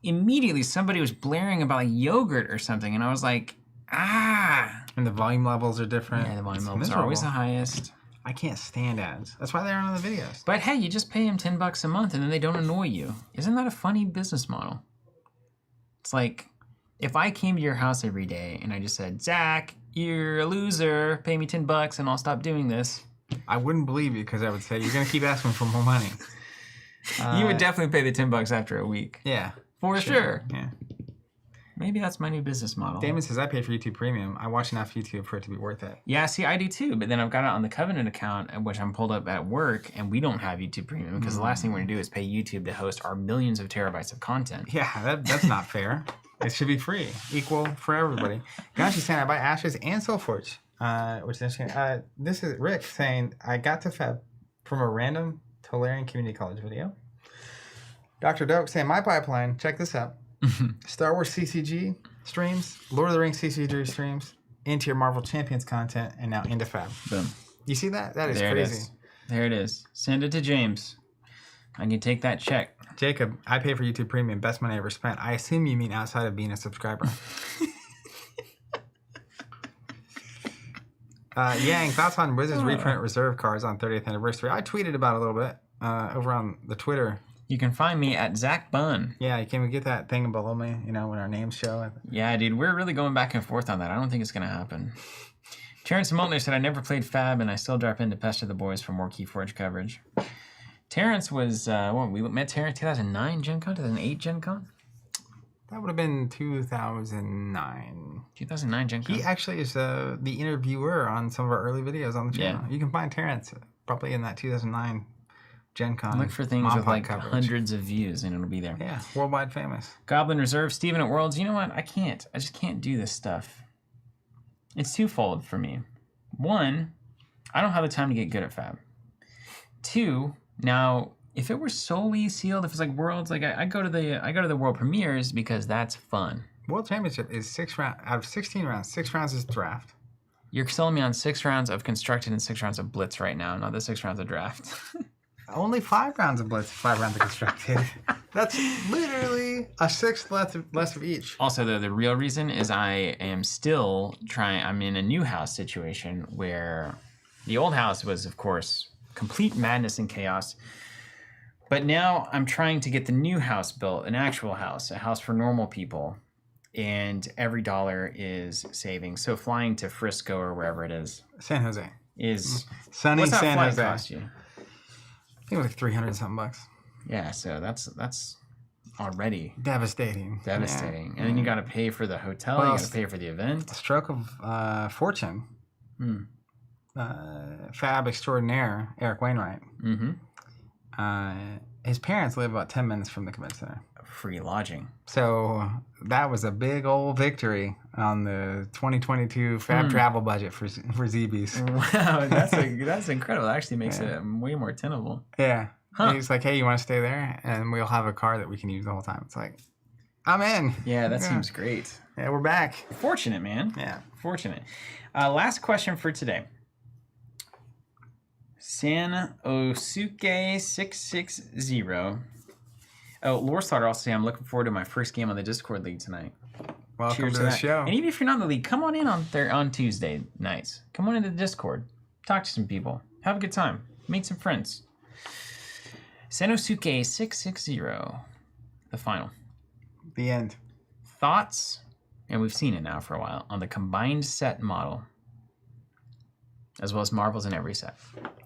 immediately somebody was blaring about like yogurt or something. And I was like, And the volume levels are different. Yeah, the volume levels are always the highest. I can't stand ads. That's why they aren't on the videos. But hey, you just pay them $10 a month and then they don't annoy you. Isn't that a funny business model? It's like, if I came to your house every day and I just said, Zach, you're a loser, pay me $10 and I'll stop doing this. I wouldn't believe you because I would say, you're going to keep asking for more money. You would definitely pay the $10 after a week. Yeah. For sure. Yeah. Maybe that's my new business model. Damon says, I pay for YouTube Premium. I watch enough YouTube for it to be worth it. Yeah, see, I do too. But then I've got it on the Covenant account, which I'm pulled up at work, and we don't have YouTube Premium because the last thing we're going to do is pay YouTube to host our millions of terabytes of content. Yeah, that's not fair. It should be free. Equal for everybody. Gashi saying, I buy Ashes and Soulforge, which is interesting. This is Rick saying, I got to Feb from a random Tolarian Community College video. Dr. Doak saying, my pipeline, check this out. Star Wars CCG streams, Lord of the Rings CCG streams, into your Marvel Champions content, and now into Fab. Boom. You see that? That is crazy. There it is. Send it to James. I can take that check. Jacob, I pay for YouTube Premium. Best money I ever spent. I assume you mean outside of being a subscriber. Yang, thoughts on Wizards reprint reserve cards on 30th anniversary? I tweeted about it a little bit over on the Twitter. You can find me at Zach Bunn. Yeah, you can get that thing below me, when our names show. Yeah, dude, we're really going back and forth on that. I don't think it's going to happen. Terrence Moltner said, I never played Fab, and I still drop in to pester the boys for more Keyforge coverage. Terrence was, we met Terrence 2009 Gen Con, 2008 Gen Con? That would have been 2009. 2009 Gen Con. He actually is the interviewer on some of our early videos on the channel. Yeah. You can find Terrence probably in that 2009 Gen Con. Look for things with like coverage. Hundreds of views and it'll be there. Yeah, worldwide famous. Goblin Reserve, Steven at Worlds. You know what? I just can't do this stuff. It's twofold for me. One, I don't have the time to get good at Fab. Two, now if it were solely sealed, if it's like Worlds, like I go to the World Premieres because that's fun. World Championship is 6 rounds out of 16 rounds. 6 rounds is draft. You're selling me on 6 rounds of constructed and 6 rounds of Blitz right now, not the 6 rounds of draft. Only 5 rounds of Blitz, 5 rounds of constructed. That's literally a sixth less of each. Also, though, the real reason is I am still I'm in a new house situation where the old house was, of course, complete madness and chaos. But now I'm trying to get the new house built, an actual house, a house for normal people. And every dollar is saving. So flying to Frisco or wherever it is. San Jose. Is sunny what's that San flight Jose. cost you? I think it was like $300-something. Yeah, so that's already devastating. Yeah. And then you got to pay for the hotel. You got to pay for the event. A stroke of fortune. Fab extraordinaire Eric Wainwright. His parents live about 10 minutes from the convention center. Free lodging. So that was a big old victory on the 2022 Fab travel budget for ZBs. Wow, that's incredible. That actually makes it way more tenable. Yeah. Huh. He's like, hey, you want to stay there? And we'll have a car that we can use the whole time. It's like, I'm in. Yeah, that seems great. Yeah, we're back. Fortunate, man. Yeah. Fortunate. Last question for today. Sanosuke660. Oh, Lore Starter also saying, I'm looking forward to my first game on the Discord League tonight. Welcome Cheers to the show. And even if you're not in the league, come on in on Tuesday nights. Come on into the Discord. Talk to some people. Have a good time. Meet some friends. Sanosuke660. The final. The end. Thoughts, and we've seen it now for a while, on the combined set model, as well as marbles in every set.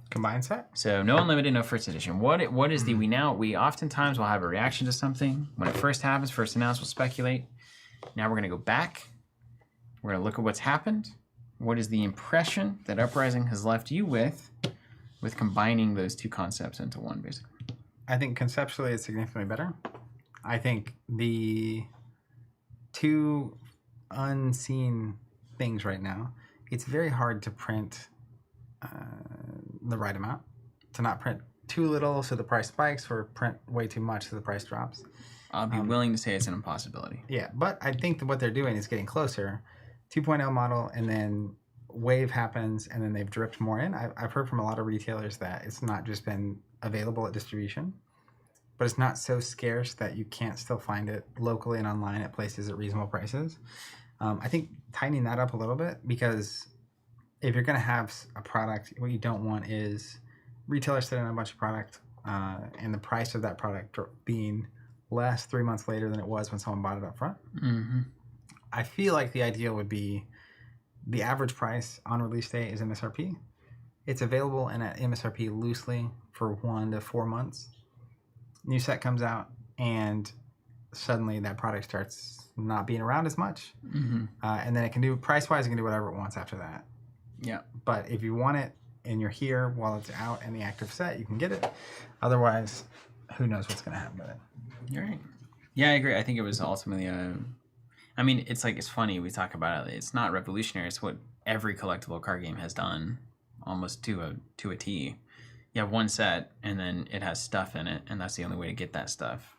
Combined set? So no unlimited, no first edition. What is we oftentimes will have a reaction to something. When it first happens, first announced, we'll speculate. Now we're going to go back. We're going to look at what's happened. What is the impression that Uprising has left you with combining those two concepts into one, basically? I think conceptually it's significantly better. I think the two unseen things right now, it's very hard to print the right amount, to not print too little so the price spikes, or print way too much so the price drops. I'll be willing to say it's an impossibility. Yeah, but I think that what they're doing is getting closer. 2.0 model, and then wave happens, and then they've dripped more in. I've heard from a lot of retailers that it's not just been available at distribution, but it's not so scarce that you can't still find it locally and online at places at reasonable prices. I think tightening that up a little bit, because if you're going to have a product, what you don't want is retailers selling a bunch of product and the price of that product being less 3 months later than it was when someone bought it up front. Mm-hmm. I feel like the ideal would be the average price on release day is MSRP. It's available and at MSRP loosely for 1 to 4 months. New set comes out, and suddenly that product starts not being around as much. Mm-hmm. And then it can do, price-wise, it can do whatever it wants after that. Yeah. But if you want it and you're here while it's out in the active set, you can get it. Otherwise, who knows what's going to happen with it. You're right. Yeah, I agree. I think it was ultimately I mean, it's funny, we talk about it. It's not revolutionary. It's what every collectible card game has done, almost to a T. You have one set, and then it has stuff in it, and that's the only way to get that stuff.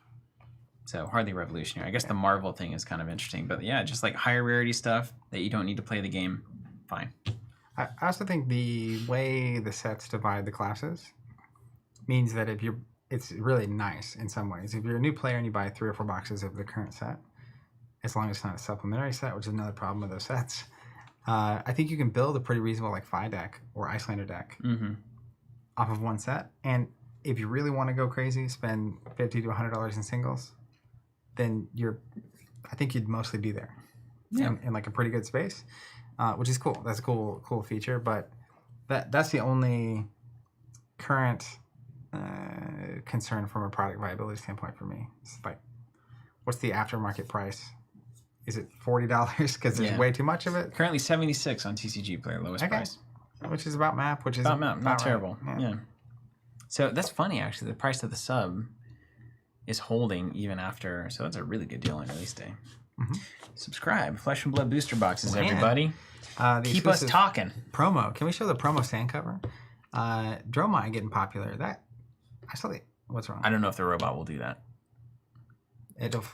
So hardly revolutionary. I guess the Marvel thing is kind of interesting, but yeah, just like higher rarity stuff that you don't need to play the game, fine. I also think the way the sets divide the classes means that it's really nice in some ways. If you're a new player and you buy 3 or 4 boxes of the current set, as long as it's not a supplementary set, which is another problem with those sets, I think you can build a pretty reasonable like FI deck or Icelander deck off of one set. And if you really want to go crazy, spend $50 to $100 in singles, then I think you'd mostly be there in like a pretty good space, which is cool. That's a cool feature. But that's the only current concern from a product viability standpoint for me. It's like, what's the aftermarket price? Is it $40 because there's way too much of it? Currently $76 on TCG Player, lowest price. Which is about map, which is about map, not terrible. Right. Yeah. So that's funny, actually. The price of the sub is holding even after, so that's a really good deal on release day. Mm-hmm. Subscribe, Flesh and Blood booster boxes, everybody. Keep us talking. Promo. Can we show the promo stand cover? Dromai getting popular. What's wrong? I don't know if the robot will do that. It'll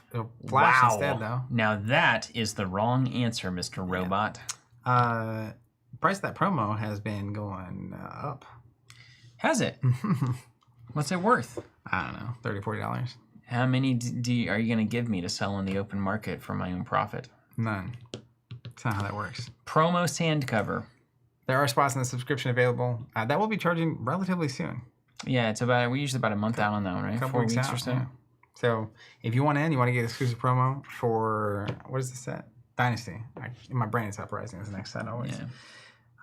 flash instead, though. Now that is the wrong answer, Mr. Robot. But price of that promo has been going up. Has it? What's it worth? I don't know, $30, $40. How many are you going to give me to sell in the open market for my own profit? None. That's not how that works. Promo sand cover. There are spots in the subscription available. That will be charging relatively soon. Yeah, we're usually about a month out on that one, right? 4 weeks out, or so. Yeah. So if you want in, you want to get exclusive promo for, what is the set? Dynasty. My brain is uprising is the next set always. Yeah.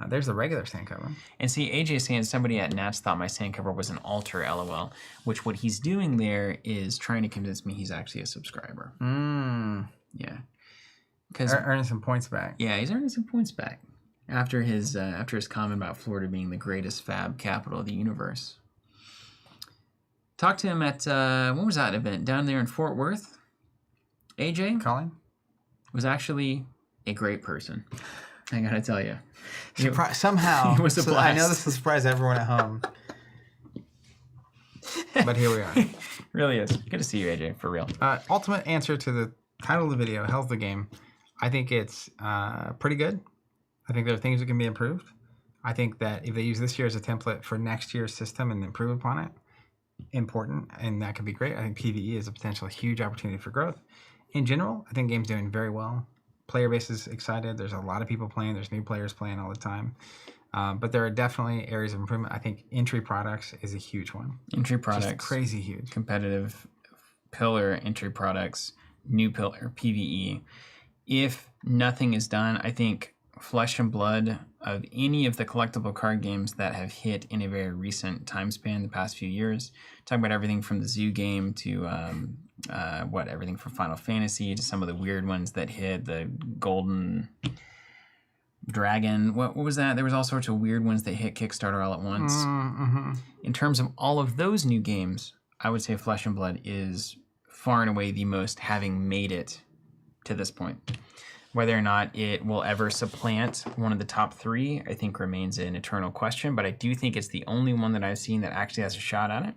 There's the regular sand cover. And see, AJ is saying somebody at Nats thought my sand cover was an alter, LOL. Which what he's doing there is trying to convince me he's actually a subscriber. Yeah. Because earning some points back. Yeah, he's earning some points back after his comment about Florida being the greatest fab capital of the universe. Talked to him at what was that event down there in Fort Worth? AJ Colin was actually a great person. I gotta tell you, somehow it was a blast. I know this will surprise everyone at home, but here we are. Really is good to see you, AJ, for real. Ultimate answer to the title of the video: Hell's the Game. I think it's pretty good. I think there are things that can be improved. I think that if they use this year as a template for next year's system and improve upon it, important, and that could be great. I think PvE is a potential huge opportunity for growth. In general, I think the game's doing very well. Player base is excited. There's a lot of people playing. There's new players playing all the time. But there are definitely areas of improvement. I think entry products is a huge one. Entry products. Just crazy huge. Competitive pillar, entry products, new pillar, PvE. If nothing is done, I think Flesh and Blood of any of the collectible card games that have hit in a very recent time span, the past few years, talking about everything from the Zoo game to everything from Final Fantasy to some of the weird ones that hit, the Golden Dragon. What was that? There was all sorts of weird ones that hit Kickstarter all at once. Mm-hmm. In terms of all of those new games, I would say Flesh and Blood is far and away the most, having made it to this point. Whether or not it will ever supplant one of the top three, I think remains an eternal question, but I do think it's the only one that I've seen that actually has a shot at it.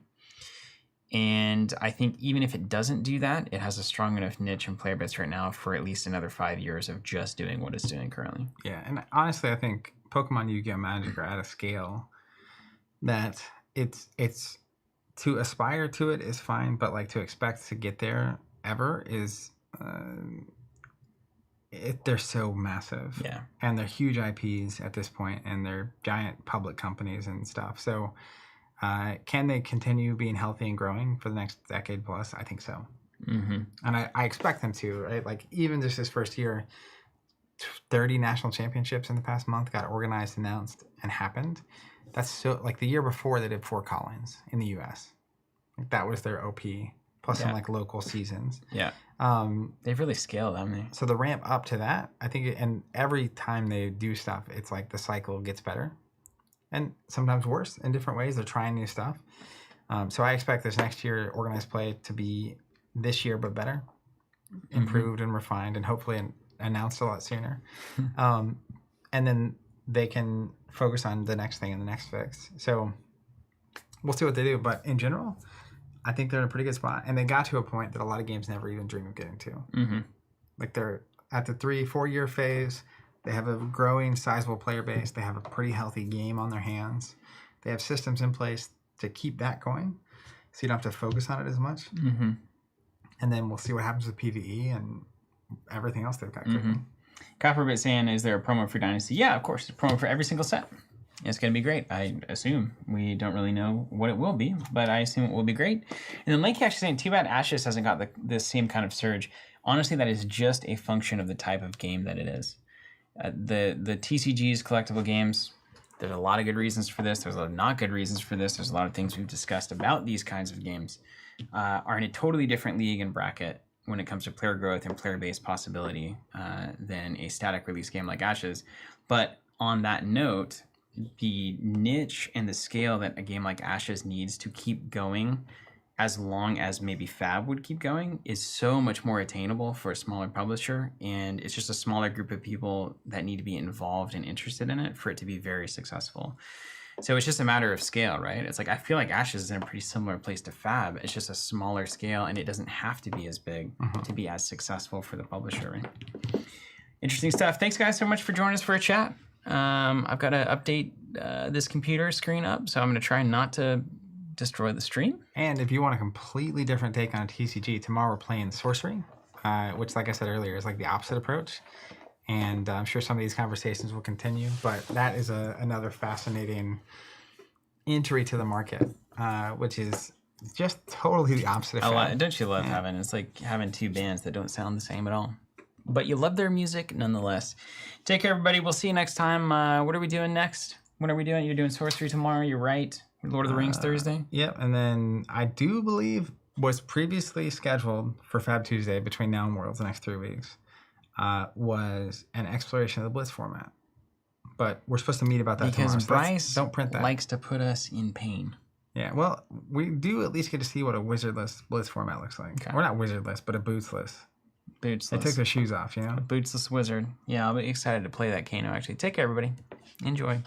And I think even if it doesn't do that, it has a strong enough niche and player base right now for at least another 5 years of just doing what it's doing currently. Yeah, and honestly, I think Pokemon, Yu-Gi-Oh! Magic are at a scale that it's to aspire to it is fine, but like to expect to get there ever is... they're so massive. Yeah. And they're huge IPs at this point, and they're giant public companies and stuff. So can they continue being healthy and growing for the next decade plus? I think so. Mm-hmm. And I expect them to, right? Like even just this first year, 30 national championships in the past month got organized, announced, and happened. That's so, like the year before they did Fort Collins in the US. Like that was their OP, plus some like local seasons. Yeah. They've really scaled, haven't they? So the ramp up to that, I think, and every time they do stuff, it's like the cycle gets better, and sometimes worse in different ways. They're trying new stuff. So I expect this next year organized play to be this year, but better, improved and refined, and hopefully announced a lot sooner. And then they can focus on the next thing and the next fix. So we'll see what they do. But in general, I think they're in a pretty good spot. And they got to a point that a lot of games never even dream of getting to. Mm-hmm. Like they're at the 3-4 year phase. They have a growing, sizable player base. They have a pretty healthy game on their hands. They have systems in place to keep that going, so you don't have to focus on it as much. Mm-hmm. And then we'll see what happens with PvE and everything else they've got cooking. Copperbit saying, is there a promo for Dynasty? Yeah, of course. There's a promo for every single set. It's going to be great. I assume. We don't really know what it will be, but I assume it will be great. And then Lake actually saying, too bad Ashes hasn't got the same kind of surge. Honestly, that is just a function of the type of game that it is. The TCGs, collectible games, there's a lot of good reasons for this. There's a lot of not good reasons for this. There's a lot of things we've discussed about these kinds of games are in a totally different league and bracket when it comes to player growth and player-based possibility than a static release game like Ashes. But on that note, the niche and the scale that a game like Ashes needs to keep going as long as maybe Fab would keep going is so much more attainable for a smaller publisher, and it's just a smaller group of people that need to be involved and interested in it for it to be very successful. So it's just a matter of scale, right? It's like I feel like Ashes is in a pretty similar place to Fab. It's just a smaller scale, and it doesn't have to be as big to be as successful for the publisher, right? Interesting stuff. Thanks, guys, so much for joining us for a chat. I've got to update this computer screen up, so I'm going to try not to destroy the stream. And if you want a completely different take on TCG, tomorrow we're playing Sorcery, which, like I said earlier, is like the opposite approach. And I'm sure some of these conversations will continue, but that is another fascinating entry to the market, which is just totally the opposite effect. Don't you love having, it's like having two bands that don't sound the same at all. But you love their music nonetheless. Take care, everybody. We'll see you next time. What are we doing next? What are we doing? You're doing Sorcery tomorrow. You're right. Lord of the Rings Thursday. Yep. And then I do believe was previously scheduled for Fab Tuesday between now and Worlds the next 3 weeks was an exploration of the Blitz format. But we're supposed to meet about that tomorrow. Because Bryce don't print that. Likes to put us in pain. Yeah, well, we do at least get to see what a wizardless Blitz format looks like. Okay. Or not wizardless, but a bootsless. Bootsless. They took their shoes off, you know? A bootsless wizard. Yeah, I'll be excited to play that Kano, actually. Take care, everybody. Enjoy.